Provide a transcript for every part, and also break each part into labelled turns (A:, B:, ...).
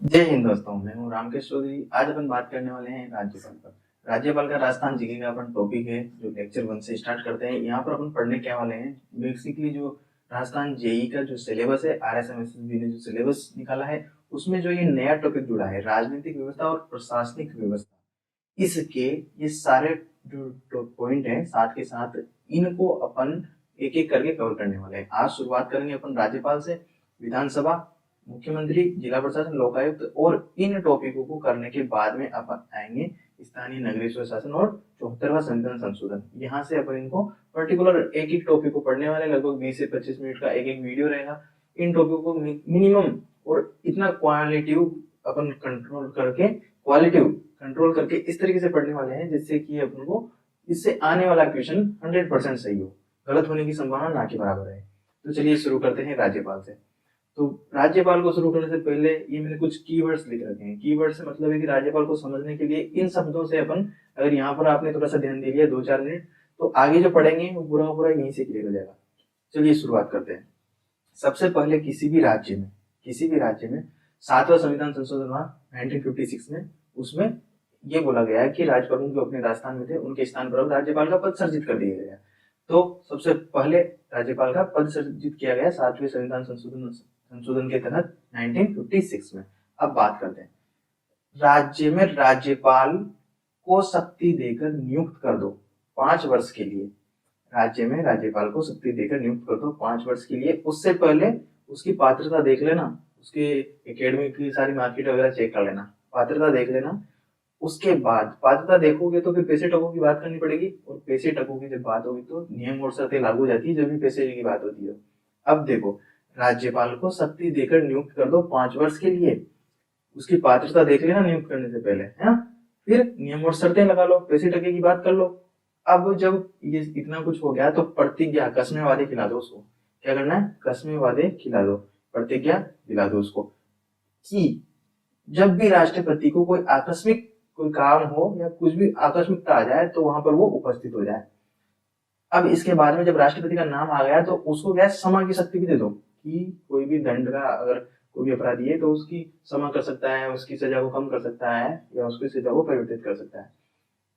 A: जय हिंद दोस्तों, मैं हूँ रामकेश चौधरी। आज अपन बात करने वाले हैं राज्यपाल पर। राज्यपाल का राजस्थान जीके का अपन टॉपिक है जो लेक्चर 1 से स्टार्ट करते हैं। यहाँ पर अपन पढ़ने क्या वाले हैं, बेसिकली जो राजस्थान जेई का जो सिलेबस है, आरएसएमएसबी ने जो सिलेबस निकाला है उसमें जो ये नया टॉपिक जुड़ा है राजनीतिक व्यवस्था और प्रशासनिक व्यवस्था, इसके ये सारे जो पॉइंट है साथ के साथ इनको अपन एक एक करके कवर करने वाले हैं। आज शुरुआत करेंगे अपन राज्यपाल से, विधानसभा, मुख्यमंत्री, जिला प्रशासन, लोकायुक्त और इन टॉपिकों को करने के बाद में अपन आएंगे स्थानीय नगरीय स्वशासन और 74वां संविधान संशोधन। यहाँ से अपन इनको पर्टिकुलर एक एक टॉपिक को पढ़ने वाले, लगभग 20 से 25 मिनट का एक एक वीडियो रहेगा। इन टॉपिक को मिनिमम और इतना क्वालिटिव अपन कंट्रोल करके इस तरीके से पढ़ने वाले हैं जिससे कि अपन को इससे आने वाला क्वेश्चन 100% सही हो, गलत होने की संभावना ना के बराबर है। तो चलिए शुरू करते हैं राज्यपाल से। तो राज्यपाल को शुरू करने से पहले ये मैंने कुछ कीवर्ड्स लिख रखे हैं। कीवर्ड से मतलब है कि राज्यपाल को समझने के लिए इन शब्दों से अपन, अगर यहाँ पर आपने थोड़ा सा ध्यान दे लिया 2-4 मिनट, तो आगे जो पढ़ेंगे वो पूरा पूरा यहीं से क्लियर हो जाएगा। चलिए शुरुआत करते हैं। सबसे पहले किसी भी राज्य में 7वां संविधान संशोधन हुआ 1956 में। उसमें ये बोला गया है कि राज्यपाल जो अपने राजस्थान में थे उनके स्थान पर अब राज्यपाल का पद सर्जित कर दिया गया। तो सबसे पहले राज्यपाल का पद सर्जित किया गया 7वें संविधान संशोधन के तहत 1956 में। अब बात करते हैं, राज्य में राज्यपाल को शक्ति देकर नियुक्त कर दो 5 वर्ष के लिए। राज्य में राज्यपाल को शक्ति देकर नियुक्त कर दो 5 वर्ष के लिए। उससे पहले उसकी पात्रता देख लेना, उसके एकेडमिक की सारी मार्कशीट वगैरह चेक कर लेना, पात्रता देख लेना। उसके बाद पात्रता देखोगे तो फिर पैसे टकों की बात करनी पड़ेगी, और पैसे टकों की जब बात होगी तो नियम और शर्तें लागू हो जाती है जब भी पैसे की बात होती है। अब देखो, राज्यपाल को शक्ति देकर नियुक्त कर दो 5 वर्ष के लिए, उसकी पात्रता देख लेना नियुक्त करने से पहले, है ना। फिर नियम और शर्तें लगा लो, पैसे टके की बात कर लो। अब जब ये इतना कुछ हो गया तो प्रतिज्ञा, कसमें वादे खिला दो उसको। क्या करना है? कसमें वादे खिला दो, प्रतिज्ञा दिला दो उसको कि जब भी राष्ट्रपति को कोई आकस्मिक कोई काम हो या कुछ भी आकस्मिकता आ जाए तो वहां पर वो उपस्थित हो जाए। अब इसके बाद में जब राष्ट्रपति का नाम आ गया तो उसको क्या क्षमा की शक्ति भी दे दो कि कोई भी दंड का, अगर कोई भी अपराधी है तो उसकी क्षमा कर सकता है, उसकी सजा को कम कर सकता है या उसकी सजा को परिवर्तित कर सकता है।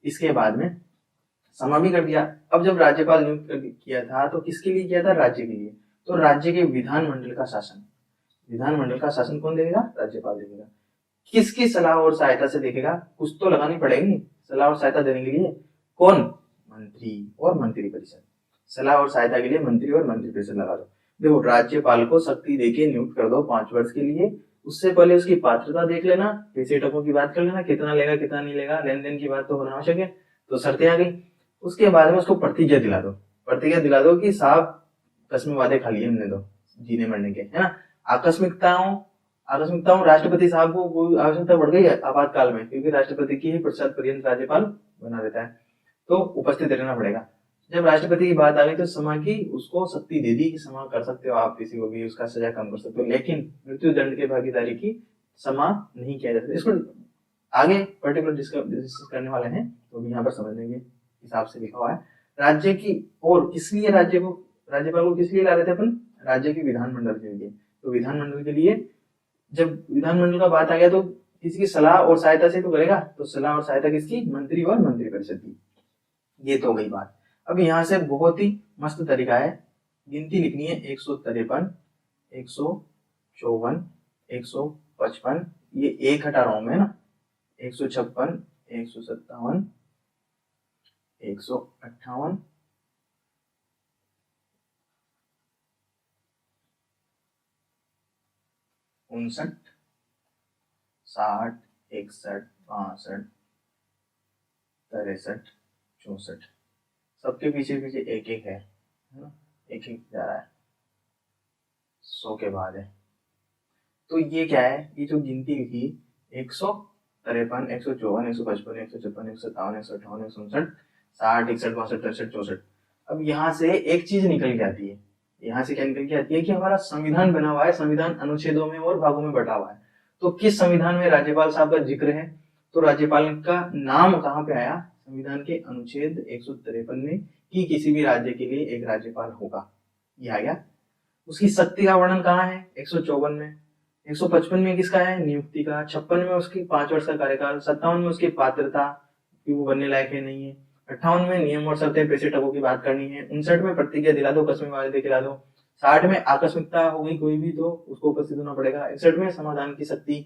A: इसके बाद में क्षमा भी कर दिया। अब जब राज्यपाल नियुक्त किया था तो किसके लिए किया था? राज्य के लिए। तो राज्य के विधानमंडल का शासन, विधानमंडल का शासन कौन देगा? राज्यपाल देगा। किसकी सलाह और सहायता से देखेगा? कुछ तो लगानी पड़ेगी सलाह और सहायता देने के लिए। कौन? मंत्री और मंत्रिपरिषद। सलाह और सहायता के लिए मंत्री और मंत्रिपरिषद लगा दो। देखो, राज्यपाल को शक्ति देके नियुक्त कर दो 5 वर्ष के लिए। उससे पहले उसकी पात्रता देख लेना, पैसे टकों की बात कर लेना, कितना लेगा कितना नहीं लेगा, लेन देन की बात तो होना आवश्यक है। तो शर्तें आ गई। उसके बाद में उसको प्रतिज्ञा दिला दो, प्रतिज्ञा दिला दो कि साहब कसमें वादे खा लिए हमने तो जीने मरने के, है ना। आकस्मिकताओं राष्ट्रपति साहब को कोई आवश्यकता बढ़ गई है आपातकाल में, क्योंकि राष्ट्रपति की ही पश्चात पर्यंत राज्यपाल बना देता है, तो उपस्थित रहना पड़ेगा। जब राष्ट्रपति की बात आ गई तो क्षमा की उसको शक्ति दे दी कि क्षमा कर सकते हो आप किसी को भी, उसका सजा कम कर सकते हो, लेकिन मृत्यु दंड के भागीदारी की क्षमा नहीं किया जा सकता। इसको आगे पर्टिकुलर डिस्कस करने वाले हैं तो यहाँ पर समझने के हिसाब से लिखा हुआ है। राज्य की, और इसलिए राज्यपाल को किस लिए ला रहे थे अपन? राज्य के विधानमंडल के लिए। तो विधानमंडल के लिए जब विधानमंडल का बात आ गया तो किसी की सलाह और सहायता से तो करेगा, तो सलाह और सहायता किसकी? मंत्री और मंत्रिपरिषद की। ये तो हो गई बात। अब यहाँ से बहुत ही मस्त तरीका है, गिनती लिखनी है 153, 154, 155, ये एक हटा रहा हूं मैं ना, 156, 157, 158, 59, 60, 61, 62, 63, 64, सबके पीछे पीछे एक एक है ना, एक एक जा रहा है, 100 के बाद है। तो ये क्या है? ये जो गिनती लिखी 153, 154, 155, 156, 157, 158, 159, 60, 61, 62, 63, 64। अब यहाँ से एक चीज निकल के आती है। यहाँ से क्या निकल के आती है कि हमारा संविधान बना हुआ है, संविधान अनुच्छेदों में और भागों में बटा हुआ है। तो किस संविधान में राज्यपाल साहब का जिक्र है? तो राज्यपाल का नाम कहाँ पे आया? संविधान के अनुच्छेद 153 में, कि किसी भी राज्य के लिए एक राज्यपाल होगा, ये आ गया। उसकी शक्ति का वर्णन कहाँ है? 154 में। 155 में किसका है, नियुक्ति का। 56 में उसकी 5 वर्ष का कार्यकाल। 57 में उसकी पात्रता कि वो बनने लायक है नहीं है। 58 में नियम और शर्तें पेशे टकों की बात करनी है। 59 में प्रतिज्ञा दिला दो, कसमें वादे खिला दो। 60 में आकस्मिकता हो गई कोई भी तो उसको उपस्थित होना पड़ेगा। 61 में समाधान की शक्ति।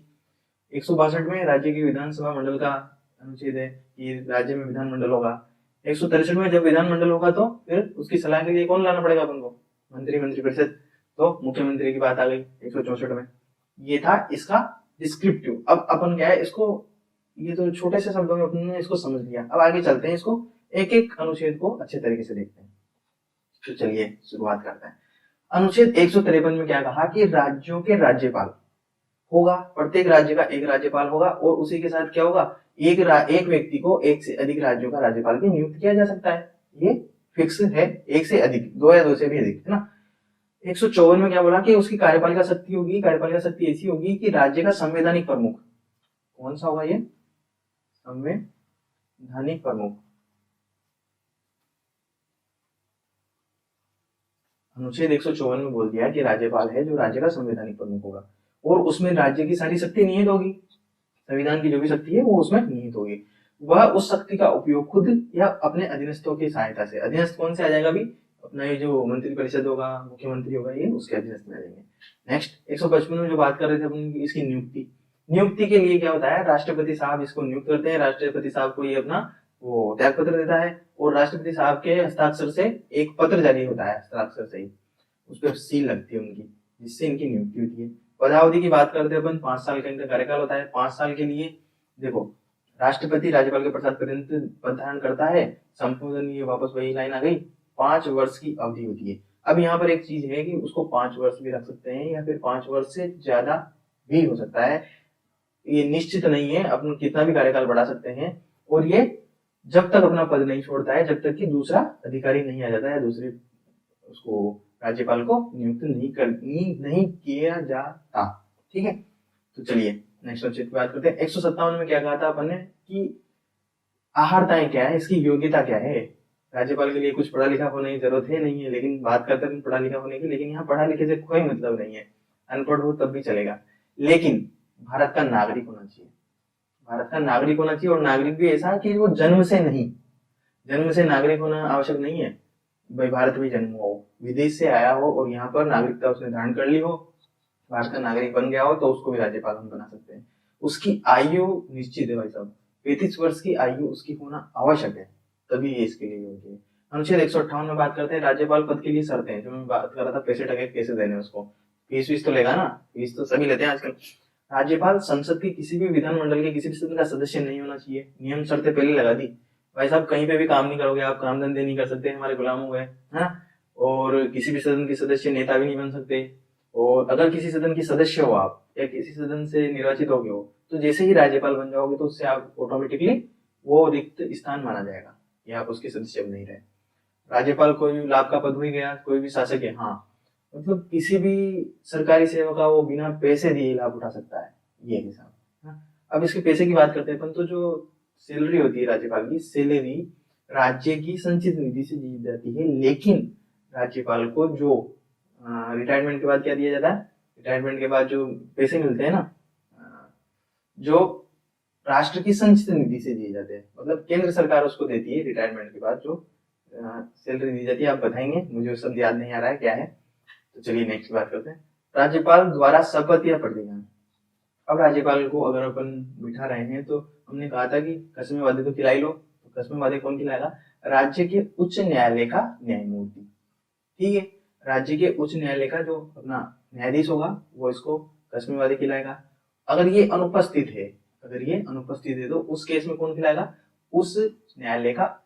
A: 162 में राज्य की विधानसभा मंडल का अनुच्छेद है कि राज्य में विधानमंडल होगा। 163 में जब विधानमंडल होगा तो फिर उसकी सलाह के लिए कौन लाना पड़ेगा अपन को, मंत्रिपरिषद, तो मुख्यमंत्री की बात आ गई 164 में। ये था इसका डिस्क्रिप्टिव। अब अपन क्या है इसको, ये तो छोटे से शब्दों में अपन ने इसको समझ लिया। अब आगे चलते हैं, इसको एक एक अनुच्छेद को अच्छे तरीके से देखते हैं। तो चलिए शुरुआत करते हैं। अनुच्छेद 153 में क्या कहा कि राज्यों के राज्यपाल होगा, प्रत्येक राज्य का एक राज्यपाल होगा और उसी के साथ क्या होगा, एक व्यक्ति को एक से अधिक राज्यों का राज्यपाल भी नियुक्त किया जा सकता है। ये फिक्स है, एक से अधिक, दो या दो से भी अधिक, है ना। 154 में क्या बोला कि उसकी कार्यपालिका शक्ति होगी, कार्यपालिका शक्ति ऐसी होगी कि राज्य का संवैधानिक प्रमुख, कौन सा होगा ये, संवैधानिक प्रमुख। अनुच्छेद 154 में बोल दिया कि राज्यपाल है जो राज्य का संवैधानिक प्रमुख होगा और उसमें राज्य की सारी शक्ति निहित होगी, संविधान की जो भी शक्ति है वो उसमें निहित होगी। वह उस शक्ति का उपयोग खुद या अपने अधीनस्थों की सहायता से, अधीनस्थ कौन से आ जाएगा भी, अपना ये जो मंत्रिपरिषद होगा, मुख्यमंत्री होगा, ये उसके अधीनस्थ में आ जाएंगे। नेक्स्ट 155 में जो बात कर रहे थे अपन इसकी नियुक्ति, नियुक्ति के लिए क्या होता है, राष्ट्रपति साहब इसको नियुक्त करते हैं। राष्ट्रपति साहब को ये अपना वो त्याग पत्र देता है और राष्ट्रपति साहब के हस्ताक्षर से एक पत्र जारी होता है, हस्ताक्षर से ही उस पर सील लगती है उनकी, जिससे इनकी नियुक्ति होती है। पदावधि की बात करते हैं अपन, 5 साल का इनका कार्यकाल होता है। 5 साल के लिए देखो, राष्ट्रपति राज्यपाल के प्रसाद पर्यंत पद धारण करता है। संशोधन, ये वापस वही लाइन आ गई, 5 वर्ष की अवधि होती है। अब यहाँ पर एक चीज है कि उसको 5 वर्ष भी रख सकते हैं या फिर 5 वर्ष से ज्यादा भी हो सकता है, ये निश्चित नहीं है, अपन कितना भी कार्यकाल बढ़ा सकते हैं। और ये जब तक अपना पद नहीं छोड़ता है, जब तक कि दूसरा अधिकारी नहीं आ जाता है, दूसरे उसको राज्यपाल को नियुक्त नहीं किया जाता। ठीक है, तो चलिए नेक्स्ट अनुच्छेद की बात करते हैं। 157 में क्या कहा था अपन ने कि आहारताएं क्या है, इसकी योग्यता क्या है। राज्यपाल के लिए कुछ पढ़ा लिखा होने की जरूरत है नहीं है, लेकिन बात करते हैं पढ़ा लिखा होने की, लेकिन यहाँ पढ़ा लिखे से कोई मतलब नहीं है, अनपढ़ हो तब भी चलेगा, लेकिन भारत का नागरिक होना चाहिए। भारत का नागरिक होना चाहिए और नागरिक भी ऐसा कि वो जन्म से नहीं, जन्म से नागरिक होना आवश्यक नहीं है भाई, भारत में जन्म हो, विदेश से आया हो और यहाँ पर नागरिकता उसने धारण कर ली हो, भारत का नागरिक बन गया हो, तो उसको भी राज्यपाल हम बना सकते हैं। उसकी आयु निश्चित है भाई साहब, 35 वर्ष की आयु उसकी होना आवश्यक है, तभी ये इसके लिए योग्य है। अनुच्छेद 158 में बात करते हैं राज्यपाल पद के लिए शर्तें, जो मैं बात कर रहा था पैसे टके कैसे देने उसको, फीस वीस तो लेगा ना, फीस तो सभी लेते हैं आजकल। राज्यपाल संसद के किसी भी विधानमंडल के किसी भी सदन का सदस्य नहीं होना चाहिए। नियम शर्तें पहले लगा दी, भाई साहब कहीं पे भी काम नहीं करोगे आप, काम धंधे नहीं कर सकते, हमारे गुलाम हो गए, है ना। और किसी भी सदन के सदस्य नेता भी नहीं बन सकते। और अगर किसी सदन की सदस्य हो आप या किसी सदन से निर्वाचित हो गए हो, तो जैसे ही राज्यपाल बन जाओगे तो उससे आप ऑटोमेटिकली वो रिक्त स्थान माना जाएगा कि आप उसके सदस्य नहीं रहे। राज्यपाल कोई भी लाभ का पद हो ही गया, कोई भी शासक है, हाँ मतलब किसी भी सरकारी सेवा का वो बिना पैसे दिए लाभ उठा सकता है, ये हिसाब। अब इसके पैसे की बात करते हैं अपन, तो जो सैलरी होती है राज्यपाल की, सैलरी राज्य की संचित निधि से दी जाती है, लेकिन राज्यपाल को जो रिटायरमेंट के बाद क्या दिया जाता है, रिटायरमेंट के बाद जो पैसे मिलते हैं ना, जो राष्ट्र की संचित निधि से दिए जाते हैं, मतलब केंद्र सरकार उसको देती है रिटायरमेंट के बाद जो सैलरी दी जाती है। आप बताएंगे, मुझे सब याद नहीं आ रहा है क्या है, तो चलिए नेक्स्ट बात करते हैं। राज्यपाल द्वारा शपथ या प्रतिज्ञा। अब राज्यपाल को अगर अपन बिठा रहे हैं तो हमने कहा था कि कसमें वादे तो खिलाई लो, तो कसमें वादे कौन खिलाएगा, राज्य के उच्च न्यायालय का न्यायमूर्ति। ठीक है, राज्य के उच्च न्यायालय का जो अपना न्यायाधीश होगा वो इसको कसमें वादे खिलाएगा। अगर ये अनुपस्थित है, अगर ये अनुपस्थित है तो उस केस में कौन खिलाएगा, उस न्यायालय का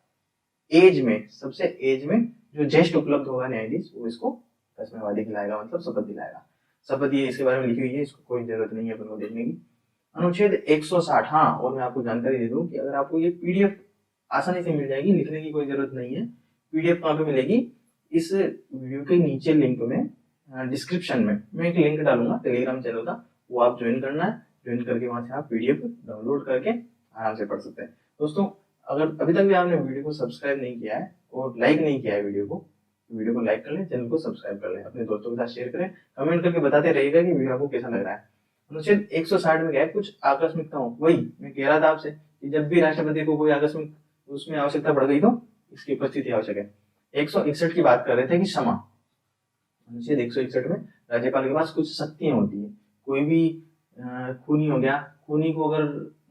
A: एज में, सबसे एज में जो ज्येष्ठ उपलब्ध होगा न्यायाधीश, वो इसको कसमें वादे खिलाएगा, मतलब शपथ दिलाएगा। शपथ ये इसके बारे में लिखी हुई है, इसको कोई जरूरत नहीं है अपन को देखने की। अनुच्छेद 160, हाँ और मैं आपको जानकारी दे दूं कि अगर आपको ये पीडीएफ आसानी से मिल जाएगी, लिखने की कोई जरूरत नहीं है। पीडीएफ कहाँ पे मिलेगी, इस वीडियो के नीचे लिंक में, डिस्क्रिप्शन में मैं एक लिंक डालूंगा टेलीग्राम चैनल का, वो आप ज्वाइन करना है, ज्वाइन करके वहां से आप पीडीएफ डाउनलोड करके आराम से पढ़ सकते हैं। दोस्तों अगर अभी तक भी आपने वीडियो को सब्सक्राइब नहीं किया है और लाइक नहीं किया है वीडियो को लाइक कर लें, चैनल को सब्सक्राइब कर लें, अपने दोस्तों के साथ शेयर करें, कमेंट करके बताते रहिएगा कि वीडियो आपको कैसा लग रहा है। अनुच्छेद 160 में क्या है, कुछ आकस्मिकता हो, वही मैं कह रहा था आपसे कि जब भी राष्ट्रपति को कोई आकस्मिक उसमें आवश्यकता पड़ गई तो इसकी उपस्थिति आवश्यक है। 161 की बात कर रहे थे कि क्षमा, अनुच्छेद 161 में राज्यपाल के पास कुछ शक्तियां होती है। कोई भी खूनी हो गया, खूनी को अगर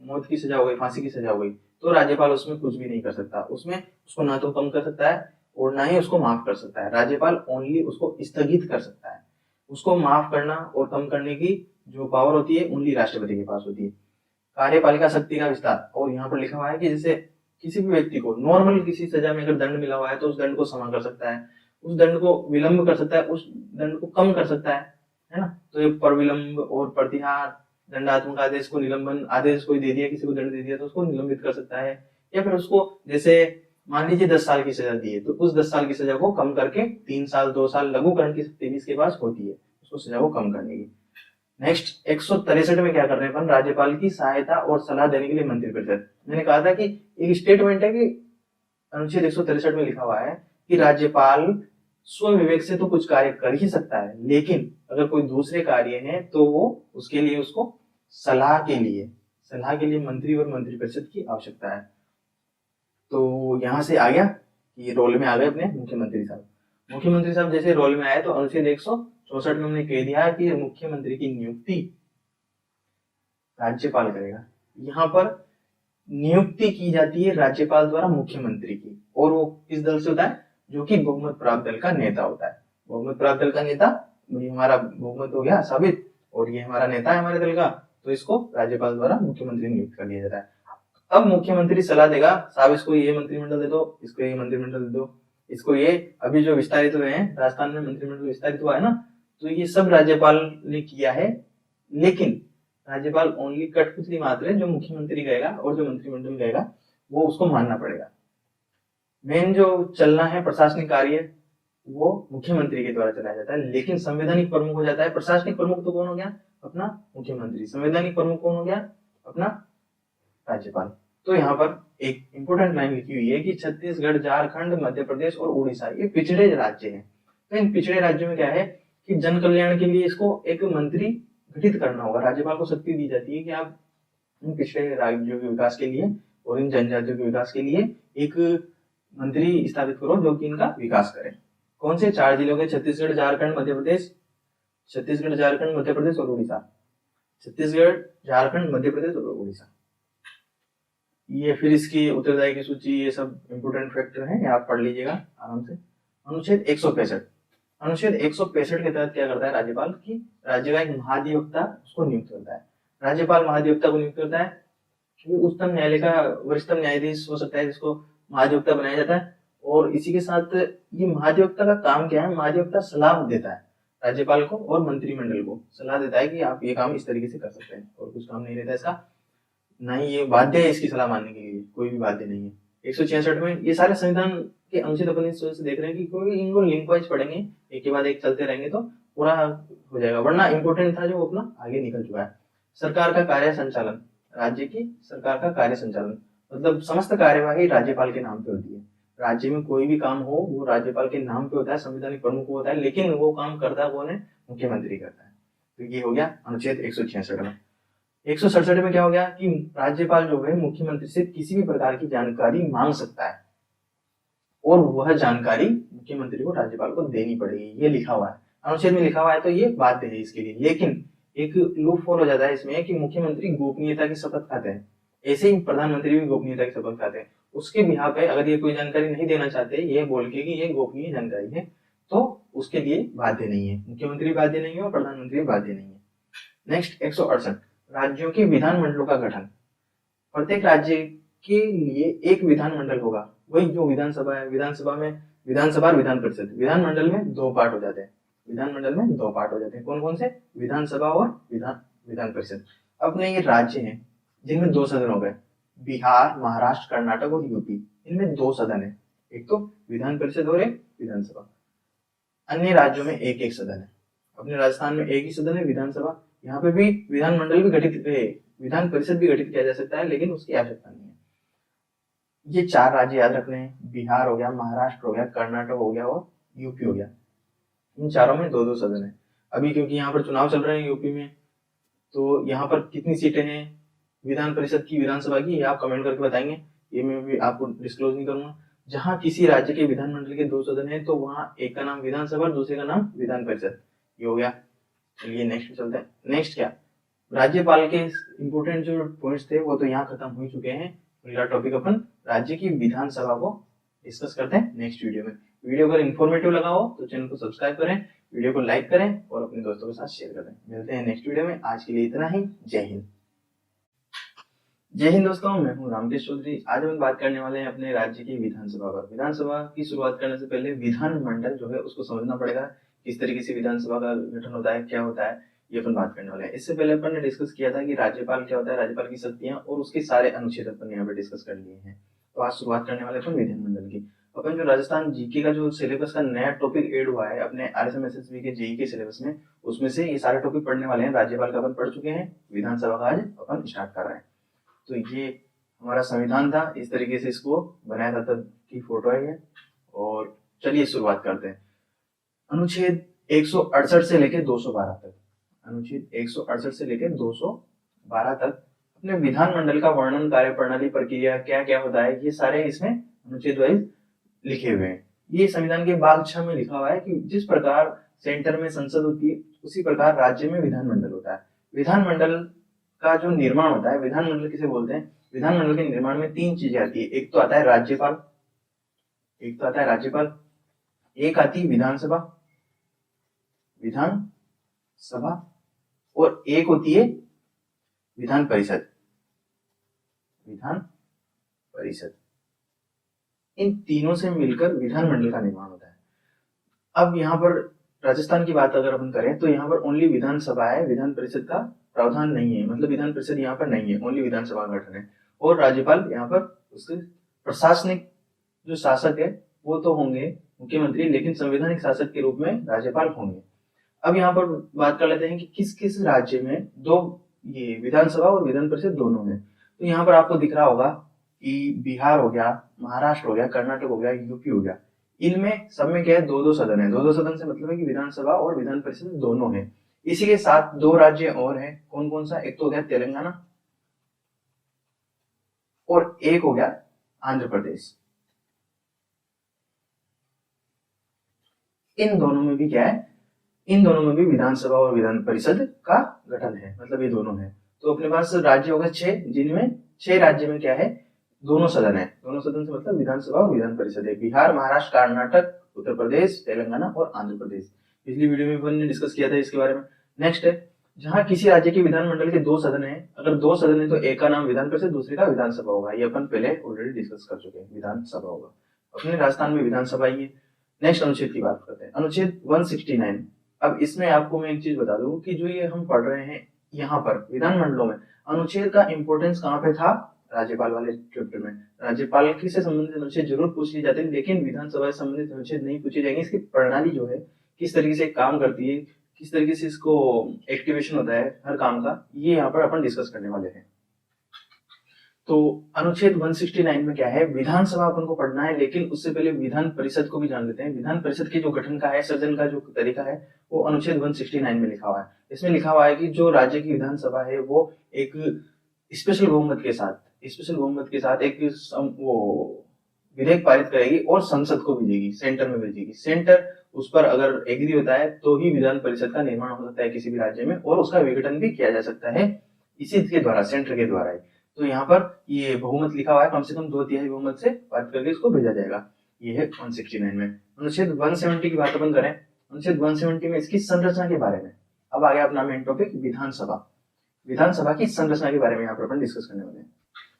A: मौत की सजा हो गई, फांसी की सजा हो गई, तो राज्यपाल उसमें कुछ भी नहीं कर सकता, उसमें उसको ना तो कम कर सकता है और ना ही उसको माफ कर सकता है। राज्यपाल ओनली उसको स्थगित कर सकता है। उसको माफ करना और कम करने की जो पावर होती है ओनली राष्ट्रपति के पास होती है। कार्यपालिका शक्ति का विस्तार, और यहाँ पर लिखा हुआ है कि जैसे किसी भी व्यक्ति को नॉर्मल किसी सजा में अगर दंड मिला हुआ है तो उस दंड को क्षमा कर सकता है, उस दंड को विलंब कर सकता है, उस दंड को कम कर सकता है ना। तो ये पर विलंब और प्रतिहार, दंडात्मक आदेश को निलंबन, आदेश कोई दे दिया, किसी को दंड दे दिया तो उसको निलंबित कर सकता है, या फिर उसको जैसे मान लीजिए 10 साल की सजा दी है तो उस 10 साल की सजा को कम करके 3 साल 2 साल लघुकरण की शक्ति भी इसके पास होती है उसको सजा को कम करने की। नेक्स्ट 163 में क्या कर रहे हैं अपन, राज्यपाल की सहायता और सलाह देने के लिए मंत्रिपरिषद। मैंने कहा था कि एक स्टेटमेंट है कि अनुच्छेद 163 में लिखा हुआ है कि राज्यपाल स्व विवेक से तो कुछ कार्य कर ही सकता है, लेकिन अगर कोई दूसरे कार्य हैं तो वो उसके लिए उसको सलाह के लिए मंत्री और मंत्रिपरिषद की आवश्यकता है। तो यहां से आ गया कि रोल में आ गए अपने मुख्यमंत्री साहब। मुख्यमंत्री साहब जैसे रोल में आए तो अनुच्छेद 164 में हमने कह दिया कि मुख्यमंत्री की नियुक्ति राज्यपाल करेगा। यहाँ पर नियुक्ति की जाती है राज्यपाल द्वारा मुख्यमंत्री की, और वो किस दल से होता है, जो कि बहुमत प्राप्त दल का नेता होता है। बहुमत प्राप्त दल का नेता, ये हमारा बहुमत हो गया साबित, और ये हमारा नेता है हमारे दल का, तो इसको राज्यपाल द्वारा मुख्यमंत्री नियुक्त कर दिया जाता है। अब मुख्यमंत्री सलाह देगा, साहब इसको ये मंत्रिमंडल दे दो, इसको ये मंत्रिमंडल दे दो, इसको ये, अभी जो विस्तारित हुए हैं राजस्थान में मंत्रिमंडल विस्तारित हुआ है ना, तो ये सब राज्यपाल ने किया है, लेकिन राज्यपाल ओनली कठपुतली मात्र है। जो मुख्यमंत्री कहेगा और जो मंत्रिमंडल कहेगा वो उसको मानना पड़ेगा। मेन जो चलना है प्रशासनिक कार्य वो मुख्यमंत्री के द्वारा चलाया जाता है, लेकिन संवैधानिक प्रमुख हो जाता है। प्रशासनिक प्रमुख तो कौन हो गया, अपना मुख्यमंत्री। संवैधानिक प्रमुख कौन हो गया, अपना राज्यपाल। तो यहाँ पर एक इंपोर्टेंट लाइन लिखी हुई है कि छत्तीसगढ़, झारखंड, मध्य प्रदेश और उड़ीसा ये पिछड़े राज्य हैं। तो इन पिछड़े राज्यों में क्या है कि जन कल्याण के लिए इसको एक मंत्री गठित करना होगा। राज्यपाल को शक्ति दी जाती है कि आप इन पिछड़े राज्यों के विकास के लिए और इन जनजातियों के विकास के लिए एक मंत्री स्थापित करो जो कि इनका विकास करे। कौन से 4 जिलों के, छत्तीसगढ़, झारखंड, मध्य प्रदेश, छत्तीसगढ़, झारखंड, मध्य प्रदेश और उड़ीसा। छत्तीसगढ़, झारखंड, मध्य प्रदेश और उड़ीसा। ये फिर इसकी उत्तरदायी की सूची, ये सब इंपोर्टेंट फैक्टर हैं, आप पढ़ लीजिएगा आराम से। अनुच्छेद 165, अनुच्छेद 165 के तहत क्या करता है राज्यपाल की, राज्य का एक महाधिवक्ता उसको नियुक्त करता है। राज्यपाल महाधिवक्ता को नियुक्त करता है क्योंकि उच्चतम न्यायालय का वरिष्ठतम न्यायाधीश हो सकता है जिसको महाधिवक्ता बनाया जाता है। और इसी के साथ ये महाधिवक्ता का काम क्या है, महाधिवक्ता सलाह देता है राज्यपाल को और मंत्रिमंडल को, सलाह देता है कि आप ये काम इस तरीके से कर सकते हैं, और कुछ काम नहीं रहता इसका, ना ही ये बाध्य है इसकी सलाह मानने के लिए, कोई भी बाध्य नहीं है। 166 में ये सारे संविधान के अनुच्छेद अपन इस वजह से देख रहे हैं कि कोई इनको लिंक वाइज पढ़ेंगे, एक के बाद एक चलते रहेंगे तो पूरा हो जाएगा, वरना इंपोर्टेंट था जो अपना आगे निकल चुका है। सरकार का कार्य संचालन, राज्य की सरकार का कार्य संचालन मतलब समस्त कार्यवाही राज्यपाल के नाम पे होती है। राज्य में कोई भी काम हो वो राज्यपाल के नाम पे होता है, संवैधानिक प्रमुख होता है, लेकिन वो काम करता है कौन है, मुख्यमंत्री करता है। तो ये हो गया अनुच्छेद 166 में। 167 में क्या हो गया कि राज्यपाल जो है मुख्यमंत्री से किसी भी प्रकार की जानकारी मांग सकता है और वह जानकारी मुख्यमंत्री को राज्यपाल को देनी पड़ेगी, ये लिखा हुआ है अनुच्छेद में, लिखा हुआ है तो ये बाध्य है इसके लिए। लेकिन एक लूप होल हो जाता है इसमें कि मुख्यमंत्री गोपनीयता की शपथ खाते हैं, ऐसे ही प्रधानमंत्री भी गोपनीयता की शपथ खाते हैं। उसके बिहाफ पे अगर ये कोई जानकारी नहीं देना चाहते ये बोल के कि ये गोपनीय जानकारी है तो उसके लिए बाध्य नहीं है, मुख्यमंत्री बाध्य नहीं है और प्रधानमंत्री बाध्य नहीं है। नेक्स्ट 168, राज्यों के विधानमंडलों का गठन। प्रत्येक राज्य के लिए एक विधानमंडल होगा, वही जो विधानसभा है, विधानसभा में विधानसभा और विधान परिषद, विधानमंडल में 2 पार्ट हो जाते हैं, विधानमंडल में 2 पार्ट हो जाते हैं। कौन कौन से, विधानसभा और विधान परिषद। अपने ये राज्य हैं जिनमें 2 सदन हो गए, बिहार, महाराष्ट्र, कर्नाटक और यूपी, इनमें 2 सदन है, एक तो विधान परिषद और एक विधानसभा। अन्य राज्यों में एक एक सदन है, अपने राजस्थान में एक ही सदन है विधानसभा। यहाँ पे भी विधानमंडल भी गठित, विधान परिषद भी गठित किया जा सकता है लेकिन उसकी आवश्यकता नहीं है। ये 4 राज्य याद रखने हैं, बिहार हो गया, महाराष्ट्र हो गया, कर्नाटक हो गया और यूपी हो गया। इन चारों में 2-2 सदन है। अभी क्योंकि यहाँ पर चुनाव चल रहे हैं यूपी में तो यहाँ पर कितनी सीटें हैं विधान परिषद की, विधानसभा की, ये आप कमेंट करके बताएंगे, ये मैं भी आपको डिस्क्लोज नहीं करूंगा। जहां किसी राज्य के विधानमंडल के 2 सदन है तो वहां एक का नाम विधानसभा और दूसरे का नाम विधान परिषद। ये हो गया। चलिए नेक्स्ट चलते हैं। नेक्स्ट क्या, राज्यपाल के इंपोर्टेंट जो पॉइंट्स थे वो तो यहाँ खत्म हो चुके हैं। अगला टॉपिक अपन राज्य की विधानसभा को डिस्कस करते हैं नेक्स्ट वीडियो में। वीडियो अगर इन्फॉर्मेटिव लगा हो तो चैनल को सब्सक्राइब करें, वीडियो को लाइक करें और अपने दोस्तों के साथ शेयर करें। मिलते हैं नेक्स्ट वीडियो में, आज के लिए इतना ही। जय हिंद। जय हिंद दोस्तों, मैं हूं रामकेश चौधरी। आज हम बात करने वाले हैं अपने राज्य की विधानसभा पर। विधानसभा की शुरुआत करने से पहले विधानमंडल जो है उसको समझना पड़ेगा, किस तरीके से विधानसभा का गठन होता है, क्या होता है, ये अपन बात करने वाले हैं। इससे पहले अपन ने डिस्कस किया था कि राज्यपाल क्या होता है, राज्यपाल की शक्तियां और उसके सारे अनुच्छेद अपन यहाँ पे डिस्कस कर लिए हैं। तो आज शुरुआत करने वाले अपन विधानमंडल की। अपन जो राजस्थान जीके का जो सिलेबस का नया टॉपिक ऐड हुआ है अपने RSM-SSB के जेईई के सिलेबस में, उसमें से ये सारे टॉपिक पढ़ने वाले हैं। राज्यपाल का अपन पढ़ चुके हैं, विधानसभा का आज अपन स्टार्ट कर रहे हैं। तो ये हमारा संविधान था, इस तरीके से इसको बनाया था तब की फोटो है ये। और चलिए शुरुआत करते हैं। अनुच्छेद 168 से लेकर 212 तक, अनुच्छेद 168 से लेकर 212 तक अपने विधानमंडल का वर्णन, कार्यप्रणाली, प्रक्रिया क्या क्या होता है, ये सारे इसमें अनुच्छेद वाइज लिखे हुए हैं। ये संविधान के भाग 6 में लिखा हुआ है कि जिस प्रकार सेंटर में संसद होती है उसी प्रकार राज्य में विधानमंडल होता है। विधानमंडल का जो निर्माण होता है, विधानमंडल किसे बोलते हैं, विधानमंडल के निर्माण में 3 चीजें आती है। एक तो आता है राज्यपाल, एक आती है विधानसभा, और एक होती है विधान परिषद। इन तीनों से मिलकर विधानमंडल का निर्माण होता है। अब यहाँ पर राजस्थान की बात अगर अपन करें तो यहाँ पर ओनली विधानसभा है, विधान परिषद का प्रावधान नहीं है, मतलब विधान परिषद यहाँ पर नहीं है, ओनली विधानसभा का गठन है। और राज्यपाल यहाँ पर उसके प्रशासनिक जो शासक है वो तो होंगे मुख्यमंत्री, लेकिन संवैधानिक शासक के रूप में राज्यपाल होंगे। अब यहाँ पर बात कर लेते हैं कि किस किस राज्य में दो ये विधानसभा और विधान परिषद दोनों है। तो यहाँ पर आपको दिख रहा होगा कि बिहार हो गया, महाराष्ट्र हो गया, कर्नाटक हो गया, यूपी हो गया, इनमें सब में क्या है, 2-2 सदन है। 2-2 सदन से मतलब है कि विधानसभा और विधान परिषद दोनों है। इसी के साथ 2 राज्य और है, कौन कौन सा, एक तो हो गया तेलंगाना और एक हो गया आंध्र प्रदेश। इन दोनों में भी क्या है, इन दोनों में भी विधानसभा और विधान परिषद का गठन है, मतलब ये दोनों है। तो अपने पास राज्य हो गए 6, जिनमें 6 राज्य में क्या है, दोनों सदन है। दोनों सदन से मतलब विधानसभा और विधान परिषद है। बिहार, महाराष्ट्र, कर्नाटक, उत्तर प्रदेश, तेलंगाना और आंध्र प्रदेश। पिछली वीडियो में अपन ने डिस्कस किया था इसके बारे में। नेक्स्ट है, जहां किसी राज्य के विधानमंडल के 2 सदन है, अगर 2 सदन है तो एक का नाम विधान परिषद, दूसरे का विधानसभा होगा। ये अपन पहले ऑलरेडी डिस्कस कर चुके हैं, विधानसभा होगा। अपने राजस्थान में विधानसभा ही है। नेक्स्ट अनुच्छेद की बात करते हैं, अनुच्छेद 169। अब इसमें आपको मैं एक चीज बता दूं कि जो ये हम पढ़ रहे हैं यहाँ पर विधानमंडलों में, अनुच्छेद का इंपॉर्टेंस कहाँ पे था, राज्यपाल वाले चैप्टर में। राज्यपाल से संबंधित अनुच्छेद जरूर पूछ लिए जाते हैं, लेकिन विधानसभा से संबंधित अनुच्छेद नहीं पूछे जाएंगे। इसकी प्रणाली जो है, किस तरीके से काम करती है, किस तरीके से इसको एक्टिवेशन होता है हर काम का, ये यहाँ पर अपन डिस्कस करने वाले हैं। तो अनुच्छेद 169 में क्या है, विधानसभा अपन को पढ़ना है, लेकिन उससे पहले विधान परिषद को भी जान लेते हैं। विधान परिषद के जो गठन का है, सृजन का जो तरीका है, वो अनुच्छेद 169 में लिखा हुआ है। इसमें लिखा हुआ है कि जो राज्य की विधानसभा है वो एक स्पेशल बहुमत के साथ एक वो विधेयक पारित करेगी और संसद को भेजेगी, सेंटर में भेजेगी। सेंटर उस पर अगर एग्री होता है तो ही विधान परिषद का निर्माण हो सकता है किसी भी राज्य में, और उसका विघटन भी किया जा सकता है इसी के द्वारा, सेंटर के द्वारा। तो यहाँ पर ये बहुमत लिखा हुआ है, कम से कम 2/3 बहुमत से पारित करके इसको भेजा जाएगा। ये है 169 में। अनुच्छेद 170 की बात अपन करें, अनुच्छेद 170 में इसकी संरचना के बारे में। अब आ गया अपना मेन टॉपिक, विधानसभा की संरचना के बारे में यहाँ पर अपन डिस्कस करने वाले हैं।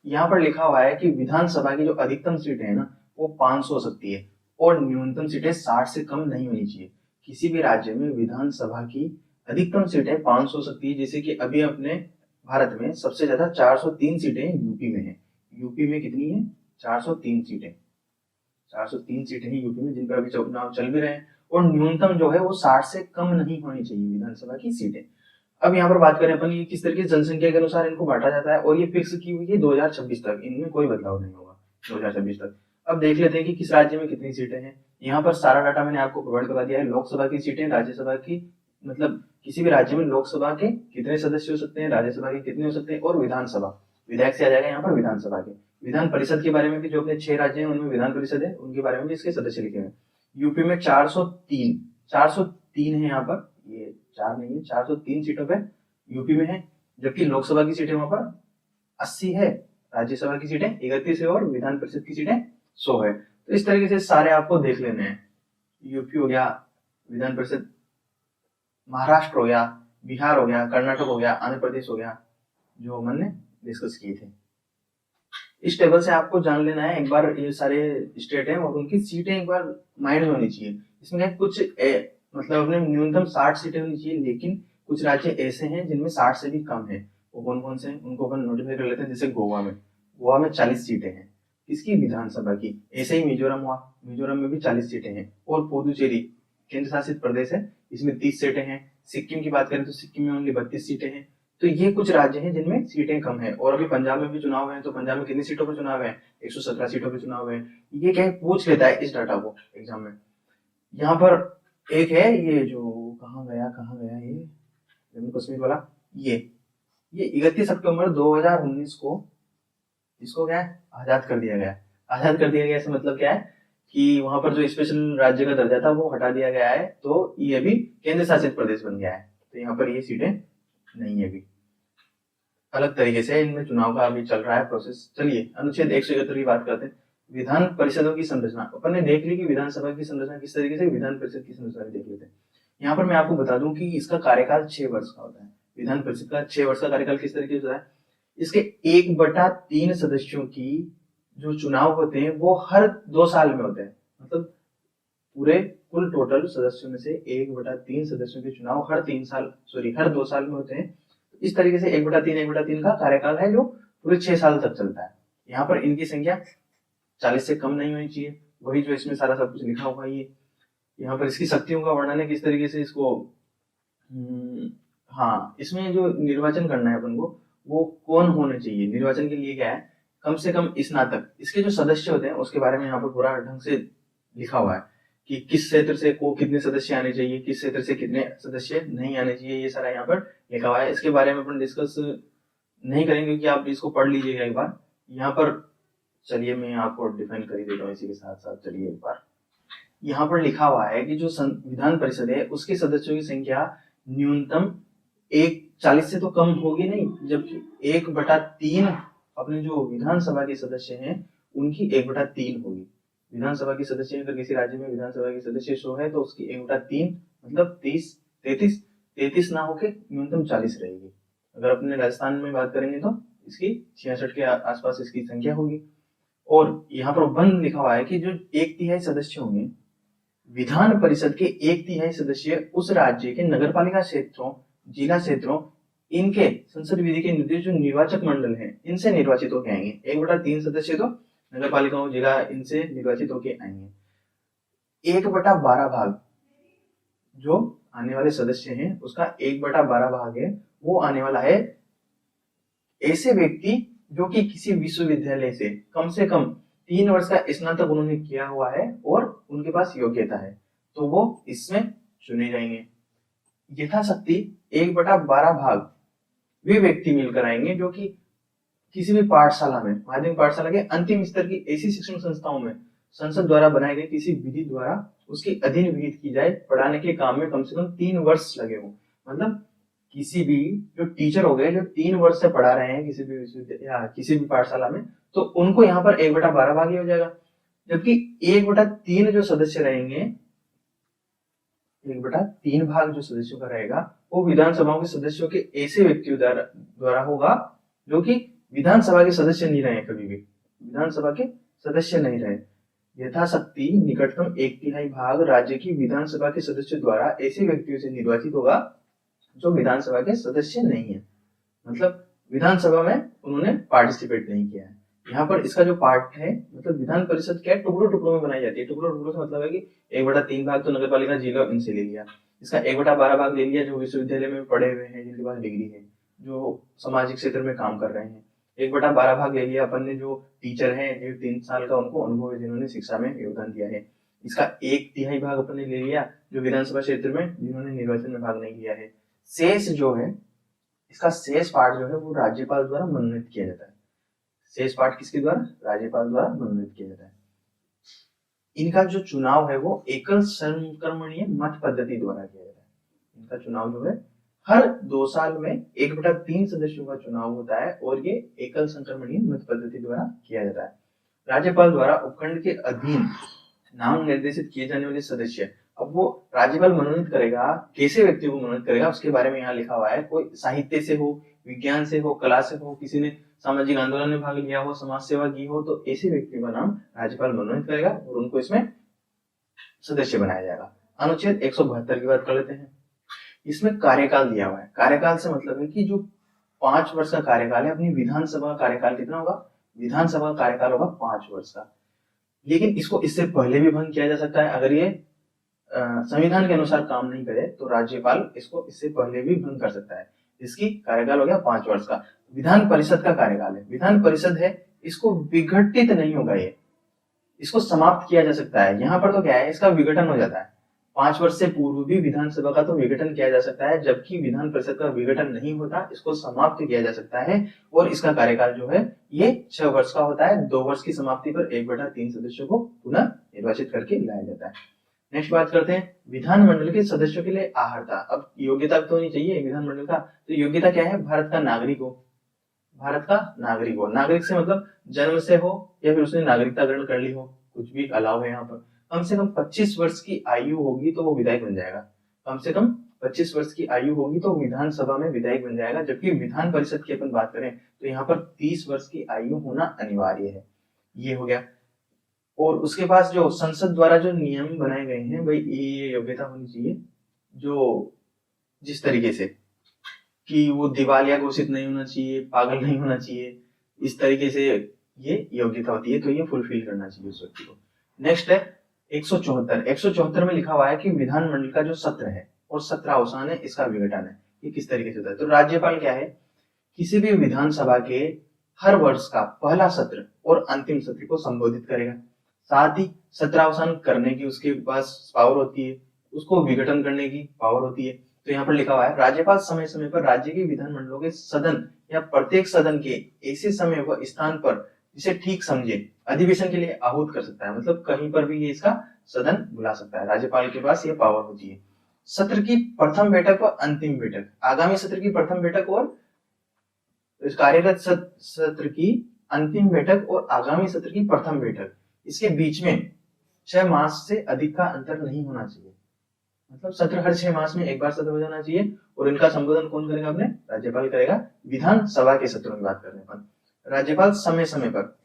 A: यहाँ पर लिखा हुआ है कि विधानसभा की जो अधिकतम सीटें है ना, वो 500 हो सकती है और न्यूनतम सीटें 60 से कम नहीं होनी चाहिए। किसी भी राज्य में विधानसभा की अधिकतम सीटें 500 हो सकती है। जैसे कि अभी अपने भारत में सबसे ज्यादा 403 सीटें यूपी में है। यूपी में कितनी है, 403 सीटें। 403 सीटें हैं यूपी में, जिन पर अभी चुनाव चल भी रहे हैं, और न्यूनतम जो है वो 60 से कम नहीं होनी चाहिए विधानसभा की सीटें। अब यहाँ पर बात करें अपन, ये किस तरीके से जनसंख्या के अनुसार इनको बांटा जाता है, और ये फिक्स की हुई है 2026 तक, इनमें कोई बदलाव नहीं होगा 2026 तक। अब देख लेते हैं कि किस राज्य में कितनी सीटें हैं। यहाँ पर सारा डाटा मैंने आपको प्रोवाइड करा दिया है। लोकसभा की सीटें, राज्यसभा की मतलब किसी भी राज्य में लोकसभा के कितने सदस्य हो सकते हैं, राज्यसभा के कितने हो सकते हैं, और विधानसभा, विधायक से आ जाएगा यहाँ पर विधानसभा के। विधान परिषद के बारे में भी जो अपने 6 राज्य हैं उनमें विधान परिषद है, उनके बारे में भी इसके सदस्य लिखे हुए हैं। यूपी में 403 है यहाँ पर, ये 4 नहीं है, 403 सीटों पे यूपी में है, जबकि लोकसभा की सीटें वहां पर 80 है, राज्यसभा की सीटें 31 है और विधान परिषद की सीटें 100 है। तो इस तरीके से सारे आपको देख लेने हैं। यूपी हो गया, विधान परिषद, महाराष्ट्र हो गया, बिहार हो गया, कर्नाटक हो गया, आंध्र प्रदेश हो गया, जो हमने डिस्कस किए थे। इस टेबल से आपको जान लेना है एक बार ये सारे स्टेट हैं और उनकी सीटें एक बार माइंड में होनी चाहिए। इसमें कुछ मतलब अपने न्यूनतम 60 सीटें होनी चाहिए, लेकिन कुछ राज्य ऐसे हैं जिनमें 60 से भी कम है। वो कौन कौन से हैं उनको अपन नोटिफाई कर लेते हैं। जैसे गोवा में 40 सीटें हैं किसकी, विधानसभा की। ऐसे ही मिजोरम हुआ, मिजोरम में भी 40 सीटें हैं। और पुदुचेरी केंद्र शासित प्रदेश है, इसमें 30 सीटें हैं। सिक्किम की बात करें तो सिक्किम में ओनली 32 सीटें हैं। तो ये कुछ राज्य हैं जिनमें सीटें कम है। और अभी पंजाब में भी चुनाव है, तो पंजाब में कितनी सीटों पर चुनाव है, 117 सीटों पर चुनाव है। ये क्या पूछ लेता है इस डाटा को एग्जाम में। यहाँ पर एक है ये जो कहाँ गया ये जम्मू कश्मीर वाला, ये 31 अक्टूबर 2019 को इसको क्या है आजाद कर दिया गया। आजाद कर दिया गया इसका मतलब क्या है कि वहां पर जो स्पेशल राज्य का दर्जा था वो हटा दिया गया है, तो ये भी केंद्र शासित प्रदेश बन गया है। तो यहाँ पर ये सीटें नहीं है अभी, अलग तरीके से इनमें चुनाव का अभी चल रहा है प्रोसेस। चलिए अनुच्छेद 171 की बात करते हैं। विधान परिषदों की संरचना अपन ने देख ली कि विधानसभा की संरचना किस तरीके से, विधान परिषद की संरचना भी देख लेते हैं। यहाँ पर मैं आपको बता दूं कि इसका कार्यकाल 6 वर्ष का होता है। विधान परिषद का 6 वर्ष का कार्यकाल किस तरीके से होता है, इसके 1/3 सदस्यों की जो चुनाव होते हैं वो हर 2 साल में होते हैं। मतलब पूरे कुल टोटल सदस्यों में से 1/3 सदस्यों के चुनाव हर 2 साल में होते हैं। इस तरीके से 1/3 का कार्यकाल है जो पूरे 6 साल तक चलता है। यहाँ पर इनकी संख्या 40 से कम नहीं होनी चाहिए, वही जो इसमें सारा सब कुछ लिखा हुआ है। ये यहाँ पर इसकी शक्तियों का वर्णन है किस तरीके से इसको, हाँ इसमें जो निर्वाचन करना है अपन को वो कौन होने चाहिए। निर्वाचन के लिए क्या है, कम से कम स्नातक, इसके जो सदस्य होते हैं उसके बारे में यहाँ पर पूरा ढंग से लिखा हुआ है कि किस क्षेत्र से को कितने सदस्य आने चाहिए, किस क्षेत्र से कितने सदस्य नहीं आने चाहिए, ये सारा यहाँ पर लिखा हुआ है। इसके बारे में अपन डिस्कस नहीं करेंगे क्योंकि आप इसको पढ़ लीजिएगा एक बार। यहाँ पर चलिए मैं आपको डिफाइन कर ही देता हूँ इसी के साथ साथ। चलिए एक बार यहाँ पर लिखा हुआ है कि जो विधान परिषद है उसके सदस्यों की संख्या न्यूनतम 40 से तो कम होगी नहीं, जबकि 1/3 अपने जो विधानसभा के सदस्य हैं उनकी 1/3 होगी। विधानसभा के सदस्य अगर किसी राज्य में विधानसभा के सदस्य 100 है तो उसकी 1/3 मतलब 33 ना होके न्यूनतम 40 रहेगी। अगर अपने राजस्थान में बात करेंगे तो इसकी 66 के आसपास इसकी संख्या होगी। और यहाँ पर बंद लिखा हुआ है कि जो 1/3 सदस्य होंगे विधान परिषद के 1/3 सदस्य उस राज्य के नगरपालिका क्षेत्रों, जिला क्षेत्रों, इनके संसद विधि के निर्देश जो निर्वाचक मंडल हैं इनसे निर्वाचित होकर आएंगे। 1/3 सदस्य तो नगर पालिकाओं, जिला, इनसे निर्वाचित होके आएंगे। 1/12 भाग जो आने वाले सदस्य हैं उसका 1/12 भाग है वो आने वाला है ऐसे व्यक्ति जो कि किसी विश्वविद्यालय से कम 3 वर्ष का स्नातक उन्होंने किया हुआ है और उनके पास योग्यता है, तो वो इसमें चुने जाएंगे। यथाशक्ति 1/12 भाग वे व्यक्ति मिलकर आएंगे जो कि किसी भी पाठशाला में, माध्यमिक पाठशाला के अंतिम स्तर की ऐसी शिक्षण संस्थाओं में संसद द्वारा बनाए गए किसी विधि द्वारा उसकी अधीन विहित की जाए, पढ़ाने के काम में कम से कम 3 वर्ष लगे हो। मतलब किसी भी जो टीचर हो गए जो 3 वर्ष से पढ़ा रहे हैं किसी भी विश्वविद्यालय या किसी भी पाठशाला में, तो उनको यहाँ पर 1/12 भाग ही हो जाएगा। जबकि 1/3 जो सदस्य रहेंगे, 1/3 भाग जो सदस्यों का रहेगा वो विधानसभाओं के सदस्यों के ऐसे व्यक्तियों द्वारा होगा जो कि विधानसभा के सदस्य नहीं रहे, कभी भी विधानसभा के सदस्य नहीं रहे। यथाशक्ति निकटतम 1/3 भाग राज्य की विधानसभा के सदस्यों द्वारा ऐसे व्यक्तियों से निर्वाचित होगा जो विधानसभा के सदस्य नहीं है। मतलब विधानसभा में उन्होंने पार्टिसिपेट नहीं किया है। यहाँ पर इसका जो पार्ट है, मतलब विधान परिषद क्या है, टुकड़ों टुकड़ों में बनाई जाती है। टुकड़ों टुकड़ों से मतलब है कि 1/3 भाग तो नगर पालिका, जिला, इनसे ले लिया। इसका 1/12 भाग ले लिया जो विश्वविद्यालय में पढ़े हुए हैं, जिनके पास डिग्री है, जो सामाजिक क्षेत्र में काम कर रहे हैं। 1/12 भाग ले लिया अपन ने जो टीचर हैं, जो 3 साल का उनको अनुभव है, जिन्होंने शिक्षा में योगदान दिया है। इसका 1/3 भाग अपन ने ले लिया जो विधानसभा क्षेत्र में जिन्होंने निर्वाचन में भाग नहीं लिया है। शेष जो है, इसका शेष पार्ट जो है वो राज्यपाल द्वारा मनोनीत किया जाता है। शेष पार्ट किसके द्वारा? राज्यपाल द्वारा मनोनीत किया जाता है। इनका जो चुनाव है वो एकल संक्रमणीय मत पद्धति द्वारा किया जाता है। इनका चुनाव जो है हर 2 साल में 1/3 सदस्यों का चुनाव होता है और ये एकल संक्रमणीय मत पद्धति द्वारा किया जाता है। राज्यपाल द्वारा उपखंड के अधीन नाम निर्देशित किए जाने वाले सदस्य, अब वो राज्यपाल मनोनीत करेगा, कैसे व्यक्ति को मनोनीत करेगा उसके बारे में यहाँ लिखा हुआ है। कोई साहित्य से हो, विज्ञान से हो, कला से हो, किसी ने सामाजिक आंदोलन में भाग लिया हो, समाज सेवा की हो, तो ऐसे व्यक्ति का नाम राज्यपाल मनोनीत करेगा और उनको इसमें सदस्य बनाया जाएगा। अनुच्छेद 172 की बात कर लेते हैं। इसमें कार्यकाल दिया हुआ है। कार्यकाल से मतलब है कि जो 5 वर्ष का कार्यकाल है, अपनी विधानसभा कार्यकाल कितना होगा? विधानसभा कार्यकाल होगा 5 वर्ष का। लेकिन इसको इससे पहले भी भंग किया जा सकता है। अगर ये संविधान के अनुसार काम नहीं करे तो राज्यपाल इसको इससे पहले भी भंग कर सकता है। इसकी कार्यकाल हो गया 5 वर्ष का। विधान परिषद का कार्यकाल है, विधान परिषद है, इसको विघटित नहीं होगा, ये इसको समाप्त किया जा सकता है। यहाँ पर तो क्या है, इसका विघटन हो जाता है। 5 वर्ष से पूर्व भी विधानसभा का तो विघटन किया जा सकता है, जबकि विधान परिषद का विघटन नहीं होता, इसको समाप्त किया जा सकता है। और इसका कार्यकाल जो है ये 6 वर्ष का होता है। 2 वर्ष की समाप्ति पर 1/3 सदस्यों को पुनः निर्वाचित करके लाया जाता है। नेक्स्ट बात करते हैं विधानमंडल के सदस्यों के लिए अहर्ता। अब योग्यता तो नहीं चाहिए विधानमंडल का, तो योग्यता क्या है? भारत का नागरिक हो, भारत का नागरिक हो। नागरिक से मतलब जन्म से हो या फिर उसने नागरिकता ग्रहण कर ली हो, कुछ भी अलाउ है यहाँ पर। कम से कम 25 वर्ष की आयु होगी तो वो विधायक बन जाएगा। कम से कम 25 वर्ष की आयु होगी तो विधानसभा में विधायक बन जाएगा। जबकि विधान परिषद की अपन बात करें तो यहाँ पर 30 वर्ष की आयु होना अनिवार्य है। ये हो गया। और उसके पास जो संसद द्वारा जो नियम बनाए गए हैं भाई, ये योग्यता होनी चाहिए जो जिस तरीके से कि वो दिवालिया घोषित नहीं होना चाहिए, पागल नहीं होना चाहिए, इस तरीके से ये योग्यता होती है, तो ये फुलफिल करना चाहिए उस व्यक्ति को। नेक्स्ट है 174 में लिखा हुआ है कि विधानमंडल का जो सत्र है और सत्रावसान है, इसका विघटन है। ये किस तरीके से होता है? तो राज्यपाल क्या है, किसी भी विधानसभा के हर वर्ष का पहला सत्र और अंतिम सत्र को संबोधित करेगा। साथ ही सत्रावसान करने की उसके पास पावर होती है, उसको विघटन करने की पावर होती है। तो यहाँ पर लिखा हुआ है राज्यपाल समय समय पर राज्य के विधानमंडलों के सदन या प्रत्येक सदन के ऐसे समय व स्थान पर जिसे ठीक समझे अधिवेशन के लिए आहूत कर सकता है। मतलब कहीं पर भी ये इसका सदन बुला सकता है, राज्यपाल के पास ये पावर होती है। सत्र की प्रथम बैठक व अंतिम बैठक, आगामी सत्र की प्रथम बैठक और कार्यरत सत्र की अंतिम बैठक और आगामी सत्र की प्रथम बैठक, इसके बीच में 6 मास से अधिक का अंतर नहीं होना चाहिए। मतलब सत्र हर 6 मास में एक बार सत्र हो जाना चाहिए। और इनका संबोधन कौन करेगा? अपने राज्यपाल करेगा। विधानसभा के सत्रों की बात करने पर राज्यपाल समय समय पर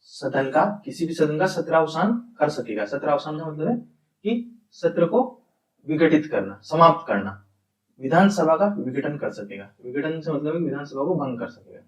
A: सदन का, किसी भी सदन का सत्रावसान कर सकेगा। सत्रावसान का मतलब है कि सत्र को विघटित करना, समाप्त करना। विधानसभा का विघटन कर सकेगा। विघटन से मतलब है विधानसभा को भंग कर सकेगा।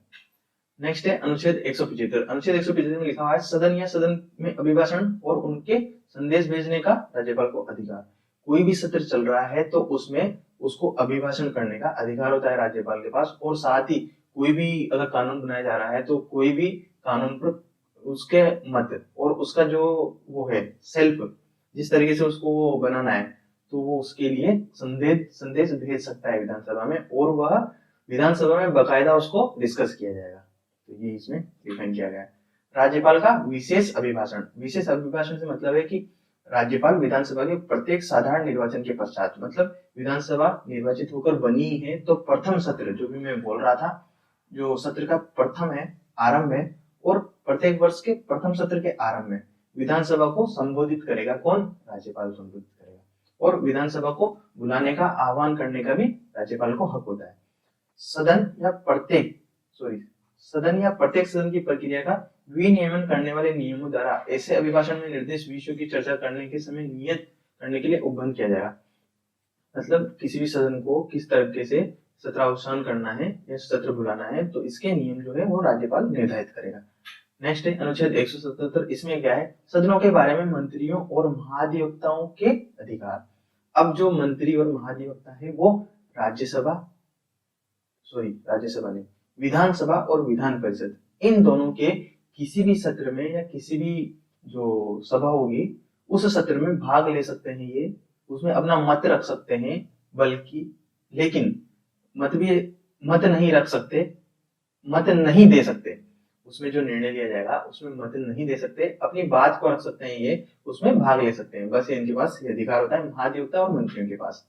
A: नेक्स्ट है अनुच्छेद 175। अनुच्छेद 175 में लिखा हुआ है सदन या सदन में अभिभाषण और उनके संदेश भेजने का राज्यपाल को अधिकार। कोई भी सत्र चल रहा है तो उसमें उसको अभिभाषण करने का अधिकार होता है राज्यपाल के पास। और साथ ही कोई भी अगर कानून बनाया जा रहा है तो कोई भी कानून पर उसके मत और उसका जो वो है सेल्फ, जिस तरीके से उसको वो बनाना है, तो वो उसके लिए संदेश भेज सकता है विधानसभा में, और वह विधानसभा में बकायदा उसको डिस्कस किया जाएगा। तो ये इसमें डिफाइन किया गया है। राज्यपाल का विशेष अभिभाषण। विशेष अभिभाषण से मतलब है कि राज्यपाल विधानसभा के प्रत्येक साधारण निर्वाचन के पश्चात, मतलब विधानसभा निर्वाचित होकर बनी है तो प्रथम सत्र, जो भी मैं बोल रहा था, जो सत्र का प्रथम है, आरंभ है, और प्रत्येक वर्ष के प्रथम सत्र के आरंभ में विधानसभा को संबोधित करेगा। कौन? राज्यपाल संबोधित करेगा। और विधानसभा को बुलाने का, आह्वान करने का भी राज्यपाल को हक होता है। सदन या प्रत्येक सदन की प्रक्रिया का विनियमन करने वाले नियमों द्वारा ऐसे अभिभाषण में निर्देश विषयों की चर्चा करने के समय नियत करने के लिए उपबंध किया जाएगा। मतलब किसी भी सदन को किस तरीके से सत्रावसान करना है या सत्र बुलाना है, तो इसके नियम जो है वो राज्यपाल निर्धारित करेगा। नेक्स्ट है अनुच्छेद 177। इसमें क्या है? सदनों के बारे में मंत्रियों और महाधिवक्ताओं के अधिकार। अब जो मंत्री और महाधिवक्ता है वो राज्यसभा नहीं, विधानसभा और विधान परिषद, इन दोनों के किसी भी सत्र में या किसी भी जो सभा होगी उस सत्र में भाग ले सकते हैं, ये उसमें अपना मत रख सकते हैं, बल्कि लेकिन मत नहीं रख सकते, मत नहीं दे सकते। उसमें जो निर्णय लिया जाएगा उसमें मत नहीं दे सकते, अपनी बात को रख सकते हैं, ये उसमें भाग ले सकते हैं। बस इनके पास ये अधिकार होता है, महाधिवक्ता और मंत्रियों के पास।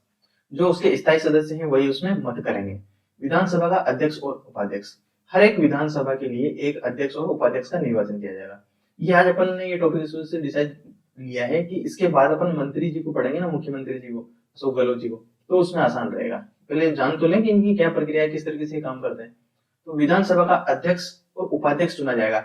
A: जो उसके स्थायी सदस्य हैं वही उसमें मत करेंगे। विधानसभा का अध्यक्ष और उपाध्यक्ष, हर एक विधानसभा के लिए एक अध्यक्ष और उपाध्यक्ष का निर्वाचन किया जाएगा। ये आज अपन ने ये टॉपिक से डिसाइड लिया है कि इसके बाद अपन मंत्री जी को पढ़ेंगे ना, मुख्यमंत्री जी को, अशोक गहलोत जी को, तो उसमें आसान रहेगा। पहले जान तो लें कि इनकी क्या प्रक्रिया है, किस तरीके से काम करते हैं। तो विधानसभा का अध्यक्ष और उपाध्यक्ष चुना जाएगा।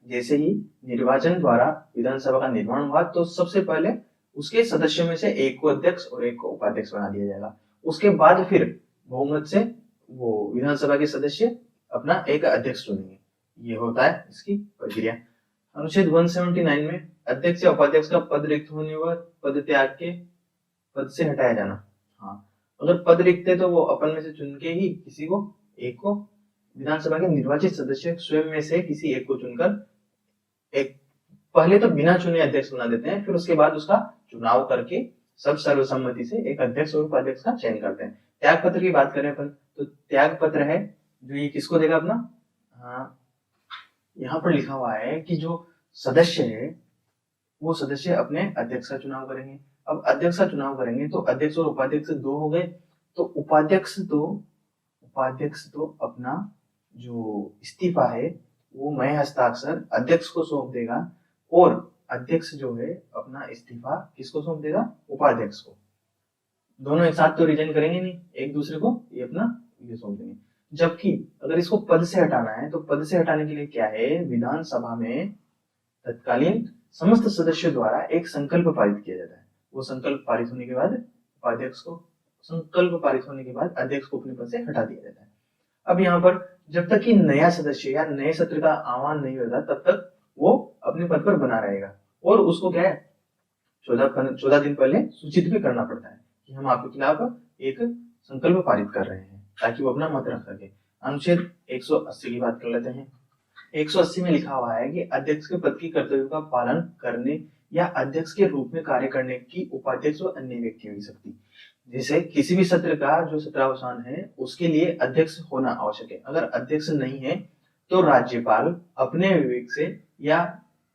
A: जैसे ही निर्वाचन द्वारा विधानसभा का निर्माण हुआ तो सबसे पहले उसके सदस्यों में से एक को अध्यक्ष और एक को उपाध्यक्ष बना दिया जाएगा। उसके बाद फिर बहुमत से वो विधानसभा के सदस्य अपना एक अध्यक्ष चुनेंगे। ये होता है इसकी प्रक्रिया। अनुच्छेद 179 में अध्यक्ष या उपाध्यक्ष का पद रिक्त होने व पद त्याग के पद से हटाया जाना। हाँ, अगर पद रिक्त है तो वो अपन में से चुन के ही किसी को, एक को, विधानसभा के निर्वाचित सदस्य स्वयं में से किसी एक को चुनकर, एक पहले तो बिना चुने अध्यक्ष बना देते हैं, फिर उसके बाद उसका चुनाव करके सब सर्वसम्मति से एक अध्यक्ष और उपाध्यक्ष का चयन करते हैं। त्याग पत्र की बात करें अपन तो त्याग पत्र है जो ये किसको देगा अपना, हाँ, यहाँ पर लिखा हुआ है कि जो सदस्य है वो सदस्य अपने अध्यक्ष का चुनाव करेंगे। अब अध्यक्ष का चुनाव करेंगे तो अध्यक्ष और उपाध्यक्ष दो हो गए, तो उपाध्यक्ष तो अपना जो इस्तीफा है वो मैं हस्ताक्षर अध्यक्ष को सौंप देगा, और अध्यक्ष जो है अपना इस्तीफा किसको सौंप देगा, उपाध्यक्ष को। दोनों एक साथ तो रिजाइन करेंगे नहीं, एक दूसरे को ये अपना ये सौंप देंगे। जबकि अगर इसको पद से हटाना है तो पद से हटाने के लिए क्या है, विधानसभा में तत्कालीन समस्त सदस्यों द्वारा एक संकल्प पारित किया जाता है। वो संकल्प पारित होने के बाद उपाध्यक्ष को, संकल्प पारित होने के बाद अध्यक्ष को अपने पद से हटा दिया जाता है। अब यहाँ पर जब तक कि नया सदस्य या नए सत्र का आह्वान नहीं होता तब तक वो अपने पद पर बना रहेगा, और उसको क्या है 14 दिन पहले सूचित भी करना पड़ता है कि हम आपके खिलाफ एक संकल्प पारित कर रहे हैं, ताकि वो अपना मत रख सके। अनुच्छेद 180 की बात कर लेते हैं। 180 में लिखा हुआ है कि अध्यक्ष के पद की कर्तव्यों का पालन करने या अध्यक्ष के रूप में कार्य करने की उपाध्यक्ष व अन्य व्यक्तियों की शक्ति। जैसे किसी भी सत्र का जो सत्रावसान है उसके लिए अध्यक्ष होना आवश्यक है। अगर अध्यक्ष नहीं है तो राज्यपाल अपने विवेक से या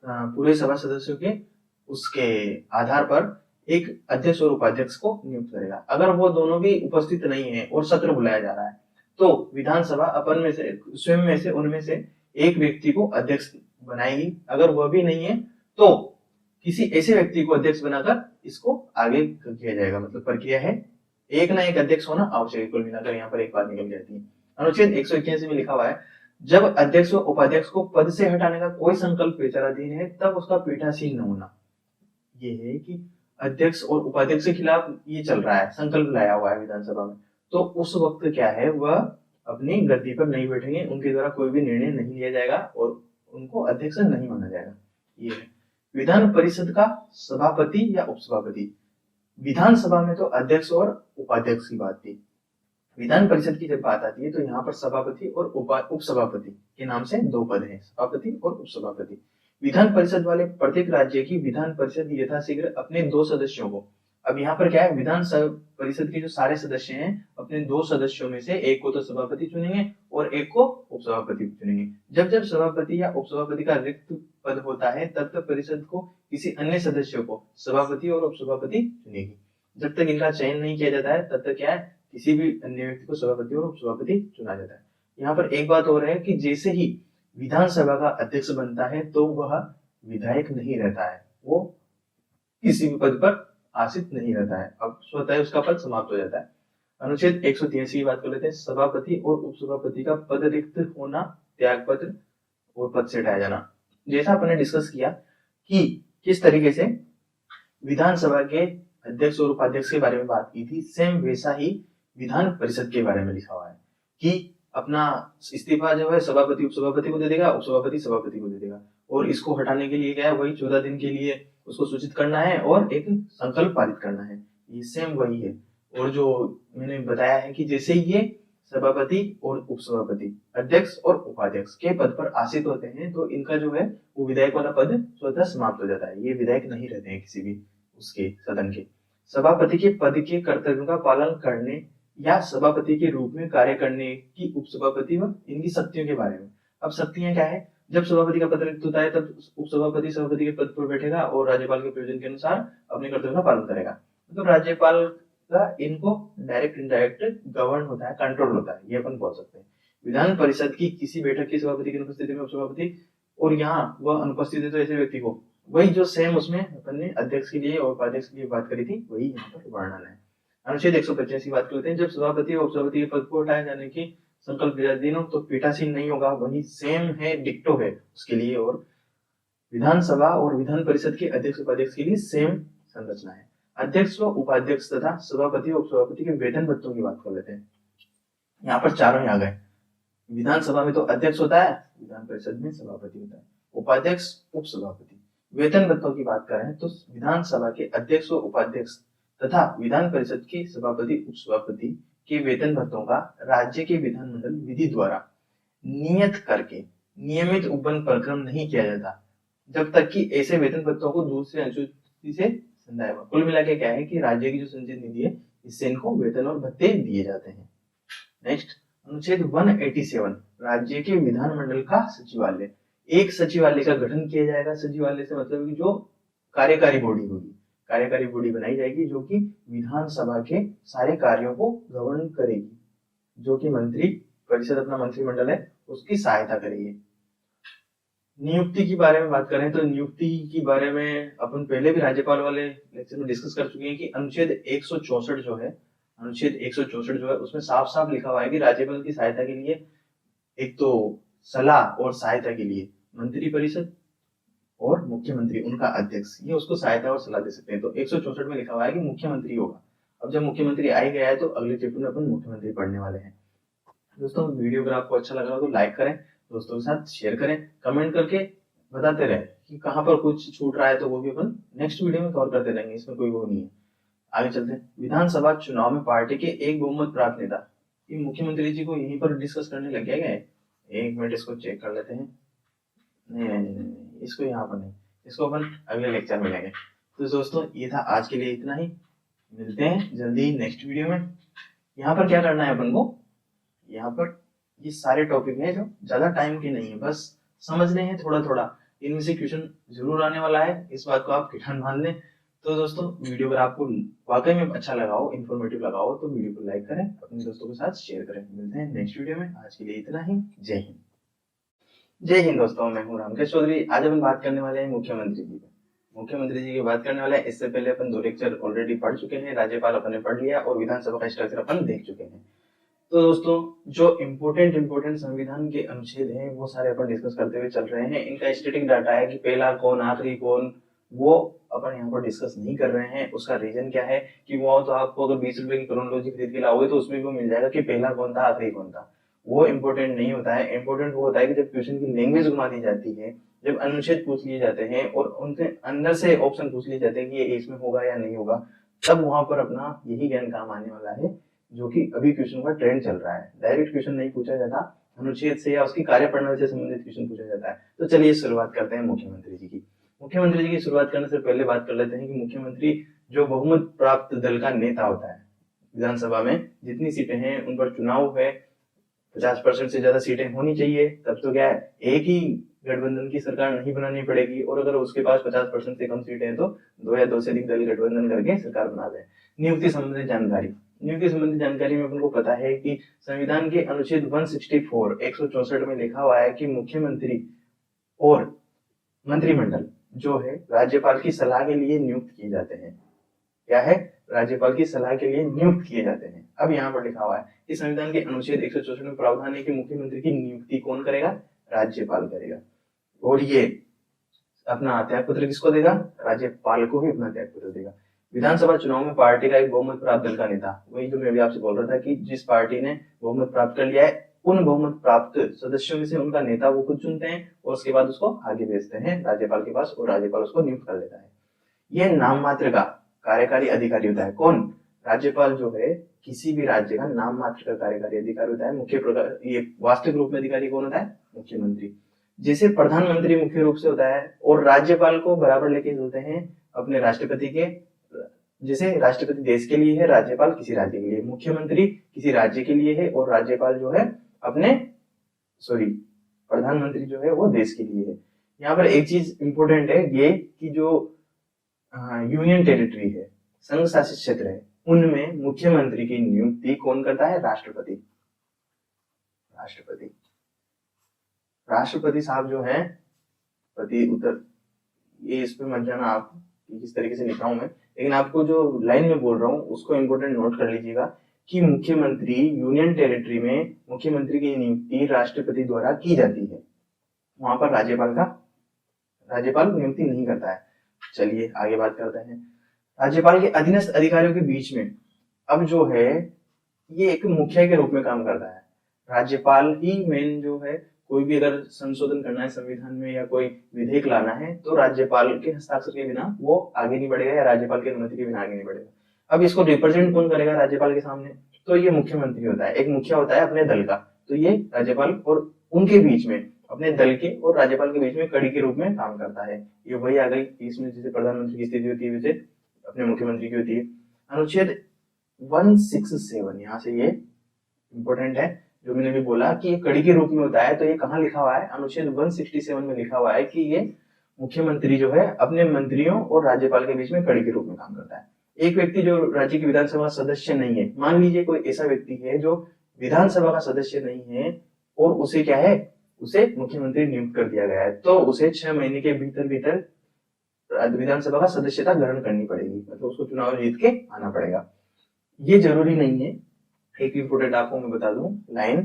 A: पूरे सभा सदस्यों के उसके आधार पर एक अध्यक्ष और उपाध्यक्ष को नियुक्त करेगा। अगर वो दोनों भी उपस्थित नहीं है और सत्र बुलाया जा रहा है तो विधानसभा अपन में से स्वयं में से उनमें से एक व्यक्ति को अध्यक्ष बनाएगी। अगर वह भी नहीं है तो किसी ऐसे व्यक्ति को अध्यक्ष बनाकर इसको आगे किया जाएगा। मतलब प्रक्रिया है, एक ना एक अध्यक्ष होना आवश्यक है। कुल मिलाकर यहाँ पर एक बात निकल जाती है। अनुच्छेद 181 में लिखा हुआ है जब अध्यक्ष व उपाध्यक्ष को पद से हटाने का कोई संकल्प विचाराधीन है तब उसका पीठासीन न होना। ये है कि अध्यक्ष और उपाध्यक्ष के खिलाफ ये चल रहा है, संकल्प लाया हुआ है विधानसभा में, तो उस वक्त क्या है वह अपनी गद्दी पर नहीं बैठेंगे, उनके द्वारा कोई भी निर्णय नहीं लिया जाएगा और उनको अध्यक्ष नहीं माना जाएगा। ये है विधान परिषद का सभापति या उपसभापति। विधानसभा में तो अध्यक्ष और उपाध्यक्ष की बात थी, विधान परिषद की जब बात आती है तो यहाँ पर सभापति और उपसभापति के नाम से दो पद हैं, सभापति और उपसभापति। विधान परिषद वाले प्रत्येक राज्य की विधान परिषद यथाशीघ्र अपने 2 सदस्यों को, अब यहाँ पर क्या है, विधान परिषद के जो सारे सदस्य हैं अपने 2 सदस्यों में से एक को तो सभापति चुनेंगे और एक को उपसभापति चुनेंगे। जब जब सभापति या उपसभापति का रिक्त पद होता है तब तक परिषद को किसी अन्य सदस्य को सभापति और उपसभापति चुनेगी। जब तक इनका चयन नहीं किया जाता है तब तक क्या है, किसी भी अन्य व्यक्ति को सभापति और उपसभापति चुना जाता है। यहाँ पर एक बात और है कि जैसे ही विधानसभा का अध्यक्ष बनता है तो वह विधायक नहीं रहता है, वो किसी भी पद पर आसित नहीं रहता है, अब स्वतः उसका पद समाप्त हो जाता है। अनुच्छेद 183 की बात कर लेते हैं। सभापति और उपसभापति का पद रिक्त होना, त्याग पत्र और पद से हटाया जाना। जैसा आपने डिस्कस किया कि किस तरीके से विधानसभा के अध्यक्ष और उपाध्यक्ष के बारे में बात की थी, सेम वैसा ही विधान परिषद के बारे में लिखा हुआ है कि अपना इस्तीफा जो है सभापति उपसभापति को दे देगा, उपसभापति सभापति को दे देगा, और इसको हटाने के लिए क्या है, वही 14 दिन के लिए उसको सूचित करना है और एक संकल्प पारित करना है। ये सेम वही है। और जो मैंने बताया है कि जैसे ये सभापति और उपसभापति, अध्यक्ष और उपाध्यक्ष के पद पर आसीन होते हैं, तो इनका जो है वो विधायक वाला पद स्वतः समाप्त हो जाता है। ये विधायक नहीं रहते हैं किसी भी उसके सदन के। सभापति के पद के कर्तव्यों का पालन करने या सभापति के रूप में कार्य करने की उपसभापति व इनकी शक्तियों के बारे में। अब शक्तियां क्या है, जब सभापति का पद रिक्त होता है तब उपसभापति सभापति के पद पर बैठेगा और राज्यपाल के प्रयोजन के अनुसार अपने कर्तव्यों का पालन करेगा। तो राज्यपाल का इनको डायरेक्ट इनडायरेक्ट गवर्न होता है, कंट्रोल होता है, ये अपन बोल सकते हैं। विधान परिषद की किसी बैठक की सभापति की अनुपस्थिति में उपसभापति, और यहाँ वह अनुपस्थित है तो ऐसे व्यक्ति को, वही जो सेम उसमें अपन ने अध्यक्ष के लिए और उपाध्यक्ष के लिए बात करी थी, वही यहाँ पर वर्णन है। अनुच्छेद 185 की बात करते हैं, जब सभापति और उपसभापति के पद को हटाए जाने की संकल्प दिया तो पीठासीन नहीं होगा, वही सेम है, डिक्टो है उसके लिए। और विधानसभा और विधान परिषद के अध्यक्ष उपाध्यक्ष के लिए सेम संरचना है। अध्यक्ष व उपाध्यक्ष तथा सभापति और उपसभापति के वेतन भत्तों की बात कर लेते हैं। यहाँ पर चारों ही आ गए। विधानसभा में तो अध्यक्ष होता है, विधान परिषद में सभापति होता है, उपाध्यक्ष उपसभापति। वेतन भत्तों की बात करें तो विधानसभा के अध्यक्ष व उपाध्यक्ष तथा विधान परिषद के सभापति उपसभापति के वेतन भत्तों का राज्य के विधानमंडल विधि द्वारा नियत करके नियमित उपवन प्रक्रम नहीं किया जाता, जब तक कि ऐसे वेतन भत्तों को दूसरे अनुसूची से संदाय हुआ। कुल मिला के क्या है कि राज्य की जो संचित निधि है इससे इनको वेतन और भत्ते दिए जाते हैं। नेक्स्ट, अनुच्छेद 187, राज्य के विधानमंडल का सचिवालय। एक सचिवालय का गठन किया जाएगा। सचिवालय से मतलब कि जो कार्यकारी बॉडी होगी, कार्यकारी बॉडी बनाई जाएगी जो कि विधानसभा के सारे कार्यों को गवर्न करेगी, जो कि मंत्री परिषद अपना मंत्रिमंडल है उसकी सहायता करेगी। नियुक्ति के बारे में बात करें तो नियुक्ति के बारे में अपन पहले भी राज्यपाल वाले लेक्चर में डिस्कस कर चुके हैं कि अनुच्छेद 164 जो है, अनुच्छेद 164 जो है उसमें साफ साफ लिखा हुआ है कि राज्यपाल की सहायता के लिए, एक तो सलाह और सहायता के लिए मंत्री परिषद और मुख्यमंत्री उनका अध्यक्ष ये उसको सहायता और सलाह दे सकते हैं। तो 164 में लिखा हुआ है कि मुख्यमंत्री होगा। अब जब मुख्यमंत्री आ ही गया है तो अगले चैप्टर में अपन मुख्यमंत्री पढ़ने वाले हैं। दोस्तों वीडियो अगर आपको अच्छा लगा हो तो लाइक करें, दोस्तों के साथ शेयर करें, कमेंट करके बताते रहे कि कहाँ पर कुछ छूट रहा है, तो वो भी अपन नेक्स्ट वीडियो में कवर करते रहेंगे, इसमें कोई वो नहीं है। आगे चलते हैं। विधानसभा चुनाव में पार्टी के एक बहुमत प्राप्त नेता, ये मुख्यमंत्री जी को यहीं पर डिस्कस करने लग गया है। एक मिनट इसको चेक कर लेते हैं। नहीं, इसको यहाँ पर नहीं, इसको अपन अगले लेक्चर में लेंगे। तो दोस्तों ये था आज के लिए इतना ही, मिलते हैं जल्दी नेक्स्ट वीडियो में। यहाँ पर क्या करना है अपन को, यहाँ पर ये सारे टॉपिक हैं जो ज्यादा टाइम के नहीं है, बस समझने हैं थोड़ा थोड़ा, इनमें से क्वेश्चन जरूर आने वाला है, इस बात को आप ध्यान मान लें। तो दोस्तों वीडियो अगर आपको वाकई में अच्छा लगा हो, इन्फॉर्मेटिव लगा हो, तो वीडियो को लाइक करें, अपने दोस्तों के साथ शेयर करें। मिलते हैं नेक्स्ट वीडियो में, आज के लिए इतना ही। जय हिंद। जय हिंद दोस्तों, मैं हूँ रामकेश चौधरी। आज अपन बात करने वाले हैं मुख्यमंत्री जी पे। मुख्यमंत्री जी की बात करने वाले हैं। इससे पहले अपन 2 लेक्चर ऑलरेडी पढ़ चुके हैं, राज्यपाल अपन ने पढ़ लिया और विधानसभा का स्ट्रक्चर अपन देख चुके हैं। तो दोस्तों जो इम्पोर्टेंट संविधान के अनुच्छेद हैं वो सारे अपन डिस्कस करते हुए चल रहे हैं। इनका स्टैटिक डाटा है कि पहला कौन आखिरी कौन, वो अपन यहाँ पर डिस्कस नहीं कर रहे हैं। उसका रीजन क्या है कि वो तो आपको अगर 20 रुपए की क्रोनोलॉजी खरीद के लाओगे तो उसमें भी वो मिल जाएगा कि पहला कौन था आखिरी कौन था। वो इम्पोर्टेंट नहीं होता है। इम्पोर्टेंट वो होता है कि जब क्वेश्चन की लैंग्वेज घुमा दी जाती है, जब अनुच्छेद पूछ लिए जाते हैं और उनके अंदर से ऑप्शन पूछ लिए जाते हैं कि ये इसमें होगा या नहीं होगा, तब वहां पर अपना यही ज्ञान काम आने वाला है, जो कि अभी क्वेश्चन का ट्रेंड चल रहा है। डायरेक्ट क्वेश्चन नहीं पूछा जाता, अनुच्छेद से या उसकी कार्यप्रणाली से संबंधित क्वेश्चन पूछा जाता है। तो चलिए शुरुआत करते हैं मुख्यमंत्री जी की। मुख्यमंत्री जी की शुरुआत करने से पहले बात कर लेते हैं कि मुख्यमंत्री जो बहुमत प्राप्त दल का नेता होता है, विधानसभा में जितनी सीटें हैं उन पर चुनाव है, 50% से ज्यादा सीटें होनी चाहिए, तब तो क्या है एक ही गठबंधन की सरकार नहीं बनानी पड़ेगी, और अगर उसके पास 50% से कम सीटें हैं तो 2 या 2 से अधिक दल गठबंधन करके सरकार बना दे। नियुक्ति संबंधी जानकारी, नियुक्ति संबंधी जानकारी में आपको पता है कि संविधान के अनुच्छेद 164 में लिखा हुआ है कि मुख्यमंत्री और मंत्रिमंडल जो है राज्यपाल की सलाह के लिए नियुक्त किए जाते हैं। क्या है, राज्यपाल की सलाह के लिए नियुक्त किए जाते हैं। अब यहाँ पर लिखा हुआ है कि संविधान के अनुच्छेद 164 में प्रावधान है कि मुख्यमंत्री की नियुक्ति कौन करेगा, राज्यपाल करेगा, और ये अपना त्याग पत्र किसको देगा, राज्यपाल को ही अपना त्याग पत्र देगा। विधानसभा चुनाव में पार्टी का एक बहुमत प्राप्त दल का नेता, वही जो मैं अभी आपसे बोल रहा था कि जिस पार्टी ने बहुमत प्राप्त कर लिया है उन बहुमत प्राप्त सदस्यों में से उनका नेता वो खुद चुनते हैं और उसके बाद उसको आगे भेजते हैं राज्यपाल के पास और राज्यपाल उसको नियुक्त कर लेता है। यह नाम मात्र का कार्यकारी अधिकारी होता है। कौन, राज्यपाल जो है किसी भी राज्य का नाम मात्र का कार्यकारी अधिकारी होता है। मुख्य प्रकार ये वास्तविक रूप में अधिकारी कौन होता है? मुख्यमंत्री। जैसे प्रधानमंत्री मुख्य रूप से होता है और राज्यपाल को बराबर लेके चलते हैं अपने राष्ट्रपति के। जैसे राष्ट्रपति देश के लिए है, राज्यपाल किसी राज्य के लिए, मुख्यमंत्री किसी राज्य के लिए है और राज्यपाल जो है अपने प्रधानमंत्री जो है वो देश के लिए है। यहाँ पर एक चीज इंपॉर्टेंट है ये कि जो यूनियन टेरिटरी है, संघ शासित क्षेत्र है, उनमें मुख्यमंत्री की नियुक्ति कौन करता है? राष्ट्रपति। राष्ट्रपति राष्ट्रपति साहब जो है प्रति उत्तर, ये इस पे मत जाना आप किस तरीके से लिख रहा हूं मैं, लेकिन आपको जो लाइन में बोल रहा हूं उसको इंपॉर्टेंट नोट कर लीजिएगा कि मुख्यमंत्री यूनियन टेरिटरी में मुख्यमंत्री की नियुक्ति राष्ट्रपति द्वारा की जाती है। वहां पर राज्यपाल नियुक्ति नहीं करता है। चलिए आगे बात करते हैं। राज्यपाल के अधीनस्थ अधिकारियों के बीच में अब जो है ये एक मुखिया के रूप में काम करता है। राज्यपाल ही मेन जो है, कोई भी अगर संशोधन करना है संविधान में या कोई विधेयक लाना है तो राज्यपाल के हस्ताक्षर के बिना वो आगे नहीं बढ़ेगा या राज्यपाल की अनुमति के बिना आगे नहीं बढ़ेगा। अब इसको रिप्रेजेंट कौन करेगा राज्यपाल के सामने? तो ये मुख्यमंत्री होता है, एक मुखिया होता है अपने दल का। तो ये राज्यपाल और उनके बीच में, अपने दल के और राज्यपाल के बीच में कड़ी के रूप में काम करता है। ये वही आ गई इसमें जैसे प्रधानमंत्री की स्थिति होती है वैसे अपने मुख्यमंत्री की होती है। अनुच्छेद 167 यहाँ से ये इंपॉर्टेंट है, जो मैंने भी बोला कि ये कड़ी के रूप में होता है। तो ये कहाँ लिखा हुआ है? अनुच्छेद 167 में लिखा हुआ है कि ये मुख्यमंत्री जो है अपने मंत्रियों और राज्यपाल के बीच में कड़ी के रूप में काम करता है। एक व्यक्ति जो राज्य की विधानसभा सदस्य नहीं है, मान लीजिए कोई ऐसा व्यक्ति है जो विधानसभा का सदस्य नहीं है और उसे क्या है, उसे मुख्यमंत्री नियुक्त कर दिया गया है, तो उसे 6 महीने के भीतर विधानसभा का सदस्यता ग्रहण करनी पड़ेगी, मतलब उसको चुनाव जीत के आना पड़ेगा। ये जरूरी नहीं है। एक इंपोर्टेंट आपको मैं बता दूं लाइन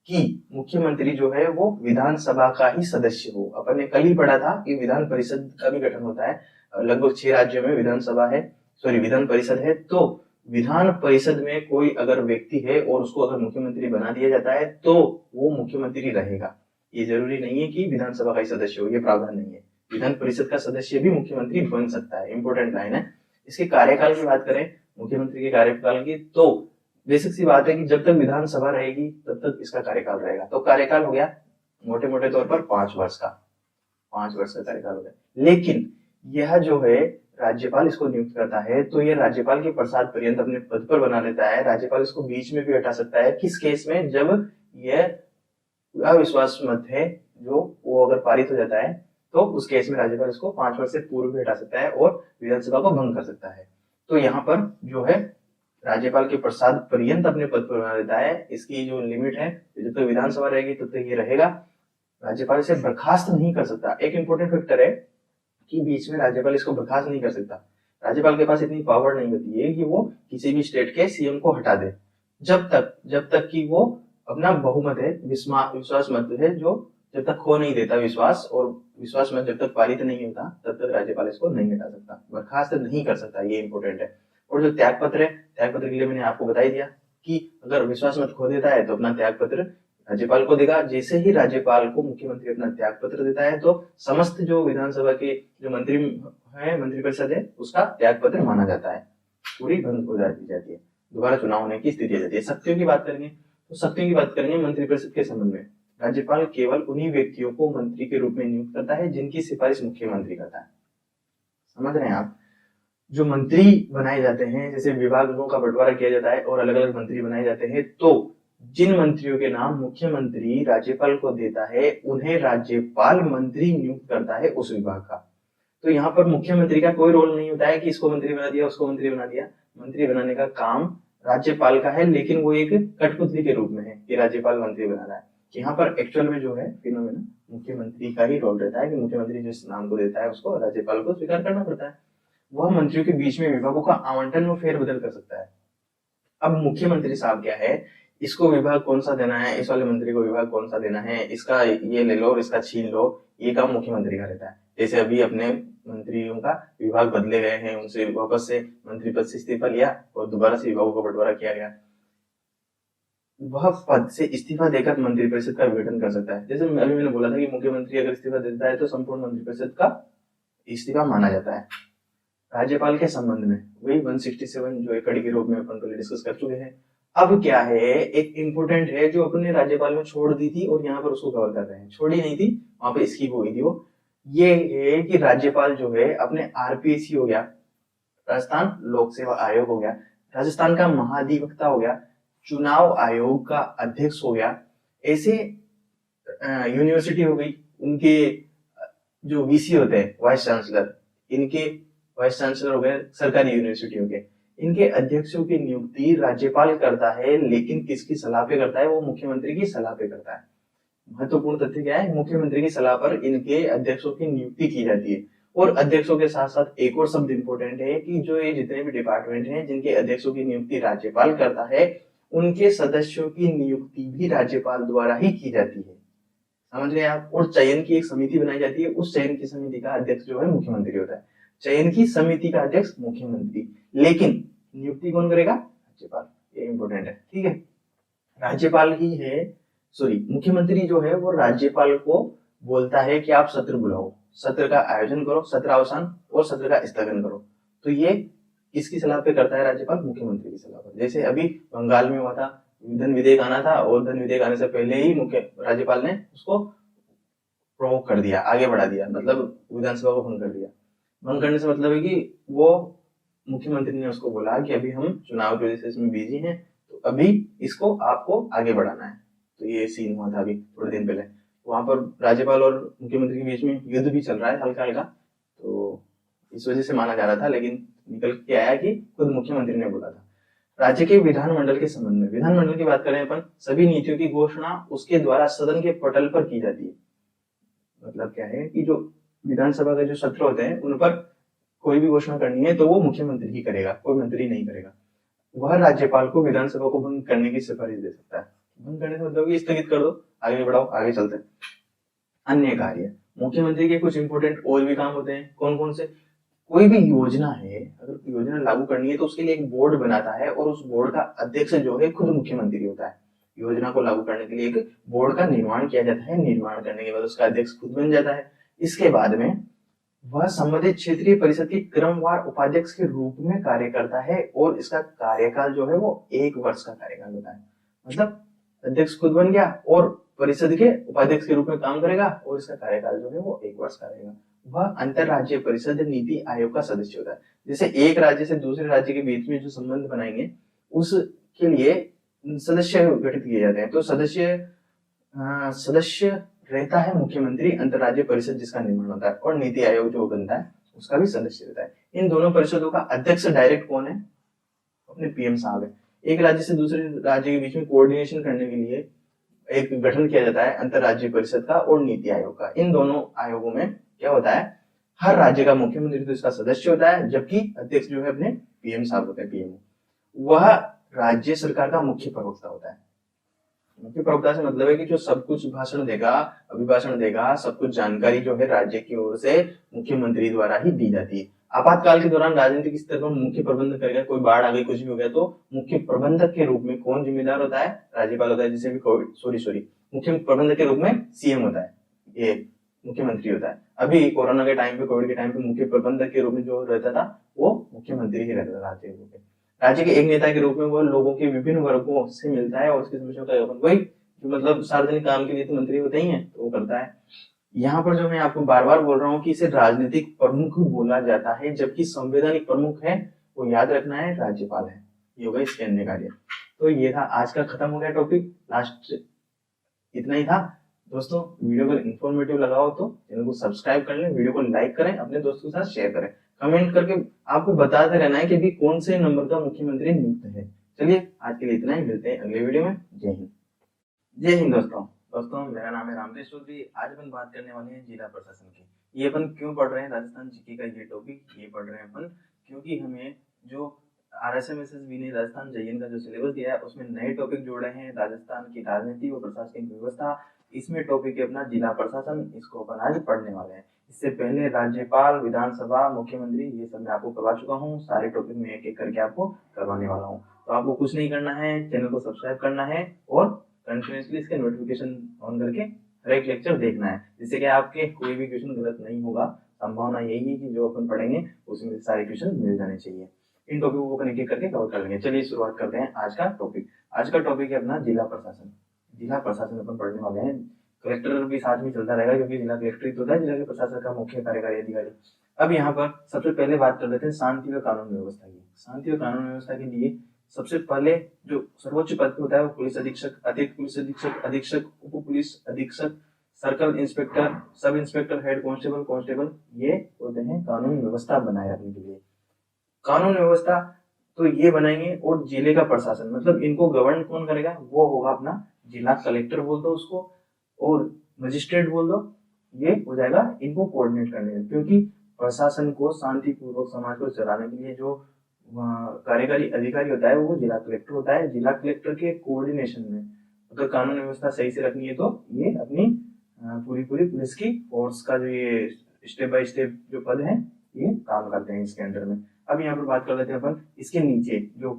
A: कि मुख्यमंत्री जो है वो विधानसभा का ही सदस्य हो। अपन ने कल ही पढ़ा था कि विधान परिषद का भी गठन होता है, लगभग 6 राज्यों में विधानसभा है, विधान परिषद है। तो विधान परिषद में कोई अगर व्यक्ति है और उसको अगर मुख्यमंत्री बना दिया जाता है तो वो मुख्यमंत्री रहेगा। ये जरूरी नहीं है कि विधानसभा का ही सदस्य हो, ये प्रावधान नहीं है। विधान परिषद का सदस्य भी मुख्यमंत्री बन सकता है। इंपॉर्टेंट लाइन है। इसके कार्यकाल की बात करें मुख्यमंत्री के कार्यकाल की, तो बेसिक सी बात है कि जब तक विधानसभा रहेगी तब तक इसका कार्यकाल रहेगा। तो कार्यकाल हो गया मोटे मोटे तौर पर 5 वर्ष का, 5 वर्ष का कार्यकाल हो गया। लेकिन यह जो है राज्यपाल इसको नियुक्त करता है तो ये राज्यपाल के प्रसाद पर्यंत अपने पद पर बना लेता है। राज्यपाल इसको बीच में भी हटा सकता है। किस केस में? जब यह अविश्वास मत है जो वो अगर पारित हो जाता है तो उस केस में राज्यपाल इसको 5 वर्ष से पूर्व भी हटा सकता है और विधानसभा को भंग कर सकता है। तो यहाँ पर जो है राज्यपाल के प्रसाद पर्यंत अपने पद पर बना लेता है। इसकी जो लिमिट है, जब तक विधानसभा रहेगी तब तक ये रहेगा। राज्यपाल इसे बर्खास्त नहीं कर सकता। एक इंपॉर्टेंट फैक्टर है कि बीच में राज्यपाल इसको बर्खास्त नहीं कर सकता। राज्यपाल के पास इतनी पावर नहीं होती है कि वो किसी भी स्टेट के सीएम को हटा दे, जब तक कि वो अपना बहुमत है, विश्वास मत है जो जब तक खो नहीं देता विश्वास, और विश्वास मत जब तक पारित नहीं होता तब तक राज्यपाल इसको नहीं हटा सकता, बर्खास्त नहीं कर सकता। ये इंपॉर्टेंट है। और जो त्याग पत्र है, त्याग पत्र के लिए मैंने आपको बता ही दिया कि अगर विश्वास मत खो देता है तो अपना त्याग पत्र राज्यपाल को देगा। जैसे ही राज्यपाल को मुख्यमंत्री अपना त्याग पत्र देता है तो समस्त जो विधानसभा के जो मंत्री है, मंत्रिपरिषद है, उसका त्याग पत्र माना जाता है, पूरी बंद हो जाती है, दोबारा चुनाव होने की स्थिति आ जाती है। शक्तियों की बात करेंगे तो शक्तियों की बात करेंगे मंत्रिपरिषद के संबंध में। राज्यपाल केवल उन्हीं व्यक्तियों को मंत्री के रूप में नियुक्त करता है जिनकी सिफारिश मुख्यमंत्री करता है। समझ रहे हैं आप? जो मंत्री बनाए जाते हैं, जैसे विभागों का बंटवारा किया जाता है और अलग अलग मंत्री बनाए जाते हैं, तो जिन मंत्रियों के नाम मुख्यमंत्री राज्यपाल को देता है उन्हें राज्यपाल मंत्री नियुक्त करता है उस विभाग का। तो यहाँ पर मुख्यमंत्री का कोई रोल नहीं होता है कि इसको मंत्री बना दिया, उसको मंत्री बना दिया। मंत्री बनाने का काम राज्यपाल का है, लेकिन वो एक कठपुतली के रूप में है कि राज्यपाल मंत्री बना रहा है। यहाँ पर एक्चुअल में जो है फिनोमेना मुख्यमंत्री का ही रोल रहता है कि मुख्यमंत्री जिस नाम को देता है उसको राज्यपाल को स्वीकार करना पड़ता है। वह मंत्रियों के बीच में विभागों का आवंटन में फेरबदल कर सकता है। अब मुख्यमंत्री साहब क्या है, इसको विभाग कौन सा देना है, इस वाले मंत्री को विभाग कौन सा देना है, इसका ये ले लो और इसका छीन लो, ये काम मुख्यमंत्री का रहता है। जैसे अभी अपने मंत्रियों का विभाग बदले गए हैं, उनसे वापस से मंत्री पद से इस्तीफा लिया और दोबारा से विभागों का बंटवारा किया गया। वह पद से इस्तीफा देकर मंत्रिपरिषद का विघटन कर सकता है। जैसे अभी मैंने बोला था कि मुख्यमंत्री अगर इस्तीफा देता है तो संपूर्ण मंत्रिपरिषद का इस्तीफा माना जाता है। राज्यपाल के संबंध में वही 167 जो एक कड़ी के रूप में अपन पहले डिस्कस कर चुके हैं। अब क्या है, एक इम्पोर्टेंट है जो अपने राज्यपाल में छोड़ दी थी और यहाँ पर उसको कवर कर रहे हैं, छोड़ी नहीं थी, वहां पे स्किप हो गई थी वो। ये है कि राज्यपाल जो है अपने आरपीएससी हो गया, राजस्थान लोक सेवा आयोग हो गया, राजस्थान का महाधिवक्ता हो गया, चुनाव आयोग का अध्यक्ष हो गया, ऐसे यूनिवर्सिटी हो गई, उनके जो वीसी होते हैं वाइस चांसलर, इनके वाइस चांसलर हो गए, सरकारी यूनिवर्सिटी हो गए, इनके अध्यक्षों की नियुक्ति राज्यपाल करता है, लेकिन किसकी सलाह पे करता है? वो मुख्यमंत्री की सलाह पे करता है। महत्वपूर्ण तथ्य क्या है? मुख्यमंत्री की सलाह पर इनके अध्यक्षों की नियुक्ति की जाती है। और अध्यक्षों के साथ साथ एक और शब्द इंपॉर्टेंट है कि जो ये जितने भी डिपार्टमेंट हैं जिनके अध्यक्षों की नियुक्ति राज्यपाल करता है, उनके सदस्यों की नियुक्ति भी राज्यपाल द्वारा ही की जाती है। समझ गए आप? और चयन की एक समिति बनाई जाती है, उस चयन की समिति का अध्यक्ष जो है मुख्यमंत्री होता है। चयन की समिति का अध्यक्ष मुख्यमंत्री, लेकिन नियुक्ति कौन करेगा? राज्यपाल। ये इंपॉर्टेंट है, ठीक है। राज्यपाल ही है, सॉरी, मुख्यमंत्री जो है वो राज्यपाल को बोलता है कि आप सत्र बुलाओ, सत्र का आयोजन करो, सत्रावसान और सत्र का स्थगन करो। तो ये किसकी सलाह पे करता है राज्यपाल? मुख्यमंत्री की सलाह पर। जैसे अभी बंगाल में हुआ था, धन विधेयक आना था और धन विधेयक आने से पहले ही मुख्य राज्यपाल ने उसको प्रोवोक कर दिया, आगे बढ़ा दिया, मतलब विधानसभा को भंग कर दिया। भंग करने से मतलब है कि वो मुख्यमंत्री ने उसको बोला कि अभी हम चुनाव की वजह से इसमें बिजी हैं, तो अभी इसको आपको आगे बढ़ाना है। तो ये सीन हुआ था अभी थोड़े दिन पहले, वहां पर राज्यपाल और मुख्यमंत्री के बीच में युद्ध भी चल रहा है हल्का हल्का, तो इस वजह से माना जा रहा था, लेकिन निकल के आया कि खुद मुख्यमंत्री ने बोला था। राज्य के विधानमंडल के संबंध में, विधानमंडल की बात करें अपन, सभी नीतियों की घोषणा उसके द्वारा सदन के पटल पर की जाती है। मतलब क्या है कि जो विधानसभा के जो सत्र होते हैं उन पर कोई भी घोषणा करनी है तो वो मुख्यमंत्री ही करेगा, कोई मंत्री नहीं करेगा। वह राज्यपाल को विधानसभा को भंग करने की सिफारिश दे सकता है। भंग करने से मतलब स्थगित कर दो, आगे बढ़ाओ, आगे चलते। अन्य कार्य, मुख्यमंत्री के कुछ इंपोर्टेंट और भी काम होते हैं। कौन कौन से? कोई भी योजना है, अगर योजना लागू करनी है तो उसके लिए एक बोर्ड बनाता है और उस बोर्ड का अध्यक्ष जो है खुद मुख्यमंत्री होता है। योजना को लागू करने के लिए एक बोर्ड का निर्माण किया जाता है, निर्माण करने के बाद उसका अध्यक्ष खुद बन जाता है। इसके बाद में वह संबंधित क्षेत्रीय परिषद के क्रमवार उपाध्यक्ष के रूप में कार्य करता है और इसका कार्यकाल जो है वो 1 वर्ष का कार्यकाल होता है। मतलब अध्यक्ष खुद बन गया और परिषद के उपाध्यक्ष के रूप में काम करेगा और इसका कार्यकाल जो है वो 1 वर्ष का रहेगा। वह अंतरराज्यीय परिषद नीति आयोग का सदस्य होता है। जैसे एक राज्य से दूसरे राज्य के बीच में जो संबंध बनाएंगे उसके लिए सदस्य गठित किए जाते हैं। तो सदस्य रहता है मुख्यमंत्री, अंतरराज्यीय परिषद जिसका निर्माण होता है, और नीति आयोग जो बनता है उसका भी सदस्य रहता है। इन दोनों परिषदों का अध्यक्ष डायरेक्ट कौन है? अपने पीएम साहब है। एक राज्य से दूसरे राज्य के बीच में कोऑर्डिनेशन करने के लिए एक गठन किया जाता है अंतरराज्यीय परिषद का और नीति आयोग का। इन दोनों आयोगों में क्या होता है? हर राज्य का मुख्यमंत्री तो इसका सदस्य होता है, जबकि अध्यक्ष जो है अपने पीएम साहब होते हैं, पीएम। वह राज्य सरकार का मुख्य प्रवक्ता होता है। मुख्य प्रवक्ता से मतलब है कि जो सब कुछ भाषण देगा, अभिभाषण देगा, सब कुछ जानकारी जो है राज्य की ओर से मुख्यमंत्री द्वारा ही दी जाती है। आपातकाल के दौरान राजनीतिक स्तर पर मुख्य प्रबंधक करेगा, कोई बाढ़ आ गई, कुछ भी हो गया, तो मुख्य प्रबंधक के रूप में कौन जिम्मेदार होता है? राज्यपाल होता है। जैसे भी कोविड मुख्य प्रबंधक के रूप में सीएम होता है, ये मुख्यमंत्री होता है। अभी कोरोना के टाइम पे, कोविड के टाइम पे मुख्य प्रबंधक के रूप में जो रहता था वो मुख्यमंत्री ही रहता था राज्य के। राज्य के एक नेता के रूप में वो लोगों के विभिन्न वर्गों से मिलता है और उसकी समस्याओं का ज्ञापन, वही जो मतलब सार्वजनिक काम के लिए तो मंत्री होते ही हैं, तो वो करता है। यहाँ पर जो मैं आपको बार बार बोल रहा हूँ कि इसे राजनीतिक प्रमुख बोला जाता है, जबकि संवैधानिक प्रमुख है वो याद रखना है राज्यपाल है। ये होगा इसके अन्य कार्य। तो ये था आज का, खत्म हो गया टॉपिक, लास्ट इतना ही था दोस्तों। वीडियो को इन्फॉर्मेटिव लगा हो तो चैनल को सब्सक्राइब कर लें, वीडियो को लाइक करें, अपने दोस्तों के साथ शेयर करें, कमेंट करके आपको बताते रहना है कि भी कौन से नंबर का मुख्यमंत्री नियुक्त है। चलिए आज के लिए इतना ही, मिलते हैं अगले वीडियो में। जय हिंद। जय हिंद दोस्तों, मेरा नाम है रामदेश चौधरी। आज अपन बात करने वाले हैं जिला प्रशासन की। ये अपन क्यों पढ़ रहे हैं राजस्थान जीके का ये टॉपिक? ये पढ़ रहे हैं अपन क्योंकि हमें जो RSMSSB ने राजस्थान JN का जो सिलेबस दिया है उसमें नए टॉपिक जोड़े हैं, राजस्थान की राजनीति और प्रशासनिक व्यवस्था। इसमें टॉपिक है अपना जिला प्रशासन, इसको अपन आज पढ़ने वाले हैं। इससे पहले राज्यपाल, विधानसभा, मुख्यमंत्री, ये सब मैं आपको करवा चुका हूँ। सारे टॉपिक में एक एक करके आपको करवाने वाला हूँ। तो आपको कुछ नहीं करना है, चैनल को सब्सक्राइब करना है और कंटिन्यूसली इसके नोटिफिकेशन ऑन करके हर एक लेक्चर देखना है, जिससे कि आपके कोई भी क्वेश्चन गलत नहीं होगा संभावना यही है कि जो अपन पढ़ेंगे उसमें सारे क्वेश्चन मिल जाने चाहिए। इन टॉपिकों को कनेक्ट करके कवर कर लेंगे। चलिए शुरुआत करते हैं आज का टॉपिक। आज का टॉपिक है अपना जिला प्रशासन। जिला प्रशासन अपन पढ़ने वाले हैं। कलेक्टर भी साथ में चलता रहेगा क्योंकि जिला कलेक्टर तो होता है जिला के प्रशासन का मुख्य कार्यकारी अधिकारी। अब यहाँ पर सबसे पहले बात कर लेते हैं शांति व कानून व्यवस्था की। शांति व कानून व्यवस्था के लिए सबसे पहले जो सर्वोच्च पद पे होता है वो पुलिस अधीक्षक, अतिरिक्त पुलिस अधीक्षक, अधीक्षक, उप पुलिस अधीक्षक, circle inspector, sub inspector, head constable, constable, ये होते हैं कानून व्यवस्था बनाए रखने के लिए। कानून व्यवस्था तो ये बनाएंगे और जिले का प्रशासन मतलब इनको गवर्न कौन करेगा, वो होगा अपना जिला कलेक्टर बोल दो उसको, और मजिस्ट्रेट बोल दो, ये हो जाएगा इनको कोऑर्डिनेट करने में। क्योंकि प्रशासन को शांतिपूर्वक समाज को चलाने के लिए जो कार्यकारी अधिकारी होता है वो जिला कलेक्टर होता है। जिला कलेक्टर के कोऑर्डिनेशन में अगर कानून व्यवस्था सही से रखनी है तो ये अपनी पूरी पुलिस की फोर्स का जो ये स्टेप बाय स्टेप जो पद है ये काम करते हैं इसके अंडर में। अब यहाँ पर बात कर लेते हैं अपन इसके नीचे जो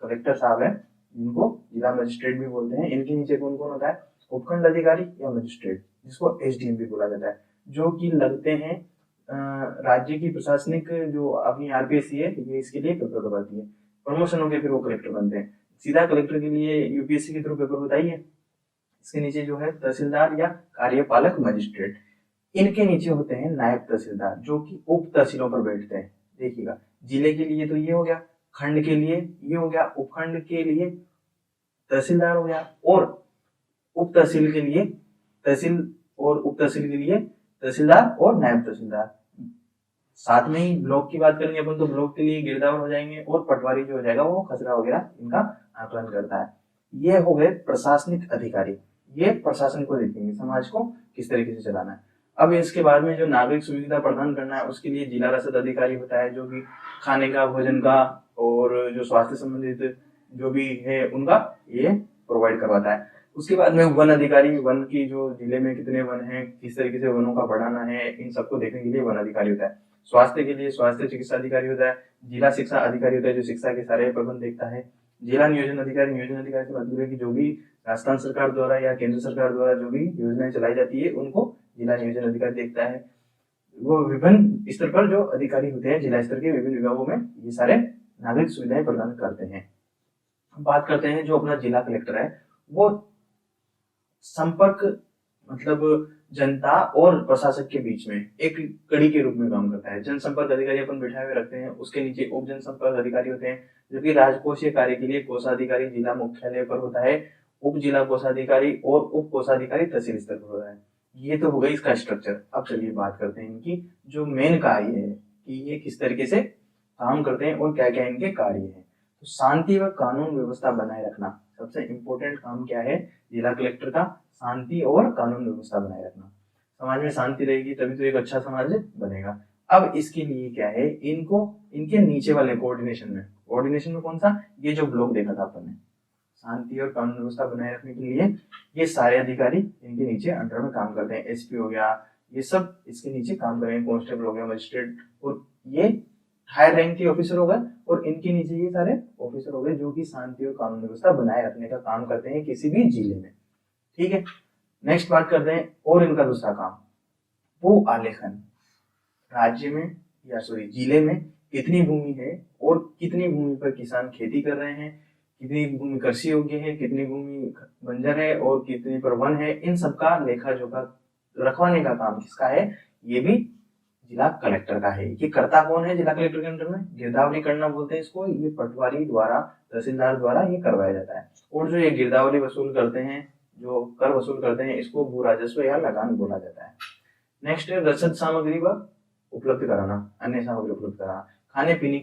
A: कलेक्टर साहब है जिनको जिला मजिस्ट्रेट भी बोलते हैं, इनके नीचे कौन कौन होता है, उपखंड अधिकारी या मजिस्ट्रेट जिसको एसडीएम भी बोला जाता है, जो कि लगते हैं राज्य की प्रशासनिक जो अपनी आरपीएससी है ये इसके लिए पेपर करवाती है। प्रमोशन हो गया फिर वो कलेक्टर बनते हैं। सीधा कलेक्टर के लिए यूपीएससी के थ्रू पेपर होता ही है। इसके नीचे जो है तहसीलदार या कार्यपालक मजिस्ट्रेट, इनके नीचे होते हैं नायब तहसीलदार जो कि उप तहसीलों पर बैठते हैं। देखिएगा जिले के लिए तो ये हो गया, खंड के लिए ये हो गया, उपखंड के लिए तहसीलदार हो गया, और उप तहसील के लिए तहसील और उप तहसील के लिए तहसीलदार और नायब तहसीलदार। साथ में ही ब्लॉक की बात करेंगे अपन तो ब्लॉक के लिए गिरदावर हो जाएंगे और पटवारी जो हो जाएगा वो खसरा वगैरह इनका आकलन करता है। ये हो गए प्रशासनिक अधिकारी, ये प्रशासन को देखेंगे समाज को किस तरीके से चलाना है। अब इसके बाद में जो नागरिक सुविधा प्रदान करना है उसके लिए जिला रसद अधिकारी होता है जो कि खाने का, भोजन का और जो स्वास्थ्य संबंधित जो भी है उनका ये प्रोवाइड करवाता है। उसके बाद में वन अधिकारी, वन की जो जिले में कितने वन हैं, किस तरीके से वनों का बढ़ाना है, इन सबको देखने के लिए वन अधिकारी होता है। स्वास्थ्य के लिए स्वास्थ्य चिकित्सा अधिकारी होता है। जिला शिक्षा अधिकारी होता है जो शिक्षा के सारे प्रबंध देखता है। जिला नियोजन अधिकारी, नियोजन अधिकारी से मतलब है कि जो भी राजस्थान सरकार द्वारा या केंद्र सरकार द्वारा जो भी योजनाएं चलाई जाती है उनको जिला नियोजन अधिकारी देखता है। वो विभिन्न स्तर पर जो अधिकारी होते हैं जिला स्तर के विभिन्न विभागों में ये सारे नागरिक सुविधाएं प्रदान करते हैं। बात करते हैं जो अपना जिला कलेक्टर है वो संपर्क मतलब जनता और प्रशासक के बीच में एक कड़ी के रूप में काम करता है। जनसंपर्क अधिकारी अपन बिठाए हुए रखते हैं, उसके नीचे उप जनसंपर्क अधिकारी होते हैं जो कि राजकोषीय कार्य के लिए कोषाधिकारी जिला मुख्यालय पर होता है, उप जिला कोषाधिकारी और उप कोषाधिकारी तहसील स्तर पर होता है। ये तो हो गई इसका स्ट्रक्चर। अब चलिए बात करते हैं इनकी जो मेन कार्य है कि ये किस तरीके से काम करते हैं और क्या क्या इनके कार्य है। तो शांति व कानून व्यवस्था बनाए रखना सबसे इम्पोर्टेंट काम क्या है जिला कलेक्टर का, शांति और कानून व्यवस्था बनाए रखना। समाज में शांति रहेगी तभी तो एक अच्छा समाज बनेगा। अब इसके लिए क्या है, इनको इनके नीचे वाले कोऑर्डिनेशन में कौन सा, ये जो ब्लॉक देखा था अपन ने, शांति और कानून व्यवस्था बनाए रखने के लिए ये सारे अधिकारी इनके नीचे अंडर में काम करते हैं। एसपी हो गया, ये सब इसके नीचे काम करेंगे, कांस्टेबल हो गया, मजिस्ट्रेट, और ये हायर रैंक के ऑफिसर हो गए और इनके नीचे ये सारे ऑफिसर हो गए जो कि शांति और कानून व्यवस्था बनाए रखने का काम करते हैं किसी भी जिले में। ठीक है, नेक्स्ट बात करते हैं और इनका दूसरा काम, वो आलेखन। राज्य में या जिले में कितनी भूमि है और कितनी भूमि पर किसान खेती कर रहे हैं, कितनी भूमि कृषि योग्य है, कितनी भूमि बंजर है और कितनी पर वन है, इन सबका लेखा जोखा रखवाने का काम किसका है, ये भी जिला कलेक्टर का है। ये करता कौन है जिला कलेक्टर के अंडर में, गिरदावरी करना बोलते हैं इसको, ये पटवारी द्वारा, तहसीलदार द्वारा ये करवाया जाता है। और जो ये गिरदावरी वसूल करते हैं, जो कर वसूल करते हैं, इसको भू राजस्व या लगान बोला जाता है। नेक्स्ट है रसद सामग्री व उपलब्ध कराना, अन्य सामग्री उपलब्ध कराना, खाने पीने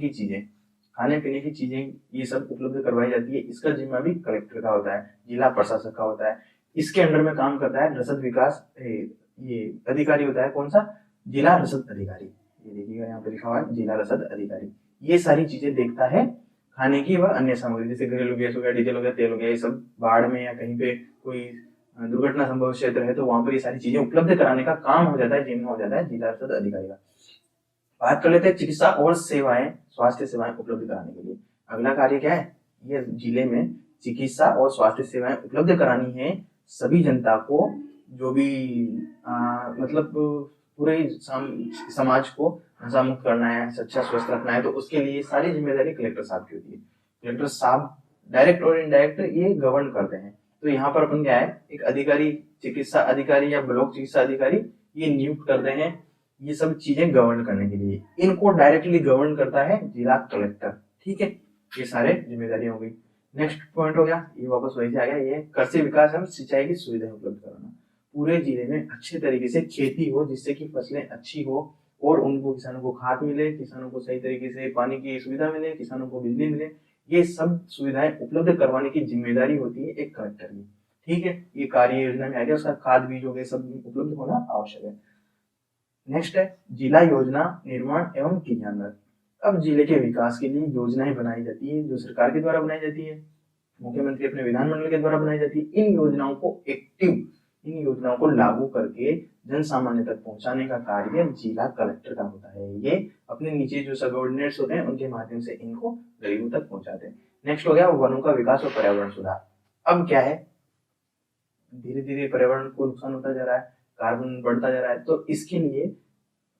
A: की चीजें ये सब उपलब्ध करवाई जाती है। इसका जिम्मा भी कलेक्टर का होता है, जिला प्रशासक का होता है। इसके अंडर में काम करता है रसद विकास, ये अधिकारी होता है कौन सा, जिला रसद अधिकारी। ये देखिएगा यहाँ पे लिखा हुआ है जिला रसद अधिकारी। ये सारी चीजें देखता है, खाने की व अन्य सामग्री जैसे घरेलू गैस हो गया, डीजल हो गया, तेल हो गया, ये सब बाढ़ में या कहीं पे कोई दुर्घटना संभव क्षेत्र है तो वहां पर ये सारी चीजें उपलब्ध कराने का काम हो जाता है, जिम्मा हो जाता है जिला रसद अधिकारी का। बात कर लेते हैं चिकित्सा और सेवाएं, स्वास्थ्य सेवाएं उपलब्ध कराने के लिए। अगला कार्य क्या है, ये जिले में चिकित्सा और स्वास्थ्य सेवाएं उपलब्ध करानी है सभी जनता को, जो भी मतलब पूरे समाज को नशा मुक्त करना है, अच्छा स्वस्थ रखना है, तो उसके लिए सारी जिम्मेदारी कलेक्टर साहब की होती है। कलेक्टर साहब डायरेक्ट और इनडायरेक्ट ये गवर्न करते हैं। तो यहाँ पर अपन क्या है, एक अधिकारी, चिकित्सा अधिकारी या ब्लॉक चिकित्सा अधिकारी ये नियुक्त करते हैं ये सब चीजें गवर्न करने के लिए। इनको डायरेक्टली गवर्न करता है जिला कलेक्टर। ठीक है, ये सारे जिम्मेदारी हो गई। नेक्स्ट पॉइंट हो गया, ये वापस वही से आ गया, ये कृषि विकास एवं सिंचाई की सुविधा उपलब्ध कराना। पूरे जिले में अच्छे तरीके से खेती हो जिससे कि फसलें अच्छी हो और उनको, किसानों को खाद मिले, किसानों को सही तरीके से पानी की सुविधा मिले, किसानों को बिजली मिले, ये सब सुविधाएं उपलब्ध करवाने की जिम्मेदारी होती है एक कलेक्टर की। ठीक है, ये कार्य योजना में आ गया, उसका खाद बीज हो गए सब उपलब्ध होना आवश्यक है। नेक्स्ट है जिला योजना निर्माण एवं क्रियान्वयन। अब जिले के विकास के लिए योजनाएं बनाई जाती है जो सरकार के द्वारा बनाई जाती है, मुख्यमंत्री अपने विधानमंडल के द्वारा बनाई जाती है। इन योजनाओं को इन योजनाओं को लागू करके जन सामान्य तक पहुंचाने का कार्य जिला कलेक्टर का होता है। ये अपने नीचे जो सबऑर्डिनेट्स होते हैं उनके माध्यम से इनको गरीबों तक पहुंचाते हैं। नेक्स्ट हो गया वनों का विकास और पर्यावरण सुधार। अब क्या है, धीरे धीरे पर्यावरण को नुकसान होता जा रहा है, कार्बन बढ़ता जा रहा है, तो इसके लिए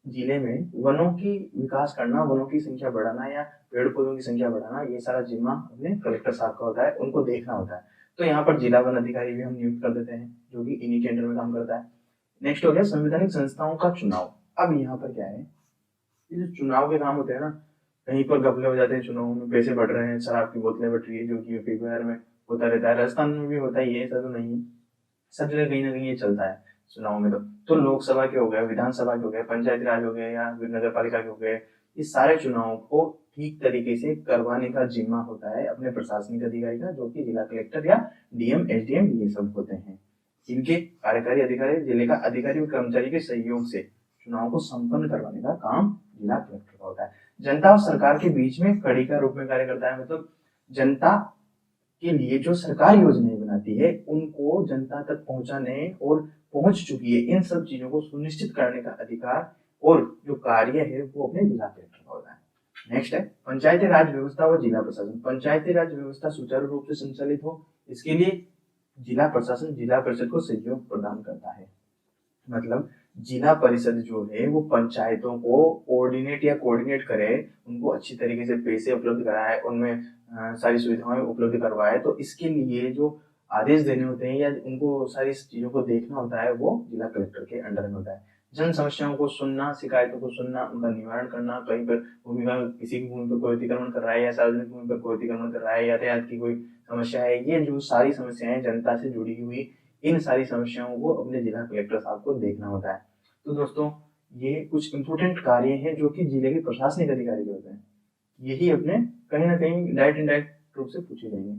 A: जिले में वनों की विकास करना, वनों की संख्या बढ़ाना या पेड़ पौधों की संख्या बढ़ाना, ये सारा जिम्मा अपने कलेक्टर साहब का होता है, उनको देखना होता है। तो यहाँ पर जिला वन अधिकारी भी हम नियुक्त कर देते हैं जो कि इन्हीं के अंडर में काम करता है। नेक्स्ट हो गया संवैधानिक संस्थाओं का चुनाव। अब यहाँ पर क्या है, ये जो चुनाव के काम होते हैं ना, कहीं पर घपले हो जाते हैं, चुनाव में पैसे बढ़ रहे हैं, शराब की बोतलें बढ़ रही है, जो कि यूपी बिहार में होता रहता है, राजस्थान में भी होता ही है, ऐसा तो नहीं है, सब जगह कहीं ना कहीं ये चलता है चुनाव में। तो लोकसभा के हो गए, विधानसभा के हो गए, पंचायती राज हो गए या नगर पालिका के हो गए, इस सारे चुनाव को ठीक तरीके से करवाने का जिम्मा होता है अपने प्रशासनिक अधिकारी का, जो कि जिला कलेक्टर या डीएम एसडीएम ये सब होते हैं। इनके कार्यकारी अधिकारी जिले का अधिकारी और कर्मचारी के सहयोग से चुनाव को संपन्न करवाने का काम जिला कलेक्टर का होता है। जनता और सरकार के बीच में कड़ी का रूप में कार्य करता है, मतलब जनता के लिए जो सरकार योजनाएं बनाती है उनको जनता तक पहुंचाने और पहुंच चुकी है इन सब चीजों को सुनिश्चित करने का अधिकार और जो कार्य है वो अपने जिला कलेक्टर का होता है। नेक्स्ट है पंचायती राज व्यवस्था व जिला प्रशासन। पंचायती राज व्यवस्था सुचारू रूप से संचालित हो, इसके लिए जिला प्रशासन जिला परिषद को सहयोग प्रदान करता है। मतलब जिला परिषद जो है वो पंचायतों को कोऑर्डिनेट करे, उनको अच्छी तरीके से पैसे उपलब्ध कराए, उनमें सारी सुविधाएं उपलब्ध करवाए। तो इसके लिए जो आदेश देने होते हैं या उनको सारी चीजों को देखना होता है वो जिला कलेक्टर के अंडर में होता है। जन समस्याओं को सुनना, शिकायतों को सुनना, उनका निवारण करना, कहीं पर भूमि का किसी की भूमि पर कोई अतिक्रमण कर रहा है या सार्वजनिक भूमि पर कोई अतिक्रमण कर रहा है, यातायात की कोई समस्या है, ये जो सारी समस्याएं जनता से जुड़ी हुई, इन सारी समस्याओं को अपने जिला कलेक्टर साहब को देखना होता है। तो दोस्तों ये कुछ इंपोर्टेंट कार्य हैं जो कि जिले के प्रशासनिक अधिकारी के होते हैं, यही अपने कहीं ना कहीं डायरेक्ट इनडायरेक्ट रूप से पूछे जाएंगे।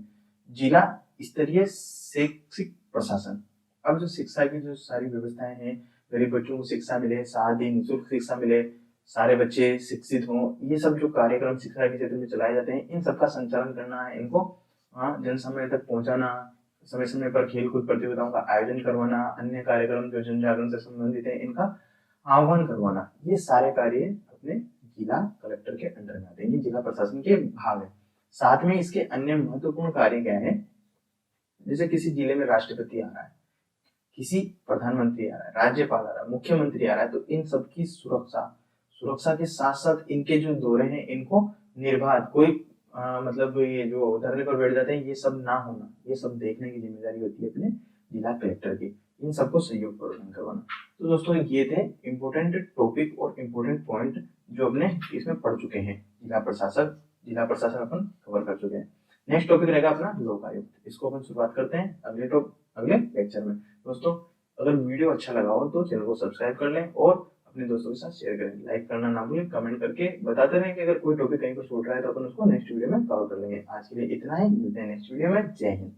A: जिला स्तरीय शैक्षिक प्रशासन। अब जो शिक्षा की जो सारी व्यवस्थाएं हैं, गरीब बच्चों को शिक्षा मिले, 7 दिन निःशुल्क शिक्षा मिले, सारे बच्चे शिक्षित हों, ये सब जो कार्यक्रम शिक्षा के क्षेत्र में चलाए जाते हैं इन सबका संचालन करना है, इनको जन सामान्य तक पहुंचाना, समय समय पर खेलकूद प्रतियोगिताओं का आयोजन करवाना, अन्य कार्यक्रम जो जन जागरण से संबंधित है इनका आह्वान करवाना, ये सारे कार्य अपने जिला कलेक्टर के अंडर में आते हैं, जिला प्रशासन के भाग है। साथ में इसके अन्य महत्वपूर्ण कार्य क्या है, जैसे किसी जिले में राष्ट्रपति आ रहा है, किसी प्रधानमंत्री आ रहा है, राज्यपाल आ रहा है, मुख्यमंत्री आ रहा है, तो इन सबकी सुरक्षा के साथ साथ इनके जो दौरे हैं इनको निर्बाध, कोई मतलब ये जो धरने पर बैठ जाते हैं ये सब ना होना, ये सब देखने की जिम्मेदारी होती है अपने जिला कलेक्टर की, इन सबको सहयोग प्रदान करवाना। तो दोस्तों ये थे इम्पोर्टेंट टॉपिक और इम्पोर्टेंट पॉइंट जो अपने इसमें पढ़ चुके हैं। जिला प्रशासन अपन कवर कर चुके हैं। नेक्स्ट टॉपिक रहेगा अपना लोक आयुक्त, इसको अपन शुरुआत करते हैं अगले लेक्चर में। दोस्तों अगर वीडियो अच्छा लगा हो तो चैनल को सब्सक्राइब कर लें और अपने दोस्तों के साथ शेयर करें, लाइक करना ना भूलें, कमेंट करके बताते रहें कि अगर कोई टॉपिक कहीं पर छूट रहा है तो अपन उसको नेक्स्ट वीडियो में कवर कर लेंगे। आज के लिए इतना ही, मिलते हैं नेक्स्ट वीडियो में। जय हिंद।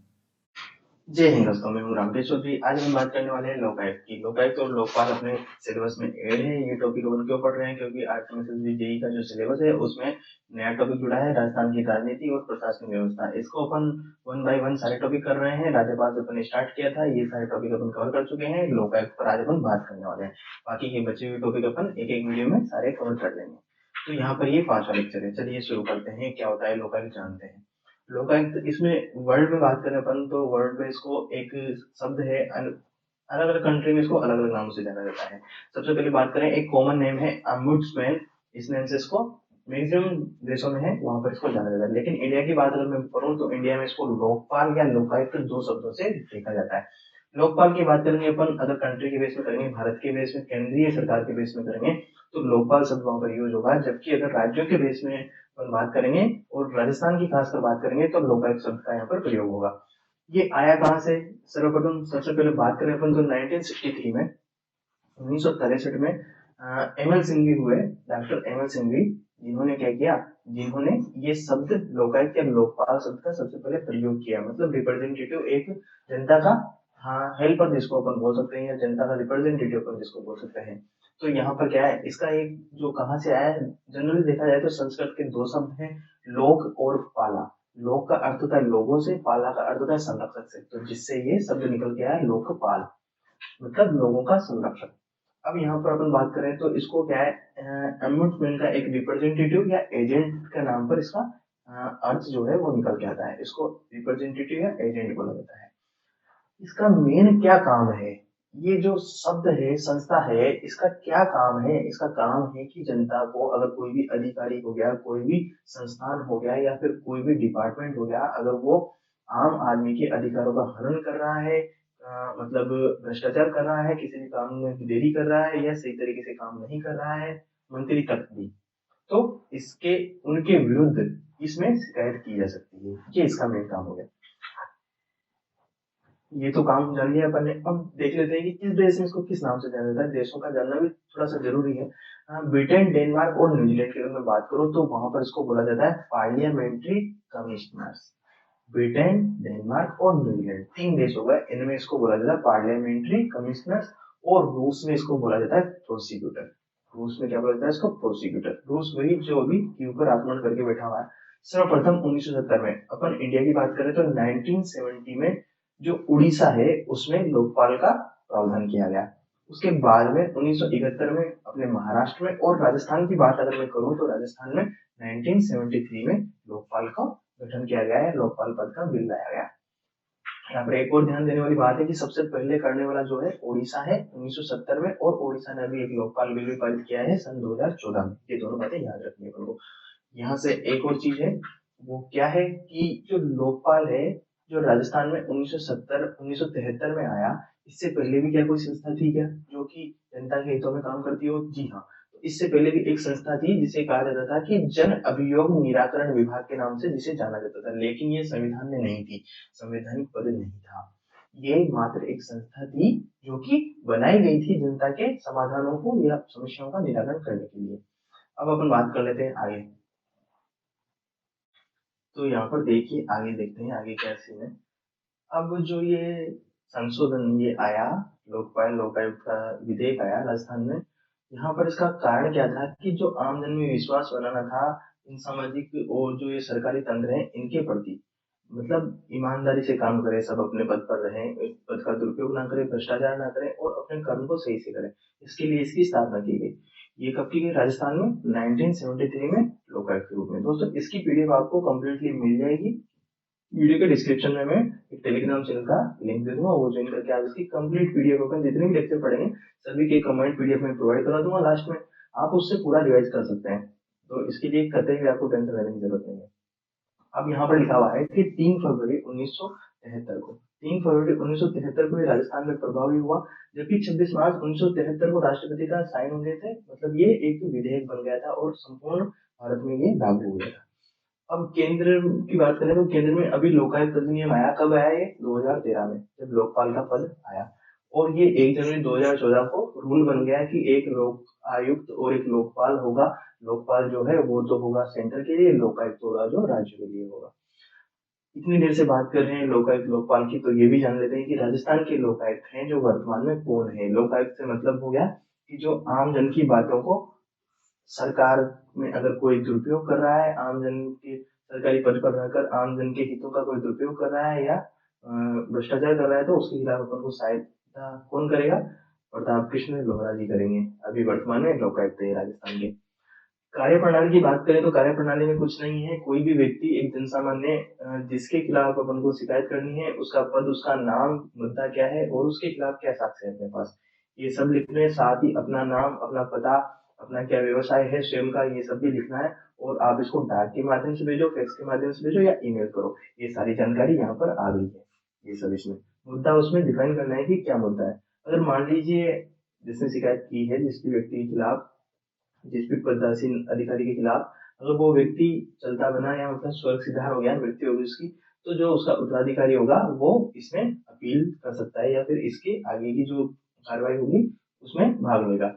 A: जय हिंद दोस्तों, मैं हूँ रामकेश चौधरी। आज हम बात करने वाले हैं लोकायुक्त की। लोकायुक्त और लोकपाल अपने सिलेबस में ऐड है। ये टॉपिक अपन क्यों पढ़ रहे हैं, क्योंकि आईआरएस जेईई का जो सिलेबस है उसमें नया टॉपिक जुड़ा है, राजस्थान की राजनीति और प्रशासनिक व्यवस्था। इसको अपन 1 बाय 1 सारे टॉपिक कर रहे हैं। राज्यपाल से अपन स्टार्ट किया था, ये सारे टॉपिक अपन कवर कर चुके हैं। लोकायुक्त पर आज अपन बात करने वाले हैं, बाकी के बचे हुए टॉपिक अपन एक एक वीडियो में सारे कवर कर लेंगे। तो यहाँ पर ये 5वां लेक्चर है। चलिए शुरू करते हैं, क्या होता है लोकायुक्त जानते हैं। लोकायुक्त, इसमें वर्ड में बात करें अपन तो वर्ड में इसको एक शब्द है अलग अलग कंट्री में इसको अलग अलग नामों से जाना जाता है। सबसे पहले बात करें, एक कॉमन नेम है अम्बुड्समैन, इस नेम से इसको मैक्सिमम देशों में है वहां पर इसको जाना जाता है। लेकिन इंडिया की बात अगर मैं करूँ तो इंडिया में इसको लोकपाल या लोकायुक्त दो शब्दों से देखा जाता है। लोकपाल की बात करेंगे अपन अगर कंट्री के बेस में करेंगे, भारत के बेस में, केंद्रीय सरकार के बेस में करेंगे तो लोकपाल शब्द वहां पर यूज होगा। जबकि अगर राज्यों के बेस में अपन बात करेंगे और राजस्थान की खासकर बात करेंगे तो लोकायुक्त शब्द का यहाँ पर प्रयोग होगा। ये आया कहाँ से? सर्वप्रथम सबसे पहले बात करें अपन तो 1963 में, 1963 में एमएल सिंघवी हुए, डॉक्टर एमएल सिंघवी, जिन्होंने क्या किया, जिन्होंने ये शब्द लोकायुक्त या लोकपाल शब्द का सबसे पहले प्रयोग किया। मतलब रिप्रेजेंटेटिव, एक जनता का, हाँ, हेल्पर जिसको अपन बोल सकते हैं, या जनता का रिप्रेजेंटेटिव अपन जिसको बोल सकते हैं। तो यहाँ पर क्या है, इसका एक जो कहाँ से आया है, जनरली देखा जाए तो संस्कृत के दो शब्द हैं, लोक और पाला। लोक का अर्थ होता है लोगों से, पाला का अर्थ होता है संरक्षक से, तो जिससे ये शब्द निकल के आया लोकपाल, मतलब लोगों का संरक्षक। अब यहाँ पर अपन बात करें तो इसको क्या है, एम्बुड्समैन का एक रिप्रेजेंटेटिव या एजेंट के नाम पर इसका अर्थ जो है वो निकल के आता है। इसको रिप्रेजेंटेटिव या एजेंट बोला जाता है। इसका मेन क्या काम है, ये जो शब्द है, संस्था है, इसका क्या काम है? इसका काम है कि जनता को, अगर कोई भी अधिकारी हो गया, कोई भी संस्थान हो गया, या फिर कोई भी डिपार्टमेंट हो गया, अगर वो आम आदमी के अधिकारों का हनन कर रहा है, मतलब भ्रष्टाचार कर रहा है, किसी भी काम में देरी कर रहा है, या सही तरीके से काम नहीं कर रहा है, मंत्री तक भी, तो इसके उनके विरुद्ध इसमें शिकायत की जा सकती है। ये इसका मेन काम हो गया। ये तो काम जान लिया अपन ने। अब देख लेते हैं कि किस देश में इसको किस नाम से जाना जाता है। देशों का जानना भी थोड़ा सा जरूरी है। ब्रिटेन, डेनमार्क और न्यूजीलैंड की अगर मैं बात करूं तो वहां पर इसको बोला जाता है पार्लियामेंट्री कमिश्नर्स। ब्रिटेन, डेनमार्क और न्यूजीलैंड तीन देश हो गए, इनमें इसको बोला जाता है पार्लियामेंट्री कमिश्नर्स। और रूस में इसको बोला जाता है प्रोसिक्यूटर। रूस में क्या बोला जाता है इसको? प्रोसिक्यूटर। रूस वही जो अभी के ऊपर आक्रमण करके बैठा हुआ है। सर्वप्रथम 1970 में, अपन इंडिया की बात करें तो 1970 में जो उड़ीसा है उसमें लोकपाल का प्रावधान किया गया। उसके बाद में 1971 में अपने महाराष्ट्र में, और राजस्थान की बात अगर मैं करूं तो राजस्थान में 1973 में लोकपाल का गठन किया गया है, लोकपाल पद का बिल लाया गया। यहाँ पर एक और ध्यान देने वाली बात है कि सबसे पहले करने वाला जो है उड़ीसा है 1970 में, और उड़ीसा ने अभी एक लोकपाल बिल भी पारित किया है सन 2014 में। ये दोनों बातें याद रखनी है अपन को। यहाँ से एक और चीज है, वो क्या है कि जो लोकपाल है, जो राजस्थान में 1973 में आया, इससे पहले भी क्या कोई संस्था थी क्या जो कि जनता के हितों में काम करती हो? जी हाँ। तो इससे पहले भी एक संस्था थी जिसे कहा जाता था कि जन अभियोग निराकरण विभाग के नाम से जिसे जाना जाता था, लेकिन ये संविधान में नहीं थी, संवैधानिक पद नहीं था। ये मात्र एक संस्था थी जो कि बनाई गई थी जनता के समाधानों को या समस्याओं का निराकरण करने के लिए। अब अपन बात कर लेते हैं आगे। तो यहाँ पर देखिए, आगे देखते हैं आगे क्या सीन है। अब जो ये संशोधन ये आया, लोकपाल लोकायुक्त का विधेयक आया राजस्थान में, यहाँ पर इसका कारण क्या था कि जो आम जन में विश्वास बनाना था इन सामाजिक और जो ये सरकारी तंत्र है इनके प्रति, मतलब ईमानदारी से काम करें, सब अपने पद पर रहें, पद का दुरुपयोग ना करें, भ्रष्टाचार ना करें, और अपने कर्म को सही से करें, इसके लिए इसकी स्थापना की गई। ये कब की गई? राजस्थान में 1973 में, लोकायुक्त के रूप में। दोस्तों इसकी पीडीएफ आपको कंप्लीटली मिल जाएगी। वीडियो के डिस्क्रिप्शन में मैं एक टेलीग्राम चैनल का लिंक दे दूंगा, वो ज्वाइन करके आप इसकी कंप्लीट पीडीएफ अपन जितने भी लेक्चर पढ़ेंगे सभी के कमेंट पीडीएफ में प्रोवाइड करा दूंगा लास्ट में, आप उससे पूरा रिवाइज कर सकते हैं। तो इसके लिए कतई भी आपको टेंशन लेने की जरूरत नहीं है। अब यहाँ पर लिखा हुआ है कि 3 फरवरी 1973 को, 3 फरवरी 1973 को ये राजस्थान में प्रभावी हुआ, जबकि 26 मार्च 1973 को राष्ट्रपति का साइन हो गए थे। मतलब ये एक विधेयक बन गया था और संपूर्ण भारत में ये लागू हो गया था। अब केंद्र की बात करें तो केंद्र में अभी लोकायुक्त अधिनियम आया, कब आया? ये 2013 में, जब लोकपाल का पद आया। और ये 1 जनवरी 2014 को रूल बन गया कि एक लोक आयुक्त और एक लोकपाल होगा। लोकपाल जो है वो तो होगा सेंटर के लिए, लोकायुक्त होगा जो राज्य के लिए होगा। इतनी देर से बात कर रहे हैं लोकायुक्त लोकपाल की, तो ये भी जान लेते हैं कि राजस्थान के लोकायुक्त हैं जो वर्तमान में कौन है। लोकायुक्त से मतलब हो गया कि जो आम जन की बातों को, सरकार में अगर कोई दुरुपयोग कर रहा है, आम जन के सरकारी पद पर रहकर आम जन के हितों का कोई दुरुपयोग कर रहा है या भ्रष्टाचार कर रहा है, तो उसके खिलाफ अपन को सहायता कौन करेगा? प्रताप कृष्ण लोहरा जी करेंगे। अभी वर्तमान में लोकायुक्त है राजस्थान के। कार्यप्रणाली की बात करें तो कार्यप्रणाली में कुछ नहीं है, कोई भी व्यक्ति एक जनसामान्य जिसके खिलाफ अपन को शिकायत करनी है, उसका पद, उसका नाम, मुद्दा क्या है और उसके खिलाफ क्या साक्ष्य है अपने पास, ये सब लिखने, साथ ही अपना नाम, अपना पता, अपना क्या व्यवसाय है स्वयं का, ये सब भी लिखना है। और आप इसको डाक के माध्यम से भेजो, फैक्स के माध्यम से भेजो या ईमेल करो, ये सारी जानकारी यहाँ पर आ गई है। ये सब इसमें मुद्दा उसमें डिफाइन करना है कि क्या मुद्दा है। अगर मान लीजिए जिसने शिकायत की है, जिस भी व्यक्ति के खिलाफ, जिस भी पदासीन अधिकारी के खिलाफ, अगर वो व्यक्ति चलता बना या मतलब स्वर्ग सिधार हो गया, मृत्यु होगी उसकी, तो जो उसका उत्तराधिकारी होगा वो इसमें अपील कर सकता है या फिर इसके आगे की जो कार्रवाई होगी उसमें भाग लेगा।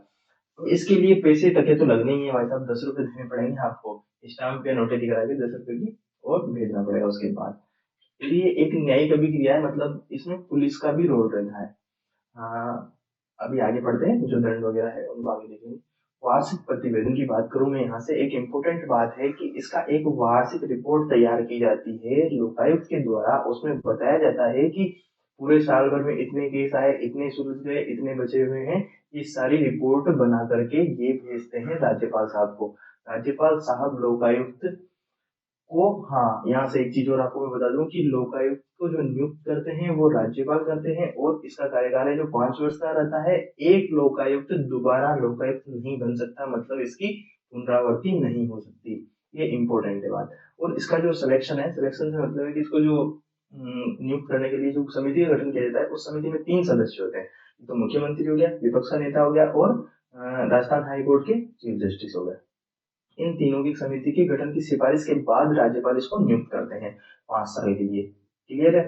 A: तो इसके लिए पैसे टके तो लगने ही है भाई साहब, 10 रुपए देने पड़ेंगे आपको, स्टाम्प या नोटरी करा के 10 रुपए की, और भेजना पड़ेगा उसके बाद। तो ये एक न्यायिक अभिक्रिया है, मतलब इसमें पुलिस का भी रोल रहता है। हाँ, अभी आगे बढ़ते हैं, जो दंड वगैरह है उनको आगे देखेंगे। वार्षिक प्रतिवेदन की बात करूं मैं यहाँ से, एक इम्पोर्टेंट बात है कि इसका एक वार्षिक रिपोर्ट तैयार की जाती है लोकायुक्त के द्वारा। उसमें बताया जाता है कि पूरे साल भर में इतने केस आए, इतने सुलझ गए, इतने बचे हुए हैं। ये सारी रिपोर्ट बना करके ये भेजते हैं राज्यपाल साहब को। राज्यपाल साहब लोकायुक्त को, हाँ, यहाँ से एक चीज और आपको मैं बता दूं कि लोकायुक्त को जो नियुक्त करते हैं वो राज्यपाल करते हैं, और इसका कार्यकाल है जो 5 वर्ष का रहता है। एक लोकायुक्त दोबारा लोकायुक्त नहीं बन सकता, मतलब इसकी पुनरावृत्ति नहीं हो सकती। ये इंपॉर्टेंट है बात। और इसका जो सिलेक्शन है, सिलेक्शन से मतलब है कि इसको जो नियुक्त करने के लिए जो समिति का गठन किया जाता है, उस समिति में 3 सदस्य होते हैं। तो मुख्यमंत्री हो गया, विपक्ष का नेता हो गया, और राजस्थान हाईकोर्ट के चीफ जस्टिस हो गए। इन तीनों की समिति के गठन की सिफारिश के बाद राज्यपाल इसको नियुक्त करते हैं 5 साल के लिए। क्लियर है?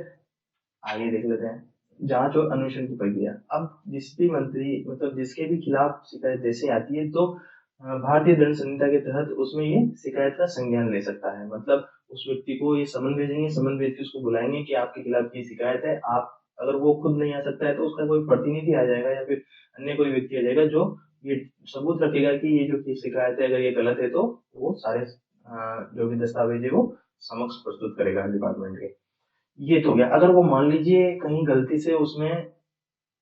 A: आगे देख लेते हैं जांच और अन्वेषण की प्रक्रिया। अब जिस भी मंत्री, मतलब जिसके भी खिलाफ शिकायत जैसे आती है, तो भारतीय दंड संहिता के तहत उसमें ये शिकायत का संज्ञान ले सकता है। मतलब उस व्यक्ति को ये समन भेजेंगे, समन भेज के उसको बुलाएंगे कि आपके खिलाफ ये शिकायत है। आप, अगर वो खुद नहीं आ सकता है तो उसका कोई प्रतिनिधि आ जाएगा या फिर अन्य कोई व्यक्ति आ जाएगा जो ये सबूत रखेगा कि ये जो शिकायत है अगर ये गलत है, तो वो सारे जो भी दस्तावेज है वो समक्ष प्रस्तुत करेगा डिपार्टमेंट के। ये तो हो गया। अगर वो मान लीजिए कहीं गलती से उसमें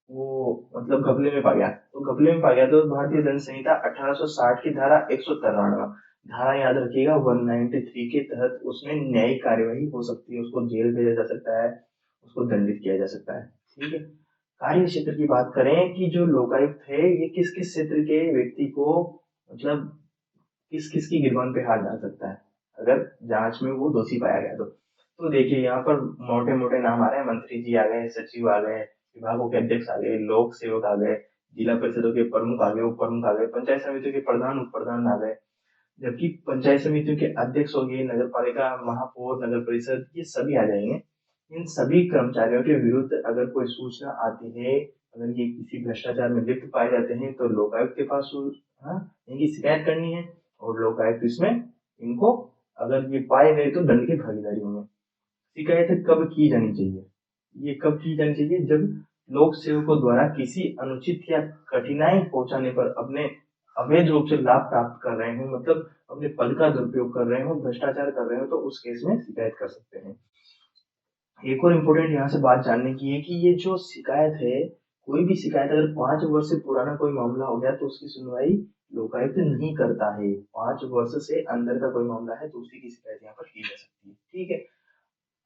A: वो मतलब घपले में पा गया, तो घपले में पा गया तो भारतीय दंड संहिता 1860 की धारा 193 धारा याद रखिएगा 193 के तहत उसमें न्यायिक कार्यवाही हो सकती है। उसको जेल भेजा जा सकता है, उसको दंडित किया जा सकता है। ठीक है। कार्य क्षेत्र की बात करें कि जो लोकायुक्त है ये किस किस क्षेत्र के व्यक्ति को, मतलब किस किस की गिरबान पे हाथ डाल सकता है अगर जांच में वो दोषी पाया गया तो देखिए यहाँ पर मोटे मोटे नाम आ रहे हैं। मंत्री जी आ गए, सचिव आ गए, विभागों के अध्यक्ष आ गए, लोक सेवक आ गए, जिला परिषदों के प्रमुख आ गए, उप प्रमुख आ गए, पंचायत समितियों के प्रधान, उप प्रधान आ गए। जबकि पंचायत समितियों के अध्यक्ष हो गए, नगर पालिका, महापौर, नगर परिषद, ये सभी आ जाएंगे। इन सभी कर्मचारियों के विरुद्ध अगर कोई सूचना आती है, अगर ये किसी भ्रष्टाचार में लिप्त पाए जाते हैं, तो लोकायुक्त के पास हाँ, इनकी शिकायत करनी है, और लोकायुक्त इसमें इनको, अगर ये पाए गए तो दंड की भागीदारी होंगे। शिकायत कब की जानी चाहिए? ये कब की जानी चाहिए? जब लोक सेवकों द्वारा किसी अनुचित या कठिनाई पहुंचाने पर अपने अवैध रूप से लाभ प्राप्त कर रहे हो, मतलब अपने पद का दुरुपयोग कर रहे हो, भ्रष्टाचार कर रहे हो, तो उस केस में शिकायत कर सकते हैं। एक और इम्पोर्टेंट यहाँ से बात जानने की है कि ये जो शिकायत है, कोई भी शिकायत अगर 5 वर्ष से पुराना कोई मामला हो गया तो उसकी सुनवाई लोकायुक्त नहीं करता है। 5 वर्ष से अंदर का कोई मामला है तो उसी की शिकायत यहाँ पर की जा सकती है। ठीक है।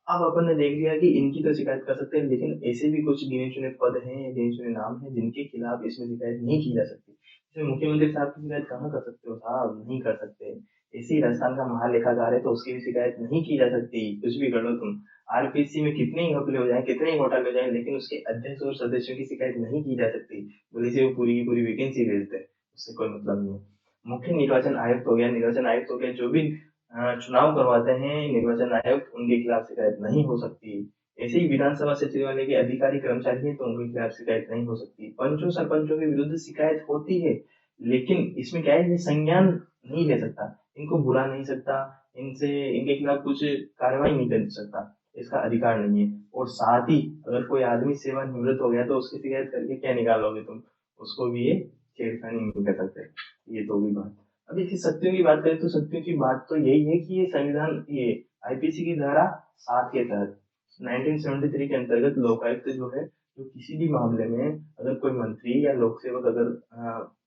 A: अब अपन ने देख लिया कि इनकी तो शिकायत कर सकते हैं, लेकिन ऐसे भी कुछ गिने चुने पद हैं या गिने चुने नाम हैं जिनके खिलाफ इसमें शिकायत नहीं की जा सकती। इसमें मुख्यमंत्री साहब की शिकायत कहाँ कर सकते हो साहब? नहीं कर सकते। ऐसे ही राजस्थान का महालेखाकार है तो उसकी भी शिकायत नहीं की जा सकती। कुछ भी कर लो तुम, आरपीसी में कितने ही घपले हो जाए, कितने ही घोटाले हो जाए, लेकिन उसके अध्यक्ष और सदस्यों की शिकायत नहीं की जा सकती। बोले से वो पूरी की पूरी वैकेंसी भेजते हैं, उससे कोई मतलब नहीं है। मुख्य निर्वाचन आयुक्त हो गया, निर्वाचन आयुक्त हो गया, जो भी चुनाव करवाते हैं निर्वाचन आयुक्त, उनके खिलाफ शिकायत नहीं हो सकती। ऐसे ही विधानसभा सचिवालय के अधिकारी कर्मचारी हैं तो उनके खिलाफ शिकायत नहीं हो सकती। पंचों सरपंचों के विरुद्ध शिकायत होती है, लेकिन इसमें क्या है, ये संज्ञान नहीं ले सकता, इनको बुला नहीं सकता, इनसे इनके खिलाफ कुछ कार्रवाई नहीं कर सकता, इसका अधिकार नहीं है। और साथ ही अगर कोई आदमी सेवानिवृत्त हो गया तो उसकी शिकायत करके क्या निकालोगे तुम? उसको भी ये छेड़खानी नहीं कर सकते। ये तो भी बात। अब इसकी शक्तियों की बात करें तो शक्तियों की बात तो यही है कि ये संविधान, ये आईपीसी की धारा 7 के तहत 1973 के अंतर्गत लोकायुक्त जो है, जो किसी भी मामले में अगर कोई मंत्री या लोक सेवक अगर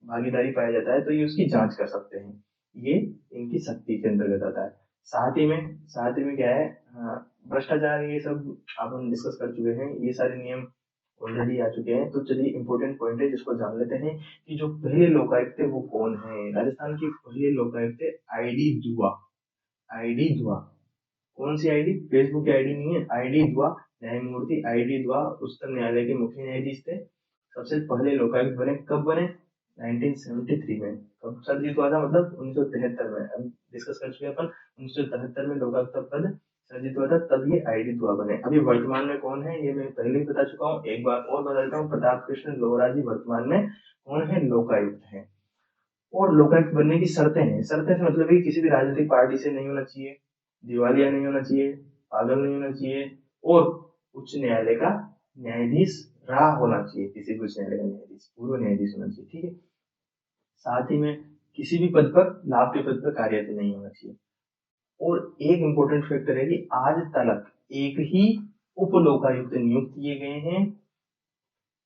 A: भागीदारी पाया जाता है तो ये उसकी जांच कर सकते हैं। ये इनकी शक्ति के अंतर्गत आता है। साथ ही में क्या है, भ्रष्टाचार ये सब अपन डिस्कस कर चुके हैं, ये सारे नियम ऑलरेडी आ चुके हैं। तो चलिए इंपॉर्टेंट पॉइंट है जिसको जान लेते हैं कि जो पहले लोकायुक्त थे वो कौन है। राजस्थान की पहले लोकायुक्त थे आईडी दुआ। आईडी दुआ कौन सी आईडी? फेसबुक की आईडी नहीं है, आईडी दुआ। न्यायमूर्ति आईडी दुआ उच्चतम न्यायालय के मुख्य न्यायाधीश थे। सबसे पहले लोकायुक्त बने, कब बने? 1973 में। कब सर्जित हुआ था? मतलब 1973 में। अब डिस्कस कर चुके हैं अपन, 1973 में लोकायुक्त पद सर्जित हुआ था, तब ये आईडी दुआ बने। अभी वर्तमान में कौन है ये मैं पहले ही बता चुका हूँ, एक बार और बता देता हूँ। प्रताप कृष्ण लोहरा जी वर्तमान में कौन है? लोकायुक्त है। और लोकायुक्त बनने की शर्तें हैं। शर्तें से मतलब कि किसी भी राजनीतिक पार्टी से नहीं होना चाहिए, दिवालिया नहीं होना चाहिए, पागल नहीं होना चाहिए, और उच्च न्यायालय का न्यायाधीश रहा होना चाहिए। किसी भी उच्च न्यायालय का न्यायाधीश, पूर्व न्यायाधीश होना चाहिए, ठीक है। साथ ही में किसी भी पद पर, लाभ के पद पर कार्यरत नहीं होना चाहिए। और एक इम्पोर्टेंट फैक्टर है कि आज तक एक ही उप लोकायुक्त नियुक्त किए गए हैं,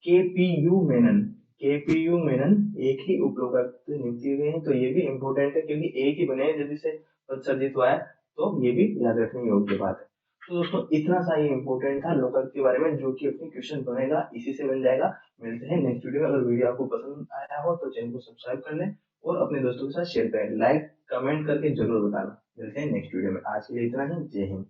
A: केपीयू मेनन। केपीयू मेनन एक ही उप लोकायुक्त नियुक्त किए गए हैं। तो ये भी इम्पोर्टेंट है क्योंकि एक ही बने हैं जब इसे पद सर्जित हुआ है, तो ये भी याद रखने योग्य बात है। तो दोस्तों इतना सा ये इम्पोर्टेंट था लोकायुक्त के बारे में, जो कि अपनी क्वेश्चन बनेगा, इसी से बन जाएगा। मिलते हैं नेक्स्ट वीडियो में। अगर वीडियो आपको पसंद आया हो तो चैनल को सब्सक्राइब कर लें और अपने दोस्तों के साथ शेयर करें। लाइक कमेंट करके जरूर बताना। मिलते हैं नेक्स्ट वीडियो में। आज के लिए इतना ही। जय हिंद।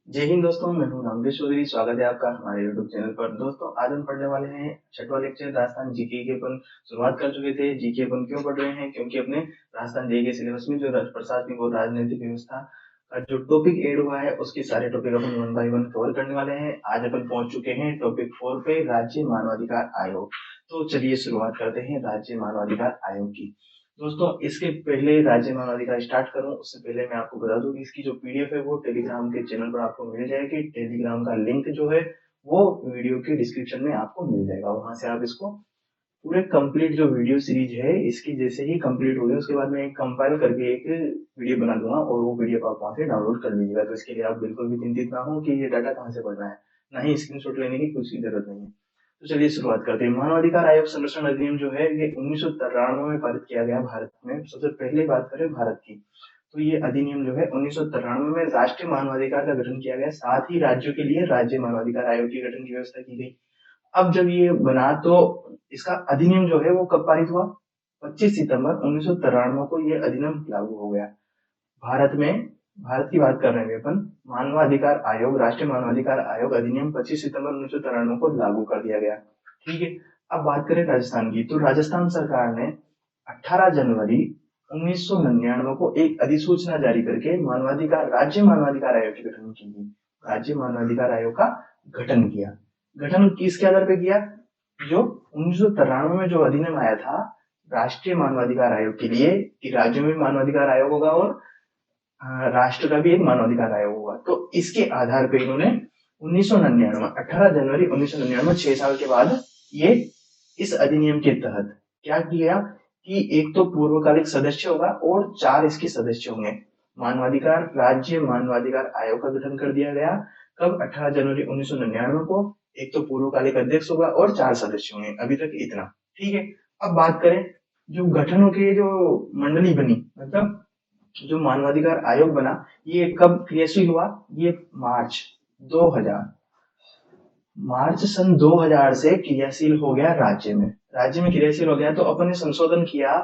A: जय हिंद दोस्तों, मैं हूं रामदेव चौधरी। स्वागत है आपका हमारे YouTube चैनल पर। दोस्तों आज हम पढ़ने वाले हैं छठवां लेक्चर राजस्थान जीके के। अपन शुरुआत कर चुके थे। जीके अपन क्यों पढ़ रहे हैं? क्योंकि अपने राजस्थान जीके सिलेबस में जो प्रशासनिक और राजनीतिक व्यवस्था का जो टॉपिक ऐड हुआ है, उसके सारे टॉपिक अपन 1 बाय 1 कवर करने वाले हैं। आज अपन पहुंच चुके हैं टॉपिक 4 पे, राज्य मानवाधिकार आयोग। तो चलिए शुरुआत करते हैं राज्य मानवाधिकार आयोग की। दोस्तों इसके पहले राज्य मानवाधिकार स्टार्ट करूं उससे पहले मैं आपको बता दूं कि इसकी जो पीडीएफ है वो टेलीग्राम के चैनल पर आपको मिल जाएगी। टेलीग्राम का लिंक जो है वो वीडियो के डिस्क्रिप्शन में आपको मिल जाएगा। वहां से आप इसको पूरे कंप्लीट जो वीडियो सीरीज है इसकी जैसे ही कंप्लीट होगी उसके बाद मैं एक कंपाइल करके एक वीडियो बना दूंगा और वो पीडीएफ आप वहां से डाउनलोड कर लीजिएगा। तो इसके लिए आप बिल्कुल भी चिंतित ना हो कि ये डाटा कहाँ से पढ़ना है, ना ही स्क्रीनशॉट लेने की कुछ की जरूरत नहीं है। तो चलिए शुरुआत करते हैं। मानवाधिकार आयोग संरक्षण अधिनियम जो है ये 1993 में पारित किया गया भारत में। सबसे पहले बात करें भारत की, तो ये अधिनियम जो है 1993 में राष्ट्रीय मानवाधिकार का गठन किया गया। साथ ही राज्यों के लिए राज्य मानवाधिकार आयोग के गठन की व्यवस्था की गई। अब जब ये बना तो इसका अधिनियम जो है वो कब पारित हुआ? 25 सितंबर 1993 को ये अधिनियम लागू हो गया। भारत की बात कर रहे हैं अपन। मानवाधिकार आयोग, राष्ट्रीय मानवाधिकार आयोग अधिनियम 25 सितंबर 1993 को लागू कर दिया गया, ठीक है। अब बात करें राजस्थान की, तो राजस्थान सरकार ने 18 जनवरी 1999 को एक अधिसूचना जारी करके राज्य मानवाधिकार आयोग के गठन की। राज्य मानवाधिकार आयोग का गठन किया। गठन किसके आधार पर किया? जो 1993 में जो अधिनियम आया था राष्ट्रीय मानवाधिकार आयोग के लिए कि राज्यों में मानवाधिकार आयोग होगा और राष्ट्र का भी एक मानवाधिकार आयोग होगा, तो इसके आधार पर इन्होंने 1999 18 जनवरी 1999 6 साल के बाद ये इस अधिनियम के तहत क्या किया कि एक तो पूर्वकालिक सदस्य होगा और 4 इसके सदस्य होंगे। राज्य मानवाधिकार आयोग का गठन कर दिया गया। कब? 18 जनवरी 1999 को। एक तो पूर्वकालिक अध्यक्ष होगा और 4 सदस्य होंगे। अभी तक इतना, ठीक है। अब बात करें जो गठनों की जो मंडली बनी, मतलब जो मानवाधिकार आयोग बना, ये कब क्रियाशील हुआ? ये मार्च सन 2000 से क्रियाशील हो गया राज्य में क्रियाशील हो गया। तो अपन ने संशोधन किया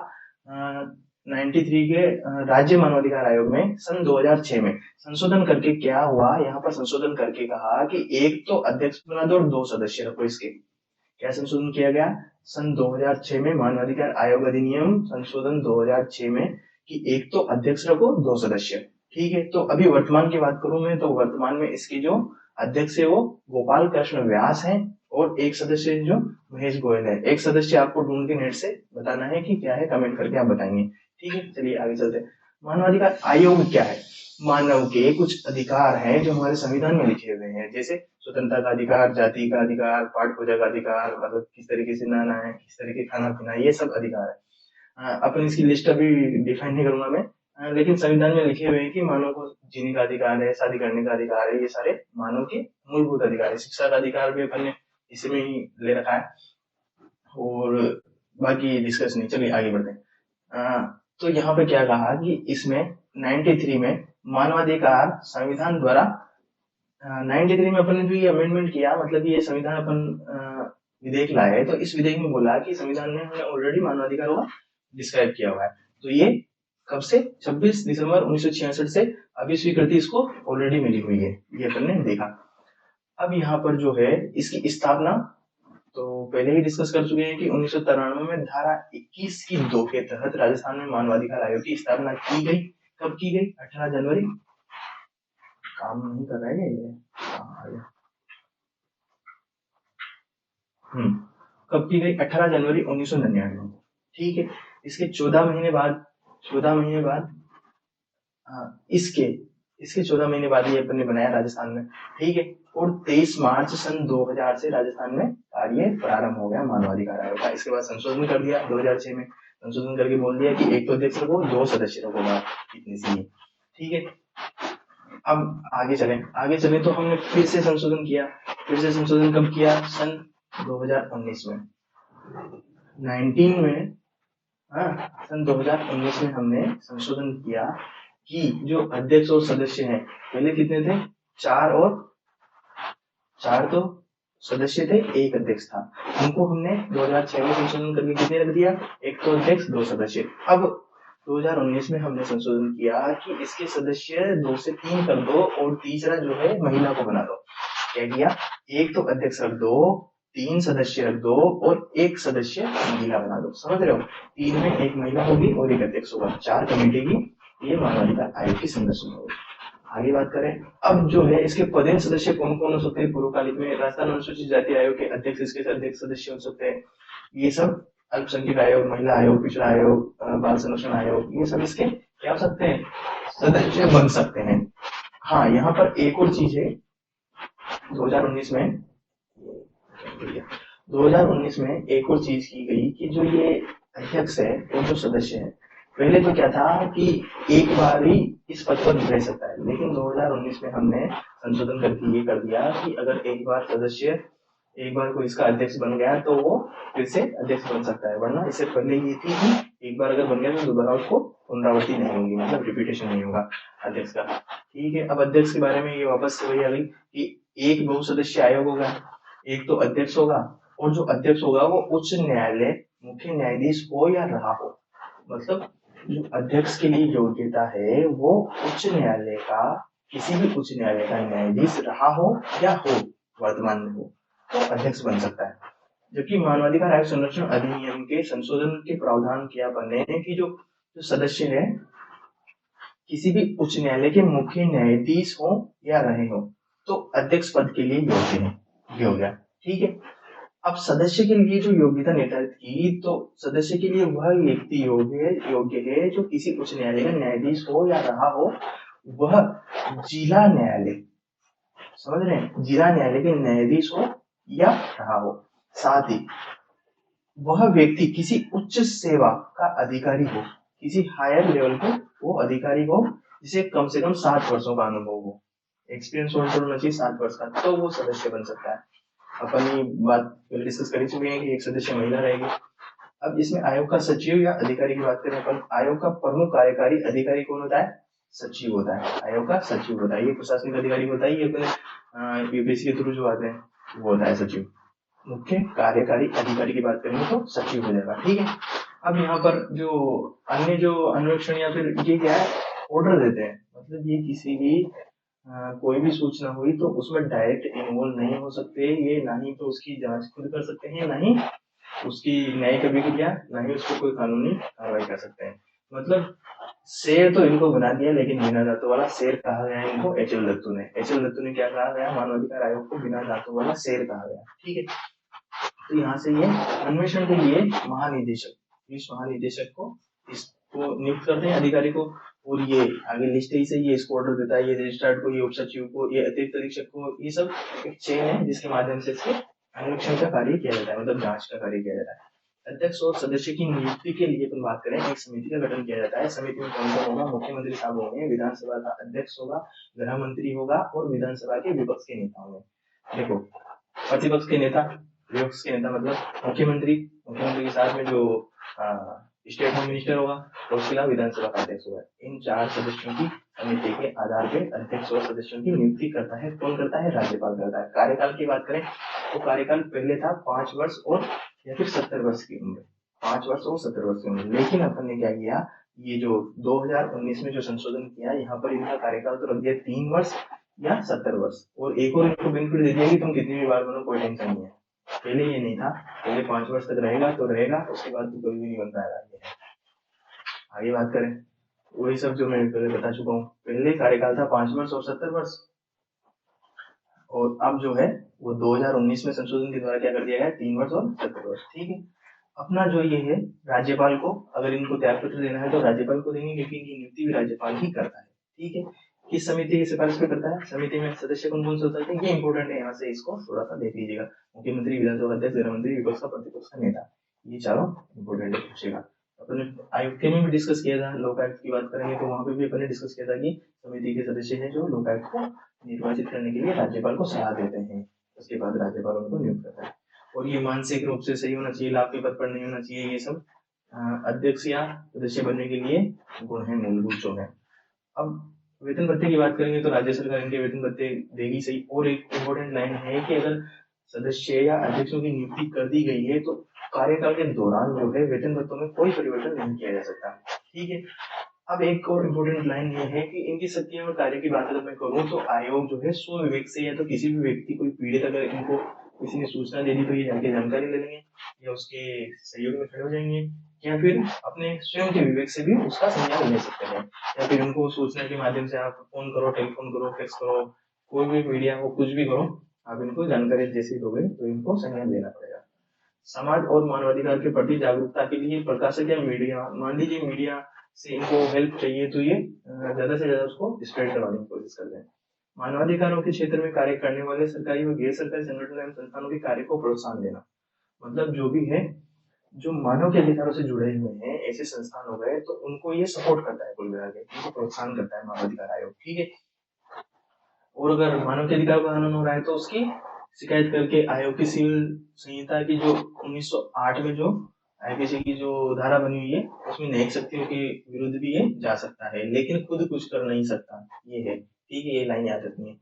A: 93 के राज्य मानवाधिकार आयोग में सन 2006 में। संशोधन करके क्या हुआ? यहाँ पर संशोधन करके कहा कि एक तो अध्यक्ष बना दो और 2 सदस्य रखो। इसके क्या संशोधन किया गया? सन 2006 में मानवाधिकार आयोग अधिनियम संशोधन 2006 में कि एक तो अध्यक्ष रखो 2 सदस्य, ठीक है। तो अभी वर्तमान की बात करूं मैं, तो वर्तमान में इसकी जो अध्यक्ष है वो गोपाल कृष्ण व्यास है और एक सदस्य जो महेश गोयल है। एक सदस्य आपको ढूंढ के नेट से बताना है कि क्या है, कमेंट करके आप बताएंगे, ठीक है। चलिए आगे चलते हैं। मानवाधिकार आयोग क्या है? मानव के कुछ अधिकार हैं जो हमारे संविधान में लिखे हुए हैं, जैसे स्वतंत्रता का अधिकार, जाति का अधिकार, पाठ पूजा का अधिकार, मतलब किस तरीके से नहाना है, किस तरीके खाना पीना है, ये सब अधिकार है। अपन इसकी लिस्ट अभी डिफाइन नहीं करूंगा मैं, लेकिन संविधान में लिखे हुए हैं कि मानव को जीने का अधिकार है, शादी करने का अधिकार है, ये सारे मानव के मूलभूत अधिकार है। शिक्षा का अधिकार भी अपन ने इसमें ही ले रखा है और बाकी डिस्कस नहीं। चलिए आगे बढ़ते हैं। तो यहाँ पे क्या कहा कि इसमें 93 में मानवाधिकार संविधान द्वारा 93 में अपन ने जो ये अमेंडमेंट किया, मतलब ये संविधान अपन विधेयक लाए, तो इस विधेयक में बोला कि संविधान में हमने ऑलरेडी मानवाधिकारों का डिस्क्राइब किया हुआ है। तो ये कब से, 26 दिसंबर 1966 से अभी स्वीकृति इसको ऑलरेडी मिली हुई है, ये अपन ने देखा। अब यहाँ पर जो है इसकी स्थापना तो पहले ही डिस्कस कर चुके हैं कि 1993 में धारा 21 की 2 के तहत राजस्थान में मानवाधिकार आयोग की स्थापना की गई। कब की गई? 18 जनवरी, काम नहीं कर रहा है ये, कब की गई? 18 जनवरी 1999। ठीक है, इसके 14 महीने बाद इसके 14 महीने बाद ये अपन ने बनाया राजस्थान में। ठीक है, और 23 मार्च सन 2000 से राजस्थान में कार्य प्रारंभ हो गया मानवाधिकार आयोग का। इसके बाद संशोधन कर दिया 2006 में, संशोधन करके बोल दिया कि एक तो अध्यक्ष रखो, 2 सदस्य रखो, इतनी सी। ठीक है, अब आगे चले तो हमने फिर से संशोधन किया। फिर से संशोधन कब किया? सन 2019 में, 19 में, सन 2019 में हमने संशोधन किया कि जो अध्यक्ष और सदस्य हैं, पहले कितने थे? 4 तो सदस्य थे, 1 अध्यक्ष था। उनको हमने 2006 में संशोधन करके कितने रख दिया? 1 तो अध्यक्ष, 2 सदस्य। अब 2019 में हमने संशोधन किया कि इसके सदस्य 2 से 3 कर दो और तीसरा जो है महिला को बना दो। क्या किया? 1 तो अध्यक्ष रख दो, 3 सदस्य रख दो और 1 सदस्य महिला बना दो। समझ रहे हो? 3 में 1 महिला होगी और 1 अध्यक्ष होगा, 4 कमेटी की ये मानवाधिकार आयोग की संरचना होगी। आगे बात करें, अब जो है इसके पदेन सदस्य कौन कौन हो सकते हैं? पूर्वकालिक में राजस्थान अनुसूचित जाति आयोग के अध्यक्ष इसके अध्यक्ष सदस्य हो सकते हैं। ये सब अल्पसंख्यक आयोग, महिला आयोग, पिछड़ा आयोग, बाल संरक्षण आयोग, ये सब इसके क्या हो सकते हैं? सदस्य बन सकते हैं। हाँ, यहाँ पर एक और चीज है, 2019 में एक और चीज की गई कि जो ये अध्यक्ष है और जो सदस्य है, पहले तो क्या था कि एक बार ही इस पद पर रह सकता है, लेकिन 2019 में हमने संशोधन करके ये कर दिया कि अगर एक बार कोई इसका अध्यक्ष बन गया तो वो फिर से अध्यक्ष बन सकता है, वरना इससे पहले ये थी कि एक बार अगर बन गया तो दोबारा उसको पुनरावृत्ति नहीं होगी, मतलब रिपीटेशन नहीं होगा अध्यक्ष का। ठीक है, अब अध्यक्ष के बारे में ये वापस से वही आ गई कि एक बहुसदस्य आयोग होगा, एक तो अध्यक्ष होगा और जो अध्यक्ष होगा वो उच्च न्यायालय मुख्य न्यायाधीश हो या रहा हो। मतलब जो अध्यक्ष के लिए योग्यता है वो उच्च न्यायालय का, किसी भी उच्च न्यायालय का न्यायाधीश रहा हो या हो, वर्तमान में हो, तो अध्यक्ष बन सकता है। जबकि मानवाधिकार आयोग संरक्षण अधिनियम के संशोधन के प्रावधान क्या बने कि जो सदस्य है किसी भी उच्च न्यायालय के मुख्य न्यायाधीश हो या रहे हो तो अध्यक्ष पद के लिए योग्य है, ये हो गया। ठीक है, अब सदस्य के लिए जो योग्यता निर्धारित की, तो सदस्य के लिए वह व्यक्ति योग्य है जो किसी उच्च न्यायालय का न्यायाधीश हो या रहा हो, वह जिला न्यायालय, समझ रहे हैं, जिला न्यायालय के न्यायाधीश हो या रहा हो, साथ ही वह व्यक्ति किसी उच्च सेवा का अधिकारी हो, किसी हायर लेवल पे वो अधिकारी हो जिसे कम से कम 7 वर्षों का अनुभव हो, एक्सपीरियंस होना चाहिए 7 वर्ष का, तो वो सदस्य बन सकता है। अपन ये बात डिस्कस कर चुके हैं कि एक सदस्य महिला रहेगी। अब इसमें आयोग का सचिव या अधिकारी की बात करें अपन, आयोग का प्रमुख कार्यकारी अधिकारी कौन होता है? सचिव होता है, आयोग का सचिव होता है। ये प्रशासनिक अधिकारी होता है, ये अपने यूपीएससी के थ्रू जो आते हैं वो होता है सचिव। मुख्य कार्यकारी अधिकारी की बात करेंगे तो सचिव हो जाएगा। ठीक है, अब यहाँ पर जो अन्य जो अन्वेषण या फिर ये क्या है, ऑर्डर देते हैं, मतलब ये किसी भी कोई भी सूचना हुई तो उसमें डायरेक्ट इन्वॉल्व नहीं हो सकते ये, ना ही तो उसकी जांच खुद कर सकते हैं, ना ही उसकी न्यायिक अभिक्रिया, ना ही उसको कोई कानूनी कार्रवाई कर सकते हैं। मतलब शेर तो इनको बना दिया, लेकिन बिना दांतों वाला शेर कहा गया इनको एच.एल. दत्तू ने क्या कहा गया? मानवाधिकार आयोग को बिना दांतों वाला शेर कहा गया। ठीक है, तो यहाँ से ये अन्वेषण के लिए महानिदेशक, इस महानिदेशक को इसको नियुक्त करते हैं अधिकारी को, और ये आगे लिस्ट ही से ये इसको ऑर्डर देता है, ये रजिस्ट्रार को, ये उप सचिव को, ये अतिरिक्त अधीक्षक को, ये सब एक चेन है जिसके माध्यम से इसके अन्वेषण का कार्य किया जाता है, मतलब जांच का कार्य किया जाता है। अध्यक्ष और सदस्य की नियुक्ति के लिए अपन बात करें, एक समिति का गठन किया जाता है। समिति में कौन कौन होगा? मुख्यमंत्री साहब होंगे, विधानसभा का अध्यक्ष होगा, गृह मंत्री होगा और विधानसभा के विपक्ष के नेता होंगे। देखो, प्रतिपक्ष के नेता, विपक्ष के नेता मतलब मुख्यमंत्री के साथ में जो स्टेट होम मिनिस्टर होगा और उसके अलावा विधानसभा का अध्यक्ष होगा। इन 4 सदस्यों की समिति के आधार पे अध्यक्ष और सदस्यों की नियुक्ति करता है। कौन करता है? राज्यपाल करता है। कार्यकाल की बात करें तो कार्यकाल पहले था 5 वर्ष और या फिर 70 वर्ष की उम्र, 5 वर्ष और 70 वर्ष की उम्र। लेकिन अपन ने क्या किया, ये जो 2019 में जो संशोधन किया, यहाँ पर इनका कार्यकाल तो रख दिया 3 वर्ष या 70 वर्ष, और एक और इनको बेनिफिट दे दिया कि तुम कितनी भी बार बनो, कोई टेंशन नहीं है। पहले ये नहीं था, पहले 5 वर्ष तक रहेगा तो रहेगा, उसके बाद तो कोई भी नहीं बन पाएगा। आगे बात करें, वही सब जो मैं पहले बता चुका हूँ। पहले कार्यकाल था 5 वर्ष और 70 वर्ष, और अब जो है वो 2019 में संशोधन के द्वारा क्या कर दिया गया, 3 वर्ष और 70 वर्ष। ठीक है। अपना जो ये है, राज्यपाल को अगर इनको त्याग पत्र देना है तो राज्यपाल को देंगे, क्योंकि इनकी नियुक्ति भी राज्यपाल ही करता है। ठीक है। किस समिति की सिफारिश पे करता है? समिति में सदस्य कौन कौन से होते हैं, ये इंपॉर्टेंट है, यहाँ से इसको थोड़ा सा देख लीजिएगा। मुख्यमंत्री, विधानसभा अध्यक्ष, गृह मंत्री, विपक्ष का प्रतिपक्ष का नेता, ये चारों इंपॉर्टेंट है, पूछेगा। अपने आयुक्त में भी डिस्कस किया था, लोकायुक्त की बात करेंगे तो वहां पे भी अपने डिस्कस किया था कि समिति के सदस्य हैं जो लोकायुक्त को निर्वाचित करने के लिए राज्यपाल को सलाह देते हैं, उसके बाद राज्यपाल उनको नियुक्त करता है। और ये मानसिक रूप से सही होना चाहिए, लाभ के पद पर नहीं होना चाहिए, ये सब अध्यक्ष या सदस्य बनने के लिए गुण है, मूलभूत जो है। अब वेतन भत्ते की बात करेंगे तो राज्य सरकार इनके वेतन भत्ते देगी, सही। और एक इम्पोर्टेंट लाइन है कि अगर सदस्य या अध्यक्षों की नियुक्ति कर दी गई है तो कार्यकाल के दौरान जो है वेतन भत्तों में कोई परिवर्तन नहीं किया जा सकता। ठीक है। अब एक और इम्पोर्टेंट लाइन ये है कि इनकी शक्तियों और कार्य की बात अगर मैं करूं तो आयोग जो है स्वविवेक से, या तो किसी भी व्यक्ति, कोई पीड़ित अगर इनको किसी ने सूचना दे दी तो ये जाके जानकारी ले लेंगे या उसके सहयोग में खड़े हो जाएंगे, या फिर अपने स्वयं के विवेक से भी उसका संज्ञान ले सकते हैं, या फिर उनको सूचना के माध्यम से आप फोन करो, टेलीफोन करो, फैक्स करो, कोई भी मीडिया हो, कुछ भी करो, आप इनको जानकारी जैसी दोगे तो इनको संज्ञान लेना पड़ेगा। समाज और मानवाधिकार के प्रति जागरूकता के लिए प्रकाशक या मीडिया, मान लीजिए मीडिया से इनको हेल्प चाहिए तो ये ज्यादा से ज्यादा उसको स्प्रेड करवाने की कोशिश करते हैं। मानवाधिकारों के क्षेत्र में कार्य करने वाले सरकारी व गैर सरकारी संगठनों एवं संस्थानों के कार्य को प्रोत्साहन देना, मतलब जो भी है, जो मानव के अधिकारों से जुड़े हुए हैं ऐसे संस्थान हो गए, तो उनको ये सपोर्ट करता है, कुल मिला के उनको प्रोत्साहन करता है मानवाधिकार आयोग। ठीक है। और अगर मानव के अधिकार का हनन हो रहा है तो उसकी शिकायत करके आयोग की सिविल संहिता की जो 1908 में जो आईपीसी की जो धारा बनी हुई है उसमें न्यायिक शक्तियों के विरुद्ध भी ये जा सकता है, लेकिन खुद कुछ कर नहीं सकता, ये है। ठीक है, ये लाइन याद रखनी है।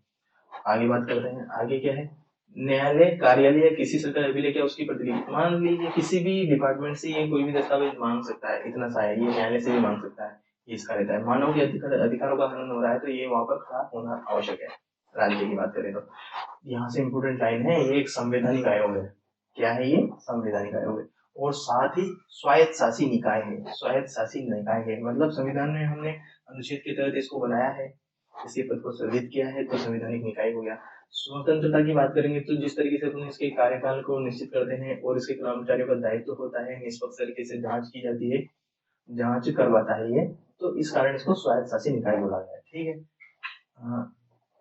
A: आगे बात करते हैं, आगे क्या है, न्यायालय, कार्यालय या किसी सरकारी अभिलेख या उसकी प्रतिलिपि, मान लीजिए किसी भी डिपार्टमेंट से ये कोई भी दस्तावेज मांग सकता है, इतना सा है, ये न्यायालय से भी मांग सकता है, ये इसका रहता है। मानव के अधिकारों का हनन हो रहा है तो ये वहां पर खड़ा होना आवश्यक है। राज्य की बात करें तो यहाँ से इंपोर्टेंट लाइन है, ये एक संवैधानिक आयोग है। क्या है ये? संवैधानिक आयोग है। और साथ ही स्वायत्त शासी निकाय है, स्वायत्त शासी निकाय है, मतलब संविधान में हमने अनुच्छेद के तहत इसको बनाया है, इसी पद को सर्जित किया है, तो संवैधानिक निकाय हो गया। स्वतंत्रता की बात करेंगे तो जिस तरीके से अपने इसके कार्यकाल को निश्चित करते हैं और इसके कर्मचारियों का दायित्व होता है, निष्पक्ष तरीके से जांच की जाती है, जांच करवाता है ये, तो इस कारण इसको स्वायत्त शासी निकाय बोला गया है। ठीक है।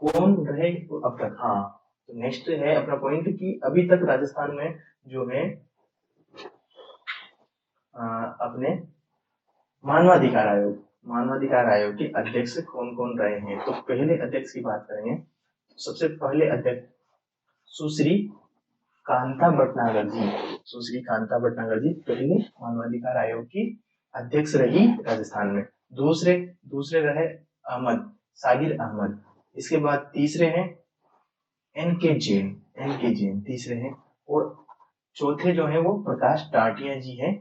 A: कौन रहे अब तक, हाँ, तो नेक्स्ट है अपना पॉइंट कि अभी तक राजस्थान में जो है अपने मानवाधिकार आयोग के अध्यक्ष कौन कौन रहे हैं। तो पहले अध्यक्ष की बात करेंगे, सबसे पहले अध्यक्ष सुश्री कांता भटनागर जी, सुश्री कांता भटनागर जी पहले मानवाधिकार आयोग की अध्यक्ष रही राजस्थान में। दूसरे रहे अहमद, सागिर अहमद। इसके बाद तीसरे हैं एनके जैन तीसरे हैं, और चौथे जो है वो प्रकाश टाटिया जी हैं।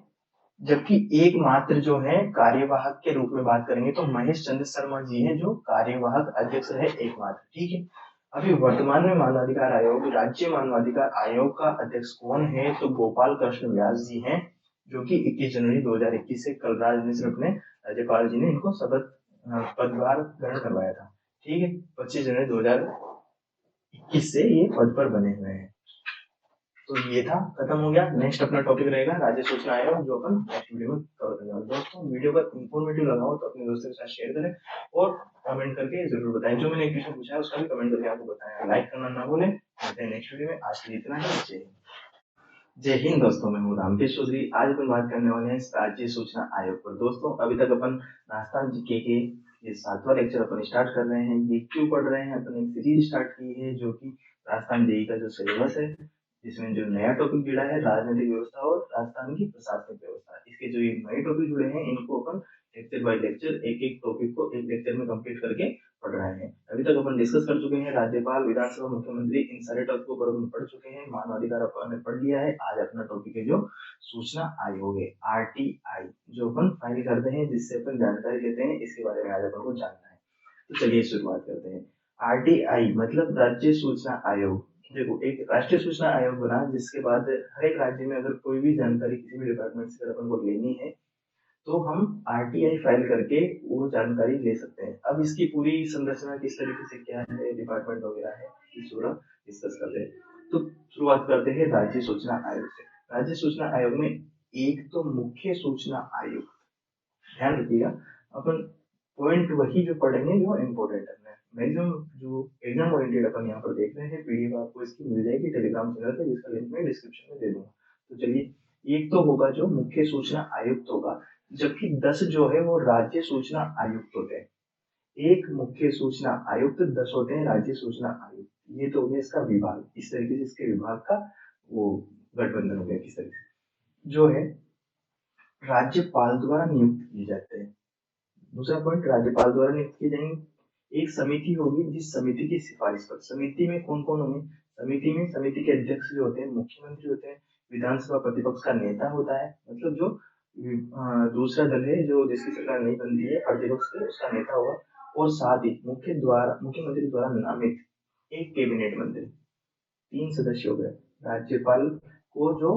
A: जबकि एकमात्र जो है कार्यवाहक के रूप में बात करेंगे तो महेश चंद्र शर्मा जी हैं जो कार्यवाहक अध्यक्ष रहे एकमात्र। ठीक है। अभी वर्तमान में मानवाधिकार आयोग, राज्य मानवाधिकार आयोग का अध्यक्ष कौन है, तो गोपाल कृष्ण व्यास जी हैं, जो कि 21 जनवरी 2021 से कलराज मिश्र अपने राज्यपाल जी ने इनको शपथ पदभार ग्रहण करवाया था। ठीक है। 25 जनवरी 2021 से ये पद पर बने हुए हैं। तो ये था, खत्म हो गया। नेक्स्ट अपना टॉपिक रहेगा राज्य सूचना आयोग, जो अपन नेक्स्ट वीडियो में कवर करेंगे। दोस्तों वीडियो का इंफॉर्मेटिव लगा हो तो अपने दोस्तों के साथ शेयर करें और कमेंट करके जरूर बताएं। जो मैंने एक क्वेश्चन पूछा है उसका भी कमेंट करके आपको बताएं। लाइक करना ना भूलें। मिलते हैं नेक्स्ट वीडियो में। आज के लिए इतना ही। जय हिंद दोस्तों, मैं हूँ रामकेश चौधरी। आज अपन बात करने वाले हैं राज्य सूचना आयोग पर। दोस्तों अभी तक अपन राजस्थान जीके के ये 7वां लेक्चर अपन स्टार्ट कर रहे हैं। ये क्यों पढ़ रहे हैं, अपन एक सीरीज स्टार्ट की है जो कि राजस्थान जेईई का जो सिलेबस है, जिसमें जो नया टॉपिक जुड़ा है राजनीतिक व्यवस्था और राजस्थान की प्रशासनिक व्यवस्था, इसके के जो ये नए टॉपिक जुड़े हैं इनको अपन लेक्चर बाय लेक्चर एक एक टॉपिक को एक लेक्चर में कंप्लीट करके पढ़ रहे हैं। अभी तक अपन डिस्कस कर चुके हैं राज्यपाल, विधानसभा, मुख्यमंत्री, इन सारे टॉपिक को अपन पढ़ चुके हैं। मानव अधिकार अपन ने पढ़ लिया है। आज अपना टॉपिक है जो सूचना आयोग है, आरटीआई, जो अपन फाइल करते हैं जिससे अपन जानकारी लेते हैं, इसके बारे में आज अपन को जानना है। तो चलिए शुरुआत करते हैं। आरटीआई मतलब राज्य सूचना आयोग। देखो, एक राष्ट्रीय सूचना आयोग बना जिसके बाद हर एक राज्य में अगर कोई भी जानकारी किसी भी डिपार्टमेंट से अगर अपन को लेनी है तो हम आरटीआई फाइल करके वो जानकारी ले सकते हैं। अब इसकी पूरी संरचना किस तरीके से क्या है, डिपार्टमेंट वगैरह है, इस पूरा डिस्कस करते हैं। तो शुरुआत करते हैं राज्य सूचना आयोग से। राज्य सूचना आयोग में एक तो मुख्य सूचना आयुक्त, ध्यान रखिएगा अपन पॉइंट वही जो पढ़ेंगे जो इम्पोर्टेंट है। मैक्सिमम जो एग्जाम ओरिएंटेड अपन यहाँ पर देख रहे हैं, पीडीएफ आपको इसकी मिल जाएगी टेलीग्राम चैनल पे, जिसका लिंक मैं डिस्क्रिप्शन में दे दूंगा। तो चलिए, एक तो होगा जो मुख्य सूचना आयुक्त होगा, जबकि 10 जो है वो राज्य सूचना आयुक्त होते हैं। एक मुख्य सूचना आयुक्त, 10 होते हैं राज्य सूचना आयुक्त। ये तो हो गया इसका विभाग, इस तरीके से इसके विभाग का वो गठबंधन हो गया। किस तरीके से जो है राज्यपाल द्वारा नियुक्त किए जाते हैं। दूसरा पॉइंट, राज्यपाल द्वारा नियुक्त किए जाएंगे। एक समिति होगी जिस समिति की सिफारिश पर, समिति में कौन कौन होंगे, समिति में समिति के अध्यक्ष जो होते हैं मुख्यमंत्री होते हैं, विधानसभा प्रतिपक्ष का नेता होता है, मतलब जो दूसरा दल है जो जिसकी सरकार नहीं बनती है, प्रतिपक्ष के उसका नेता होगा, और साथ ही मुख्यमंत्री द्वारा नामित एक कैबिनेट मंत्री। 3 सदस्य हो गए। राज्यपाल को जो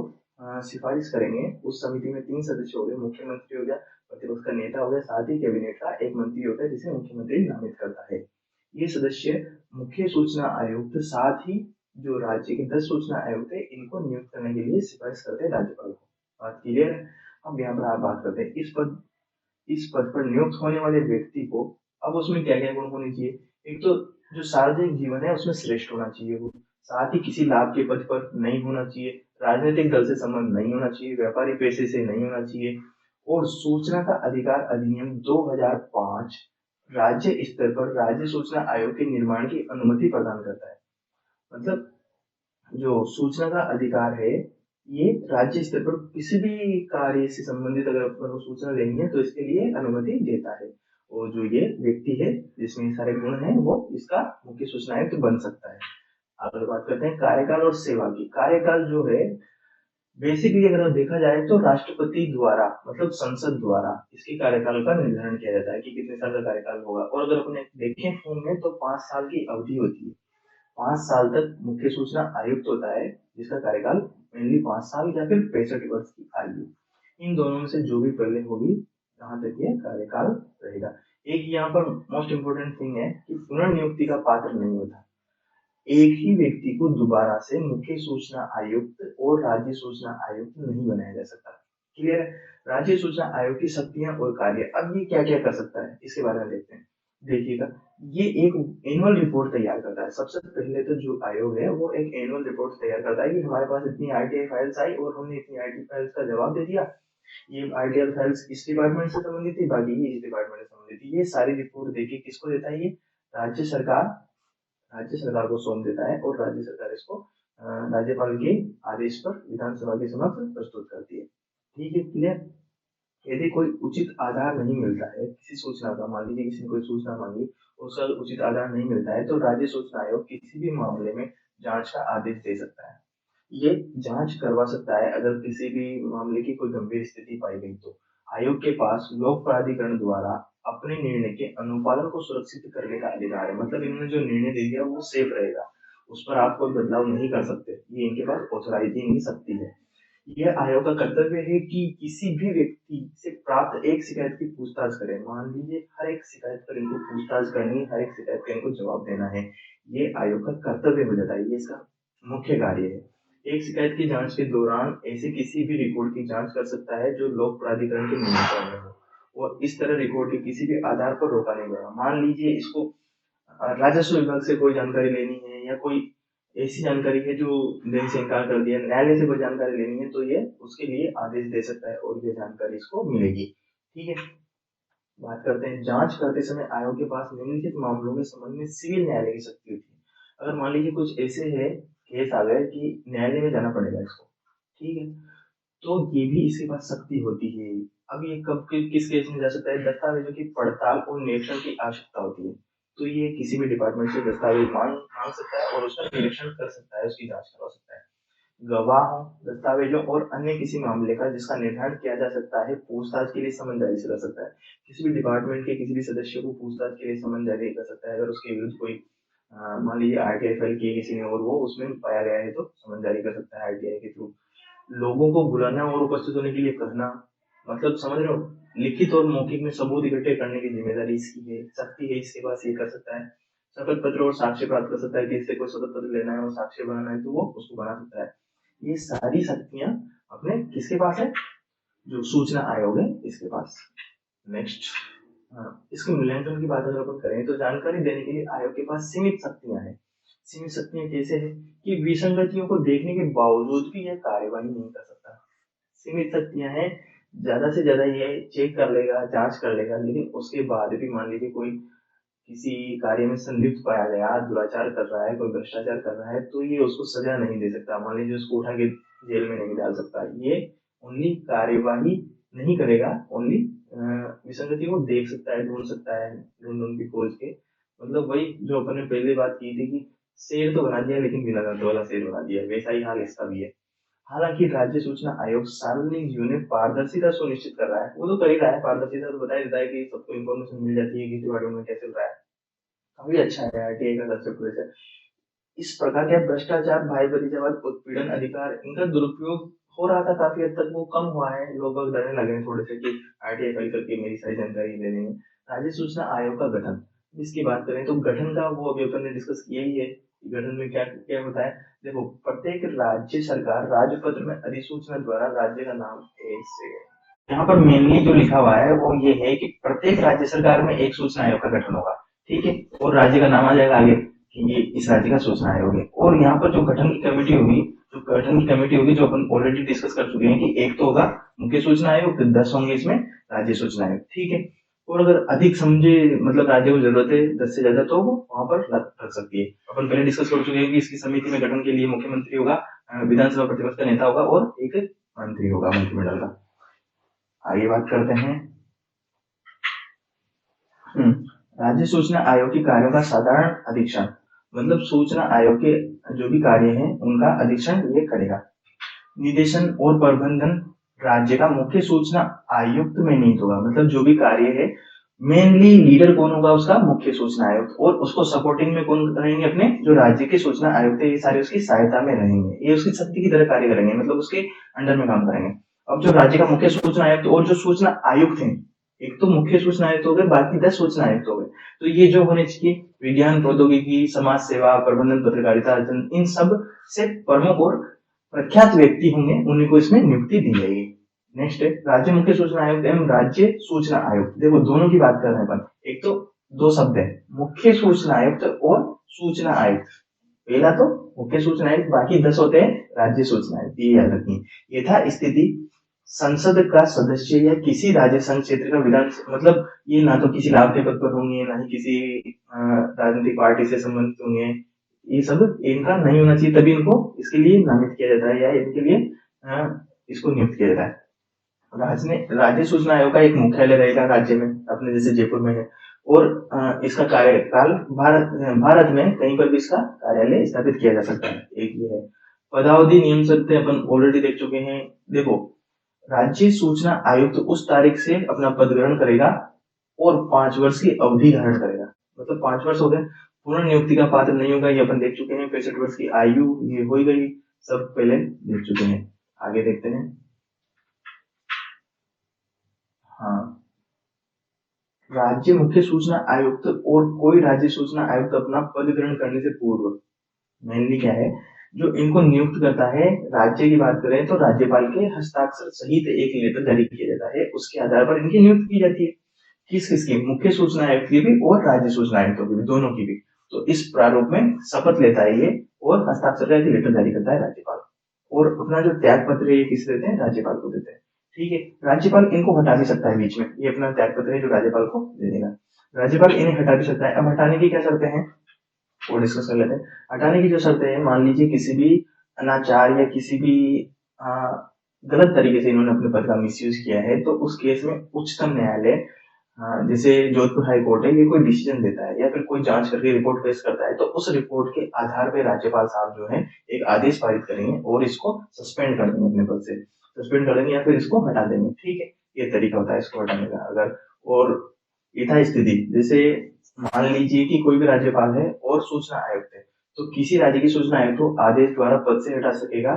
A: सिफारिश करेंगे उस समिति में 3 सदस्य हो गए, मुख्यमंत्री हो गया, प्रतिपक्ष का नेता हो गया, साथ ही कैबिनेट का एक मंत्री होता है जिसे मुख्यमंत्री नामित करता है। ये सदस्य मुख्य सूचना आयुक्त साथ ही जो राज्य के 10 सूचना आयुक्त है इनको नियुक्त करने के लिए सिफारिश करते हैं राज्यपाल को। बात क्लियर है। अब यहाँ पर आप बात करते हैं इस पद पर नियुक्त होने वाले व्यक्ति को, अब उसमें क्या क्या गुण होने चाहिए। एक तो जो सार्वजनिक जीवन है उसमें श्रेष्ठ होना चाहिए वो, साथ ही किसी लाभ के पद पर नहीं होना चाहिए, राजनीतिक दल से संबंध नहीं होना चाहिए, व्यापारी पेशे से नहीं होना चाहिए, और सूचना का अधिकार अधिनियम 2005 राज्य स्तर पर राज्य सूचना आयोग के निर्माण की अनुमति प्रदान करता है। मतलब जो सूचना का अधिकार है ये राज्य स्तर पर किसी भी कार्य से संबंधित अगर आपको सूचना लेनी है तो इसके लिए अनुमति देता है, और जो ये व्यक्ति है जिसमें सारे गुण हैं वो इसका मुख्य सूचना आयुक्त बन सकता है। अगर बात करते हैं कार्यकाल और सेवा की, कार्यकाल जो है बेसिकली अगर देखा जाए तो राष्ट्रपति द्वारा मतलब संसद द्वारा इसके कार्यकाल का निर्धारण किया जाता है कि कितने साल का कार्यकाल होगा। और अगर अपने देखें फॉर्म में तो 5 साल की अवधि होती है। 5 साल तक मुख्य सूचना आयुक्त होता है जिसका कार्यकाल मेनली 5 साल या फिर 65 वर्ष की आयु, इन दोनों में से जो भी पहले होगी जहां तक ये कार्यकाल रहेगा। एक यहाँ पर मोस्ट इंपोर्टेंट थिंग है कि पुनर्नियुक्ति का पात्र नहीं होता। एक ही व्यक्ति को दोबारा से मुख्य सूचना आयुक्त और राज्य सूचना आयुक्त नहीं बनाया जा सकता। क्लियर है। राज्य सूचना आयोग की शक्तियां और कार्य, अब ये क्या क्या कर सकता है इसके बारे में देखते हैं। देखिएगा, ये एक एनुअल रिपोर्ट तैयार करता है। सबसे पहले तो जो आयोग है वो एक एनुअल रिपोर्ट तैयार करता है कि हमारे पास इतनी आरटीआई फाइल्स आई और हमने इतनी आरटीआई फाइल्स का जवाब दे दिया। ये आरटीआई फाइल्स इस डिपार्टमेंट से संबंधित थी, बाकी ये इस डिपार्टमेंट से संबंधित थी। ये सारी रिपोर्ट देखिए किसको देता है, ये राज्य सरकार को सौंप देता है, और राज्य सरकार इसको राज्यपाल के आदेश पर विधानसभा के समक्ष प्रस्तुत करती है। ठीक है, क्लियर। यदि कोई उचित आधार नहीं मिलता है किसी सूचना का, मान लीजिए किसी ने कोई सूचना मांगी और उसका उचित आधार नहीं मिलता है तो राज्य सूचना आयोग किसी भी मामले में जांच का आदेश दे सकता है। ये जांच करवा सकता है अगर किसी भी मामले की कोई गंभीर स्थिति पाई गई तो आयोग के पास लोक प्राधिकरण द्वारा अपने निर्णय के अनुपालन को सुरक्षित करने का अधिकार है। मतलब इन्होंने जो निर्णय दे दिया वो सेफ रहेगा, उस पर आप कोई बदलाव नहीं कर सकते। ये इनके पास ऑथोराइजिंग नहीं सकती है। यह आयोग का कर्तव्य है कि किसी भी व्यक्ति से प्राप्त एक शिकायत की पूछताछ करें। मान लीजिए हर एक शिकायत पर इनको पूछताछ करनी है, हर एक शिकायत का इनको जवाब देना है, ये आयोग का कर्तव्य हो जाता है, ये इसका मुख्य कार्य है। एक शिकायत की जांच के दौरान ऐसे किसी भी रिकॉर्ड की जांच कर सकता है जो लोक प्राधिकरण के नियंत्रण में हो, और इस तरह रिकॉर्ड के किसी भी आधार पर रोका नहीं जाएगा। मान लीजिए इसको राजस्व विभाग से कोई जानकारी लेनी है या कोई ऐसी जानकारी है जो देने से इनकार कर दिया, न्यायालय से कोई जानकारी लेनी है तो ये उसके लिए आदेश दे सकता है और ये जानकारी इसको मिलेगी। ठीक है, बात करते हैं जांच करते समय आयोग के पास निम्नलिखित मामलों के संबंध में सिविल न्यायालय की शक्ति होती है। अगर मान लीजिए कुछ ऐसे है केस आ गए कि न्यायालय में जाना पड़ेगा इसको, ठीक है, तो ये भी इसके पास शक्ति होती है। अब ये कब किस केस में जा सकता है, दस्तावेजों की पड़ताल और निरीक्षण की आवश्यकता होती है, तो ये किसी भी डिपार्टमेंट से दस्तावेज मांग मांग सकता है और उसका निरीक्षण कर सकता है, उसकी जांच करवा सकता है। गवाहों, दस्तावेजों और अन्य किसी मामले का जिसका निर्धारण किया जा सकता है, पूछताछ के लिए समन जारी से कर सकता है। किसी भी डिपार्टमेंट के किसी भी सदस्य को पूछताछ के लिए समन जारी कर सकता है, अगर उसके विरुद्ध कोई मान लीजिए आरटीआई फाइल की है किसी ने और वो उसमें पाया गया है, तो समन जारी कर सकता है आरटीआई के थ्रू। लोगों को बुलाना और उपस्थित होने के लिए कहना, मतलब समझ रहे हो, लिखित और मौखिक में सबूत इकट्ठे करने की जिम्मेदारी इसकी है, शक्ति है इसके पास, ये कर सकता है। शपथ पत्र और साक्ष्य प्राप्त कर सकता है, कि इससे कोई शपथ पत्र लेना है और साक्ष्य बनाना है तो वो उसको बना सकता है। ये सारी शक्तियां अपने किसके पास है, जो सूचना आयोग है इसके पास। नेक्स्ट, इसके मूल्यांकन की बात अगर अपन करें तो जानकारी देने के लिए आयोग के पास सीमित शक्तियां हैं। सीमित शक्तियां कैसे है कि विसंगतियों को देखने के बावजूद भी यह कार्यवाही नहीं कर सकता। सीमित शक्तियां हैं, ज्यादा से ज्यादा ये चेक कर लेगा, जांच कर लेगा, लेकिन उसके बाद भी मान लीजिए कोई किसी कार्य में संलिप्त पाया गया, दुराचार कर रहा है, कोई भ्रष्टाचार कर रहा है, तो ये उसको सजा नहीं दे सकता, मान लीजिए उसको उठा के जेल में नहीं डाल सकता। ये ओनली कार्यवाही नहीं करेगा, ओनली विसंगति को देख सकता है, ढूंढ सकता है, ढूंढ के खोज के। मतलब वही जो अपन ने पहले बात की थी कि शेर तो बना दिया लेकिन बिना दांतों वाला शेर बना दिया, वैसा ही हाल इसका भी है। हालांकि राज्य सूचना आयोग सार्वजनिक जीवन में पारदर्शिता सुनिश्चित कर रहा है, वो तो कर ही रहा है, पारदर्शिता तो बता ही देता है कि सबको इन्फॉर्मेशन मिल जाती है कि डिपार्टमेंट में क्या चल रहा है। काफी अच्छा है आरटीआई का कंसेप्ट है। इस प्रकार के भ्रष्टाचार, भाई भतीजावाद, उत्पीड़न, अधिकार, इनका दुरुपयोग हो रहा था, काफी हद तक वो कम हुआ है, लोग बाग डरने लगे हैं थोड़े से कि आरटीआई फाइल करके मेरी सारी जानकारी ले लेंगे। राज्य सूचना आयोग का गठन, इसकी बात करें तो गठन का वो अभी अपन ने डिस्कस किया ही है। गठन में क्या क्या होता है, देखो प्रत्येक राज्य सरकार राजपत्र में अधिसूचना द्वारा राज्य का नाम ऐसे, यहाँ पर मेनली जो लिखा हुआ है वो ये है कि प्रत्येक राज्य सरकार में एक सूचना आयोग का गठन होगा, ठीक है, और राज्य का नाम आ जाएगा आगे कि ये इस राज्य का सूचना आयोग है। और यहाँ पर जो गठन की कमेटी होगी, जो अपन ऑलरेडी डिस्कस कर चुके हैं कि एक तो होगा मुख्य सूचना आयोग, फिर 10 होंगे इसमें राज्य सूचना आयोग, ठीक है। और अगर अधिक समझे, मतलब राज्य को जरूरत है 10 से ज्यादा, तो वो वहां पर रख सकती है। अपन पहले डिस्कस कर चुके हैं कि इसकी समिति में गठन के लिए मुख्यमंत्री होगा, विधानसभा प्रतिपक्ष का नेता होगा और एक मंत्री होगा मंत्रिमंडल का। आगे बात करते हैं राज्य सूचना आयोग के कार्यों का साधारण अधीक्षण, मतलब सूचना आयोग के जो भी कार्य हैं उनका अधीक्षण ये करेगा। निदेशन और प्रबंधन राज्य का मुख्य सूचना आयुक्त में निहित होगा, मतलब जो भी कार्य है मेनली लीडर कौन होगा उसका, मुख्य सूचना आयुक्त, और उसको सपोर्टिंग में कौन रहेंगे, अपने जो राज्य के सूचना आयुक्त है ये सारे उसकी सहायता में रहेंगे, ये उसकी शक्ति की तरह कार्य करेंगे, मतलब उसके अंडर में काम करेंगे। अब जो राज्य का मुख्य सूचना आयुक्त और जो सूचना आयुक्त है, एक तो मुख्य सूचना आयुक्त हो गए, बाकी 10 सूचना आयुक्त हो गए, तो ये जो होने चाहिए विज्ञान, प्रौद्योगिकी, समाज सेवा, प्रबंधन, पत्रकारिता, इन सब से प्रमुख और प्रख्यात व्यक्ति होंगे, उन्हीं को इसमें नियुक्ति दी जाएगी। नेक्स्ट है राज्य मुख्य सूचना आयुक्त एवं राज्य सूचना आयुक्त। देखो दोनों की बात कर रहे हैं अपन, एक तो दो शब्द है मुख्य सूचना आयुक्त और सूचना आयुक्त, पहला तो मुख्य सूचना आयुक्त, बाकी 10 होते हैं राज्य सूचना आयुक्त, ये याद रखिए। यथा स्थिति संसद का सदस्य या किसी राज्य संघ क्षेत्र का विधान, मतलब ये ना तो किसी लाभ के पद पर होंगे, ना ही किसी राजनीतिक पार्टी से संबंधित होंगे, ये सब इनका नहीं होना चाहिए, तभी इनको इसके लिए नामित किया जाता है या इनके लिए इसको नियुक्त किया जाता है। राज्य सूचना आयोग का एक मुख्यालय रहेगा राज्य में, अपने जैसे जयपुर में है, और इसका कार्यकाल भारत में कहीं पर भी इसका कार्यालय स्थापित किया जा सकता है, एक ये है। पदावधि नियम शर्तें अपन ऑलरेडी देख चुके हैं। देखो राज्य सूचना आयुक्त उस तारीख से अपना पद ग्रहण करेगा और 5 वर्ष की अवधि धारण करेगा, मतलब 5 वर्ष हो गए, पुनः नियुक्ति का पात्र नहीं होगा, ये अपन देख चुके हैं। 65 वर्ष की आयु ये हो गई, सब पहले देख चुके हैं। आगे देखते हैं। हाँ, राज्य मुख्य सूचना आयुक्त और कोई राज्य सूचना आयुक्त अपना पद ग्रहण करने से पूर्व मेनली क्या है, जो इनको नियुक्त करता है, राज्य की बात करें तो राज्यपाल के हस्ताक्षर सहित एक लेटर जारी किया जाता है, उसके आधार पर इनकी नियुक्ति की जाती है। किस किसकी, मुख्य सूचना आयुक्त की भी और राज्य सूचना आयुक्तों की भी, दोनों की भी। तो इस प्रारूप में शपथ लेता है ये और हस्ताक्षर का लेटर जारी करता है राज्यपाल, और अपना जो त्याग पत्र है किस देते हैं, राज्यपाल को देते हैं, ठीक है। राज्यपाल इनको हटा भी सकता है बीच में, ये अपना त्याग पत्र है जो राज्यपाल को दे देगा, राज्यपाल इन्हें हटा भी सकता है। अब हटाने की क्या शर्तें हैं वो डिस्कस कर लेते हैं। हटाने की जो शर्तें हैं, मान लीजिए किसी भी अनाचार या किसी भी गलत तरीके से इन्होंने अपने पद का मिसयूज किया है, तो उस केस में उच्चतम न्यायालय, जैसे जोधपुर हाई कोर्ट है, ये कोई डिसीजन देता है या फिर कोई जांच करके रिपोर्ट पेश करता है, तो उस रिपोर्ट के आधार पे राज्यपाल साहब जो है एक आदेश पारित करेंगे और इसको सस्पेंड कर देंगे, अपने पद से सस्पेंड कर देंगे या फिर इसको हटा देंगे। ठीक है, ये तरीका होता है इसको हटाने का। अगर और यथास्थिति, जैसे मान लीजिए कि कोई भी राज्यपाल है और सूचना आयुक्त है, तो किसी राज्य की सूचना आयुक्त को आदेश द्वारा पद से हटा सकेगा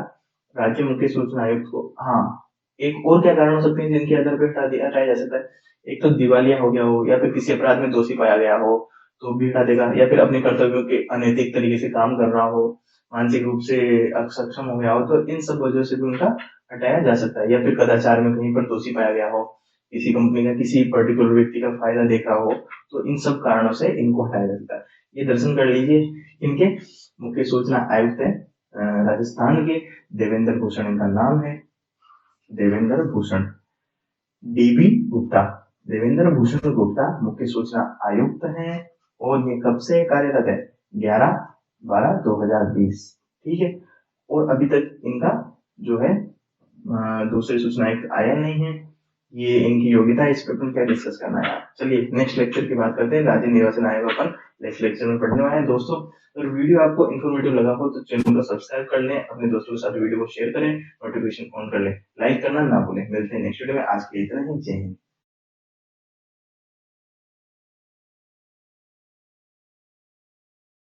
A: राज्य मुख्य सूचना आयुक्त को। हाँ, एक और क्या कारण हो सकते हैं जिनके आधार पर हटाया जा सकता है? एक तो दिवालिया हो गया हो, या फिर किसी अपराध में दोषी पाया गया हो तो भी हटा देगा, या फिर अपने कर्तव्यों के अनैतिक तरीके से काम कर रहा हो, मानसिक रूप से अक्षम हो गया हो, तो इन सब वजह से भी उनका हटाया जा सकता है। या फिर कदाचार में कहीं पर दोषी पाया गया हो, किसी कंपनी का किसी पर्टिकुलर व्यक्ति का फायदा देख रहा हो, तो इन सब कारणों से इनको हटाया जा सकता है। ये दर्शन कर लीजिए, इनके मुख्य सूचना आयुक्त है राजस्थान के देवेंद्र भूषण इनका नाम है, देवेंद्र भूषण डीबी गुप्ता, देवेंद्र भूषण गुप्ता मुख्य सूचना आयुक्त हैं। और ये कब से कार्यरत है? 11/12/2020। ठीक है, और अभी तक इनका जो है दूसरे सूचना आयुक्त आया नहीं है। ये इनकी योग्यता है, इस पर अपन क्या डिस्कस करना है। चलिए नेक्स्ट लेक्चर की बात करते हैं। राज्य निर्वाचन आयोग अपन नेक्स्ट लेक्चर में पढ़ने वाले हैं। दोस्तों, अगर वीडियो आपको इन्फॉर्मेटिव लगा हो तो चैनल को सब्सक्राइब कर लें, अपने दोस्तों के साथ वीडियो को शेयर करें, नोटिफिकेशन ऑन कर लें, लाइक करना ना भूलें। मिलते हैं नेक्स्ट वीडियो में, आज के लिए इतना ही। जय हिंद।